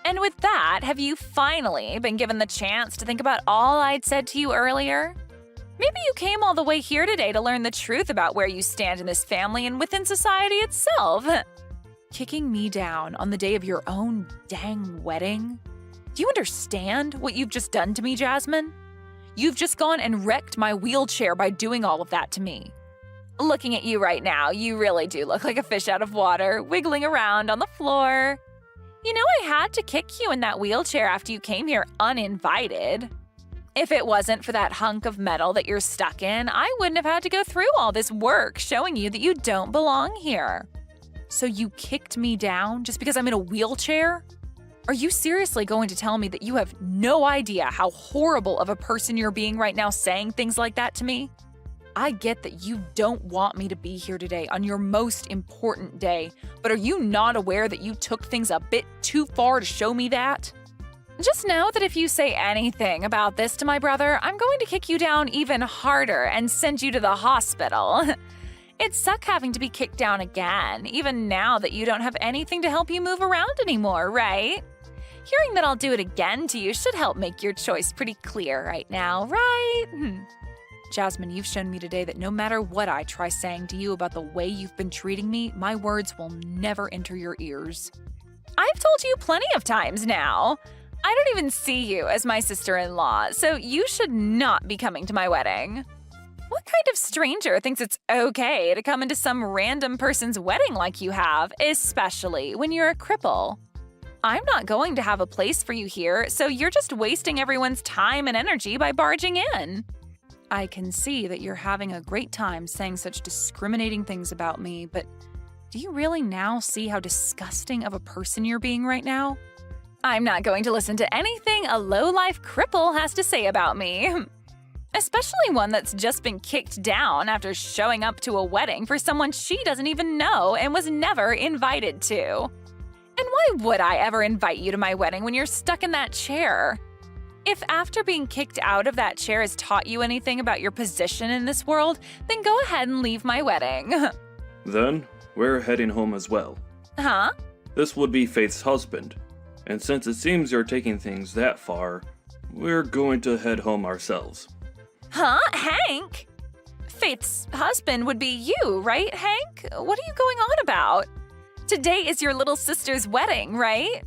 [SPEAKER 6] And with that, have you finally been given the chance to think about all I'd said to you earlier? Maybe you came all the way here today to learn the truth about where you stand in this family and within society itself. Kicking me down on the day of your own dang wedding? Do you understand what you've just done to me, Jasmine? You've just gone and wrecked my wheelchair by doing all of that to me. Looking at you right now, you really do look like a fish out of water, wiggling around on the floor. You know, I had to kick you in that wheelchair after you came here uninvited. If it wasn't for that hunk of metal that you're stuck in, I wouldn't have had to go through all this work showing you that you don't belong here. So you kicked me down just because I'm in a wheelchair? Are you seriously going to tell me that you have no idea how horrible of a person you're being right now saying things like that to me? I get that you don't want me to be here today on your most important day, but are you not aware that you took things a bit too far to show me that? Just know that if you say anything about this to my brother, I'm going to kick you down even harder and send you to the hospital. It'd suck having to be kicked down again, even now that you don't have anything to help you move around anymore, right? Hearing that I'll do it again to you should help make your choice pretty clear right now, right? Jasmine, you've shown me today that no matter what I try saying to you about the way you've been treating me, my words will never enter your ears. I've told you plenty of times now.
[SPEAKER 7] I don't even see you as my sister-in-law, so you should not be coming to my wedding. What kind of stranger thinks it's okay to come into some random person's wedding like you have, especially when you're a cripple? I'm not going to have a place for you here, so you're just wasting everyone's time and energy by barging in. I can see that you're having a great time saying such discriminating things about me, but do you really now see how disgusting of a person you're being right now? I'm not going to listen to anything a low-life cripple has to say about me. Especially one that's just been kicked down after showing up to a wedding for someone she doesn't even know and was never invited to. And why would I ever invite you to my wedding when you're stuck in that chair? If after being kicked out of that chair has taught you anything about your position in this world, then go ahead and leave my wedding.
[SPEAKER 10] Then, we're heading home as well.
[SPEAKER 7] Huh?
[SPEAKER 10] This would be Faith's husband. And since it seems you're taking things that far, we're going to head home ourselves.
[SPEAKER 7] Huh? Hank? Faith's husband would be you, right, Hank? What are you going on about? Today is your little sister's wedding, right?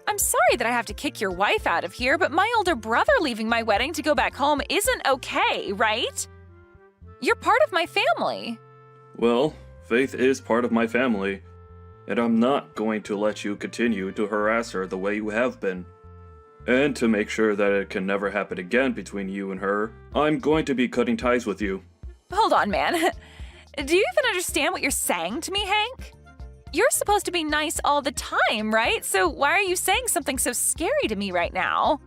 [SPEAKER 7] I'm sorry that I have to kick your wife out of here, but my older brother leaving my wedding to go back home isn't okay, right? You're part of my family.
[SPEAKER 10] Well, Faith is part of my family, and I'm not going to let you continue to harass her the way you have been. And to make sure that it can never happen again between you and her, I'm going to be cutting ties with you.
[SPEAKER 7] Hold on, man. Do you even understand what you're saying to me, Hank? You're supposed to be nice all the time, right? So why are you saying something so scary to me right now?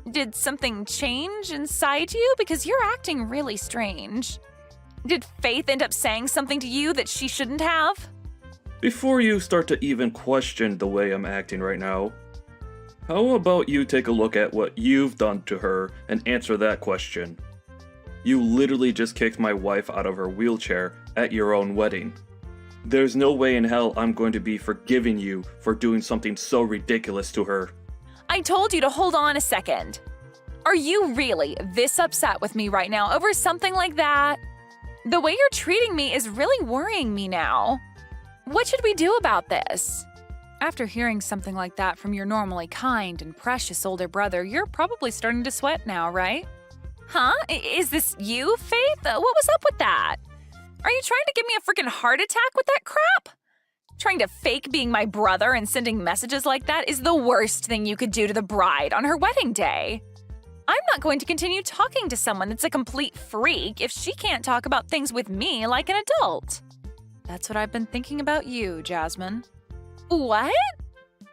[SPEAKER 7] Did something change inside you? Because you're acting really strange. Did Faith end up saying something to you that she shouldn't have?
[SPEAKER 10] Before you start to even question the way I'm acting right now, how about you take a look at what you've done to her and answer that question? You literally just kicked my wife out of her wheelchair at your own wedding. There's no way in hell I'm going to be forgiving you for doing something so ridiculous to her.
[SPEAKER 7] I told you to hold on a second. Are you really this upset with me right now over something like that? The way you're treating me is really worrying me now. What should we do about this? After hearing something like that from your normally kind and precious older brother, you're probably starting to sweat now, right? Huh? Is this you, Faith? What was up with that? Are you trying to give me a freaking heart attack with that crap? Trying to fake being my brother and sending messages like that is the worst thing you could do to the bride on her wedding day. I'm not going to continue talking to someone that's a complete freak if she can't talk about things with me like an adult. That's what I've been thinking about you, Jasmine. What?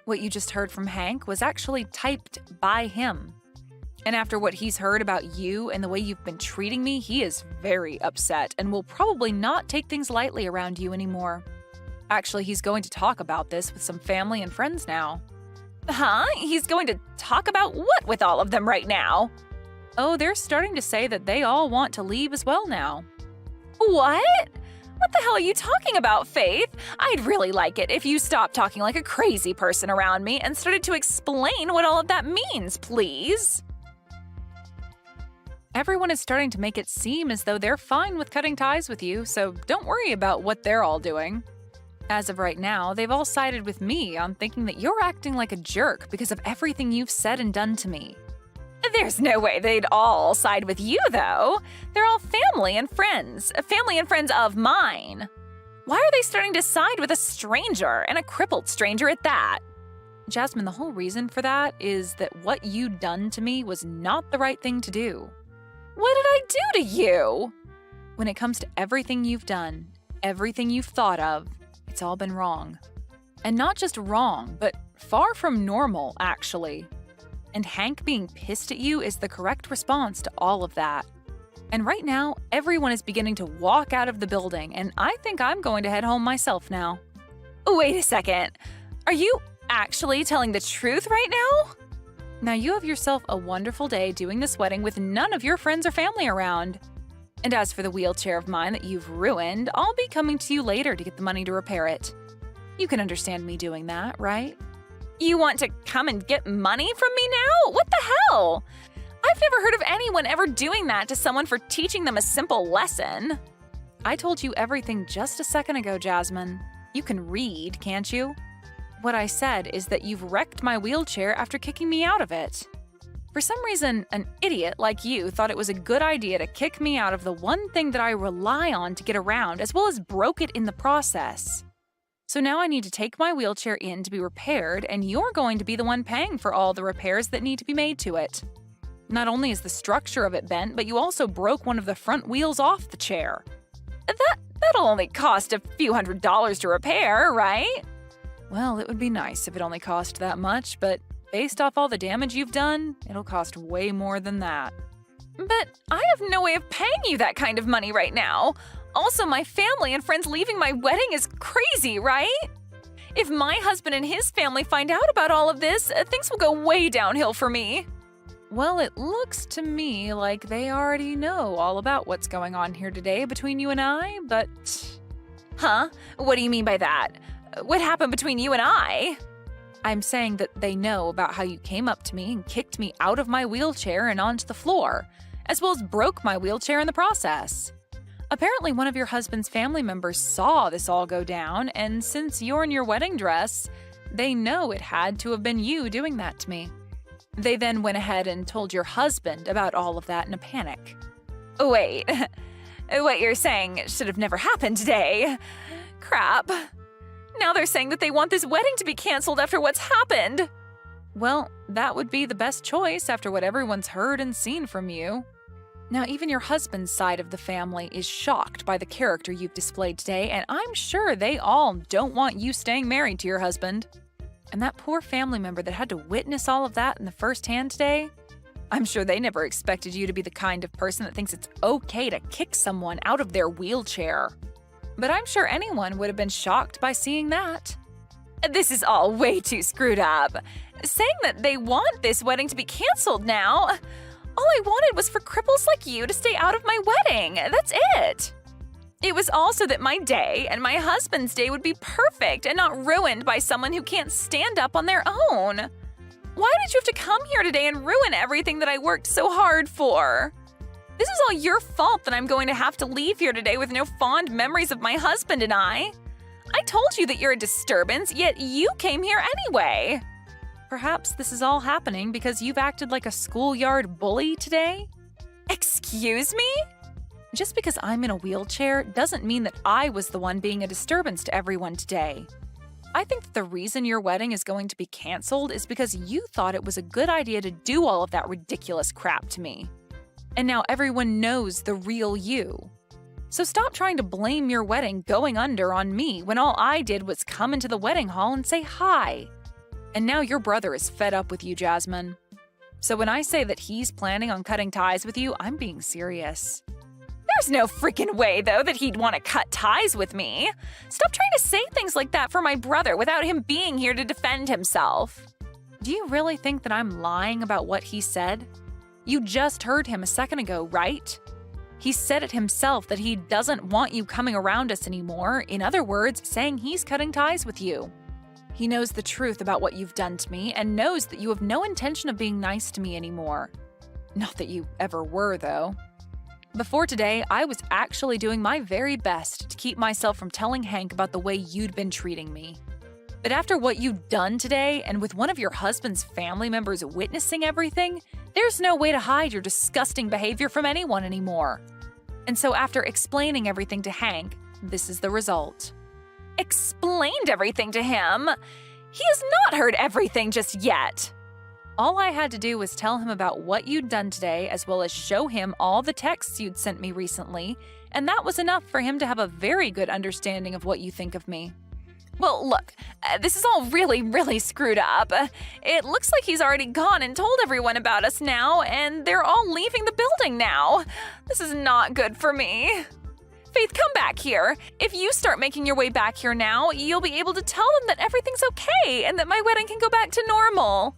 [SPEAKER 7] What you just heard from Hank was actually typed by him. And after what he's heard about you and the way you've been treating me, he is very upset and will probably not take things lightly around you anymore. Actually, he's going to talk about this with some family and friends now. Huh? He's going to talk about what with all of them right now? Oh, they're starting to say that they all want to leave as well now. What? What the hell are you talking about, Faith? I'd really like it if you stopped talking like a crazy person around me and started to explain what all of that means, please. Everyone is starting to make it seem as though they're fine with cutting ties with you, so don't worry about what they're all doing. As of right now, they've all sided with me on thinking that you're acting like a jerk because of everything you've said and done to me. There's no way they'd all side with you, though. They're all family and friends of mine. Why are they starting to side with a stranger, and a crippled stranger at that? Jasmine, the whole reason for that is that what you done to me was not the right thing to do. What did I do to you? When it comes to everything you've done, everything you've thought of, it's all been wrong. And not just wrong, but far from normal, actually. And Hank being pissed at you is the correct response to all of that. And right now, everyone is beginning to walk out of the building, and I think I'm going to head home myself now. Wait a second. Are you actually telling the truth right now? Now you have yourself a wonderful day doing this wedding with none of your friends or family around. And as for the wheelchair of mine that you've ruined, I'll be coming to you later to get the money to repair it. You can understand me doing that, right? You want to come and get money from me now? What the hell? I've never heard of anyone ever doing that to someone for teaching them a simple lesson. I told you everything just a second ago, Jasmine. You can read, can't you?
[SPEAKER 6] What I said is that you've wrecked my wheelchair after kicking me out of it. For some reason, an idiot like you thought it was a good idea to kick me out of the one thing that I rely on to get around, as well as broke it in the process. So now I need to take my wheelchair in to be repaired, and you're going to be the one paying for all the repairs that need to be made to it. Not only is the structure of it bent, but you also broke one of the front wheels off the chair. That'll only cost a few $100s to repair, right? Well, it would be nice if it only cost that much, but based off all the damage you've done, it'll cost way more than that. But I have no way of paying you that kind of money right now. Also, my family and friends leaving my wedding is crazy, right? If my husband and his family find out about all of this, things will go way downhill for me. Well, it looks to me like they already know all about what's going on here today between you and I, but... Huh? What do you mean by that? What happened between you and I? I'm saying that they know about how you came up to me and kicked me out of my wheelchair and onto the floor, as well as broke my wheelchair in the process. Apparently, one of your husband's family members saw this all go down, and since you're in your wedding dress, they know it had to have been you doing that to me. They then went ahead and told your husband about all of that in a panic. Wait, what you're saying should have never happened today. Crap. Now they're saying that they want this wedding to be canceled after what's happened. Well, that would be the best choice after what everyone's heard and seen from you. Now, even your husband's side of the family is shocked by the character you've displayed today, and I'm sure they all don't want you staying married to your husband. And that poor family member that had to witness all of that in the first hand today, I'm sure they never expected you to be the kind of person that thinks it's okay to kick someone out of their wheelchair. But I'm sure anyone would have been shocked by seeing that. This is all way too screwed up. Saying that they want this wedding to be canceled now. All I wanted was for cripples like you to stay out of my wedding. That's it. It was also that my day and my husband's day would be perfect and not ruined by someone who can't stand up on their own. Why did you have to come here today and ruin everything that I worked so hard for? This is all your fault that I'm going to have to leave here today with no fond memories of my husband and I. I told you that you're a disturbance, yet you came here anyway. Perhaps this is all happening because you've acted like a schoolyard bully today? Excuse me? Just because I'm in a wheelchair doesn't mean that I was the one being a disturbance to everyone today. I think that the reason your wedding is going to be canceled is because you thought it was a good idea to do all of that ridiculous crap to me. And now everyone knows the real you. So stop trying to blame your wedding going under on me when all I did was come into the wedding hall and say hi. And now your brother is fed up with you, Jasmine. So when I say that he's planning on cutting ties with you, I'm being serious. There's no freaking way, though, that he'd want to cut ties with me. Stop trying to say things like that for my brother without him being here to defend himself. Do you really think that I'm lying about what he said? You just heard him a second ago, right? He said it himself that he doesn't want you coming around us anymore. In other words, saying he's cutting ties with you. He knows the truth about what you've done to me and knows that you have no intention of being nice to me anymore. Not that you ever were, though. Before today, I was actually doing my very best to keep myself from telling Hank about the way you'd been treating me. But after what you've done today, and with one of your husband's family members witnessing everything, there's no way to hide your disgusting behavior from anyone anymore. And so after explaining everything to Hank, this is the result. Explained everything to him? He has not heard everything just yet. All I had to do was tell him about what you'd done today, as well as show him all the texts you'd sent me recently, and that was enough for him to have a very good understanding of what you think of me. Well, look, this is all really screwed up. It looks like he's already gone and told everyone about us now, and they're all leaving the building now. This is not good for me. Faith, come back here. If you start making your way back here now, you'll be able to tell them that everything's okay and that my wedding can go back to normal.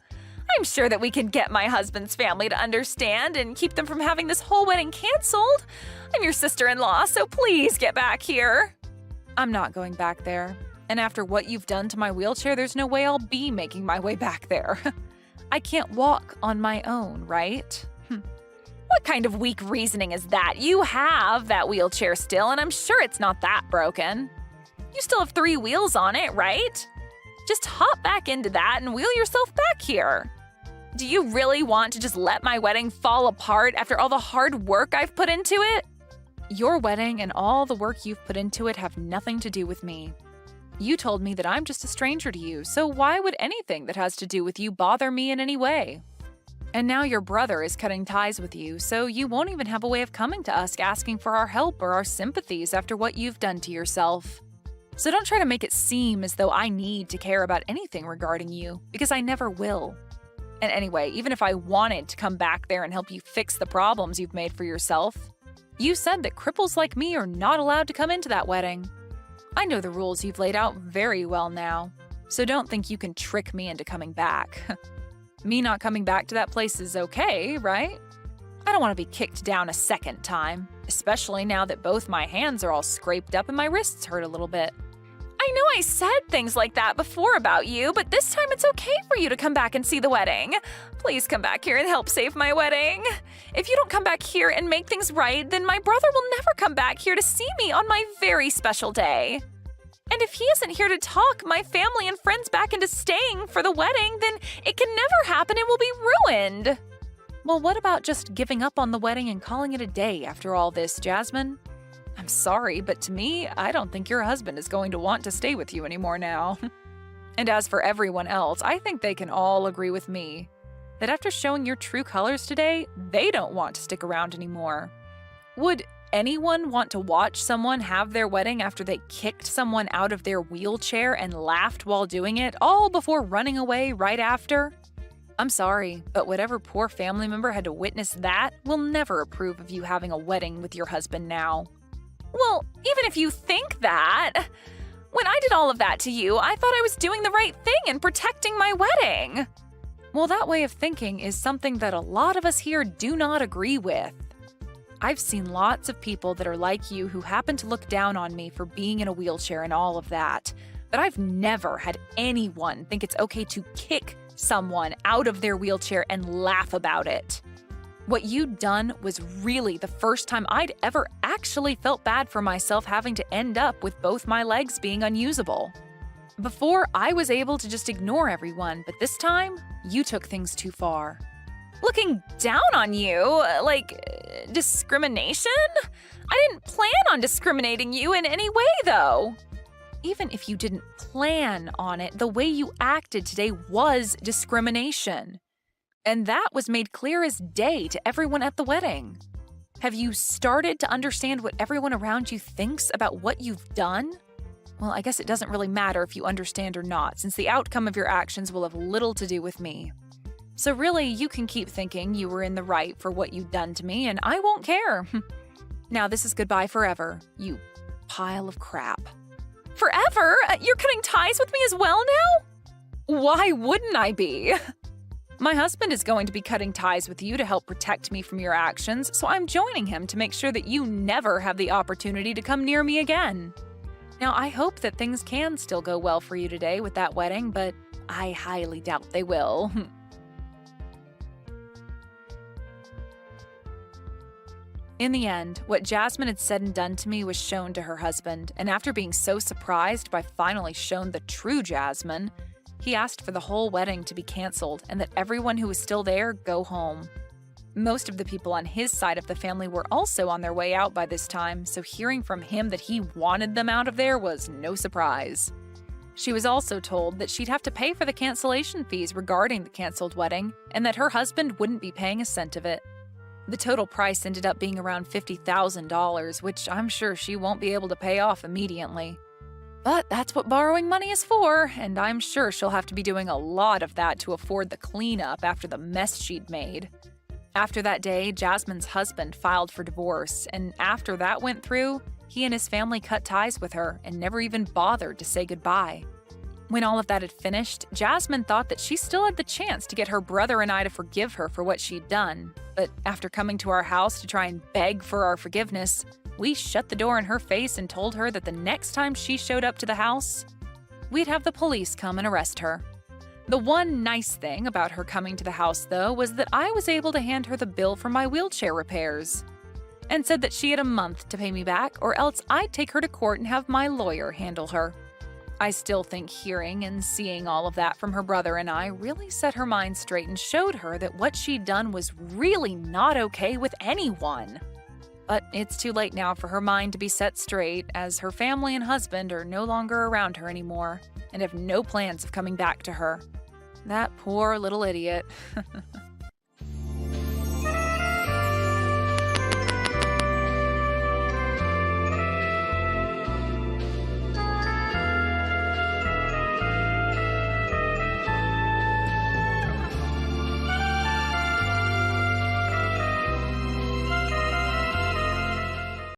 [SPEAKER 6] I'm sure that we can get my husband's family to understand and keep them from having this whole wedding canceled. I'm your sister-in-law, so please get back here. I'm not going back there. And after what you've done to my wheelchair, there's no way I'll be making my way back there. I can't walk on my own, right? What kind of weak reasoning is that? You have that wheelchair still, and I'm sure it's not that broken. You still have 3 wheels on it, right?
[SPEAKER 7] Just hop back into that and wheel yourself back here. Do you really want to just let my wedding fall apart after all the hard work I've put into it? Your wedding and all the work you've put into it have nothing to do with me. You told me that I'm just a stranger to you, so why would anything that has to do with you bother me in any way? And now your brother is cutting ties with you, so you won't even have a way of coming to us asking for our help or our sympathies after what you've done to yourself. So don't try to make it seem as though I need to care about anything regarding you, because I never will. And anyway, even if I wanted to come back there and help you fix the problems you've made for yourself, you said that cripples like me are not allowed to come into that wedding. I know the rules you've laid out very well now, so don't think you can trick me into coming back. Me not coming back to that place is okay, right? I don't want to be kicked down a second time, especially now that both my hands are all scraped up and my wrists hurt a little bit. I know I said things like that before about you, but this time it's okay for you to come back and see the wedding. Please come back here and help save my wedding. If you don't come back here and make things right, then my brother will never come back here to see me on my very special day. And if he isn't here to talk my family and friends back into staying for the wedding, then it can never happen and will be ruined. Well, what about just giving up on the wedding and calling it a day after all this, Jasmine? I'm sorry, but to me, I don't think your husband is going to want to stay with you anymore now. And as for everyone else, I think they can all agree with me that after showing your true colors today, they don't want to stick around anymore. Would anyone want to watch someone have their wedding after they kicked someone out of their wheelchair and laughed while doing it, all before running away right after? I'm sorry, but whatever poor family member had to witness that will never approve of you having a wedding with your husband now. Well, even if you think that, when I did all of that to you, I thought I was doing the right thing and protecting my wedding. Well, that way of thinking is something that a lot of us here do not agree with. I've seen lots of people that are like you who happen to look down on me for being in a wheelchair and all of that, but I've never had anyone think it's okay to kick someone out of their wheelchair and laugh about it. What you'd done was really the first time I'd ever actually felt bad for myself having to end up with both my legs being unusable. Before, I was able to just ignore everyone, but this time, you took things too far. Looking down on you? Like, discrimination? I didn't plan on discriminating you in any way, though. Even if you didn't plan on it, the way you acted today was discrimination. And that was made clear as day to everyone at the wedding. Have you started to understand what everyone around you thinks about what you've done? Well, I guess it doesn't really matter if you understand or not, since the outcome of your actions will have little to do with me. So really, you can keep thinking you were in the right for what you've done to me, and I won't care. Now this is goodbye forever, you pile of crap. Forever? You're cutting ties with me as well now? Why wouldn't I be? My husband is going to be cutting ties with you to help protect me from your actions, so I'm joining him to make sure that you never have the opportunity to come near me again. Now, I hope that things can still go well for you today with that wedding, but I highly doubt they will. In the end, what Jasmine had said and done to me was shown to her husband, and after being so surprised by finally shown the true Jasmine, he asked for the whole wedding to be canceled and that everyone who was still there go home. Most of the people on his side of the family were also on their way out by this time, so hearing from him that he wanted them out of there was no surprise. She was also told that she'd have to pay for the cancellation fees regarding the canceled wedding and that her husband wouldn't be paying a cent of it. The total price ended up being around $50,000, which I'm sure she won't be able to pay off immediately. But that's what borrowing money is for, and I'm sure she'll have to be doing a lot of that to afford the cleanup after the mess she'd made. After that day, Jasmine's husband filed for divorce, and after that went through, he and his family cut ties with her and never even bothered to say goodbye. When all of that had finished, Jasmine thought that she still had the chance to get her brother and I to forgive her for what she'd done. But after coming to our house to try and beg for our forgiveness, we shut the door in her face and told her that the next time she showed up to the house, we'd have the police come and arrest her. The one nice thing about her coming to the house, though, was that I was able to hand her the bill for my wheelchair repairs and said that she had a month to pay me back or else I'd take her to court and have my lawyer handle her.
[SPEAKER 6] I still think hearing and seeing all of that from her brother and I really set her mind straight and showed her that what she'd done was really not okay with anyone. But it's too late now for her mind to be set straight, as her family and husband are no longer around her anymore and have no plans of coming back to her. That poor little idiot.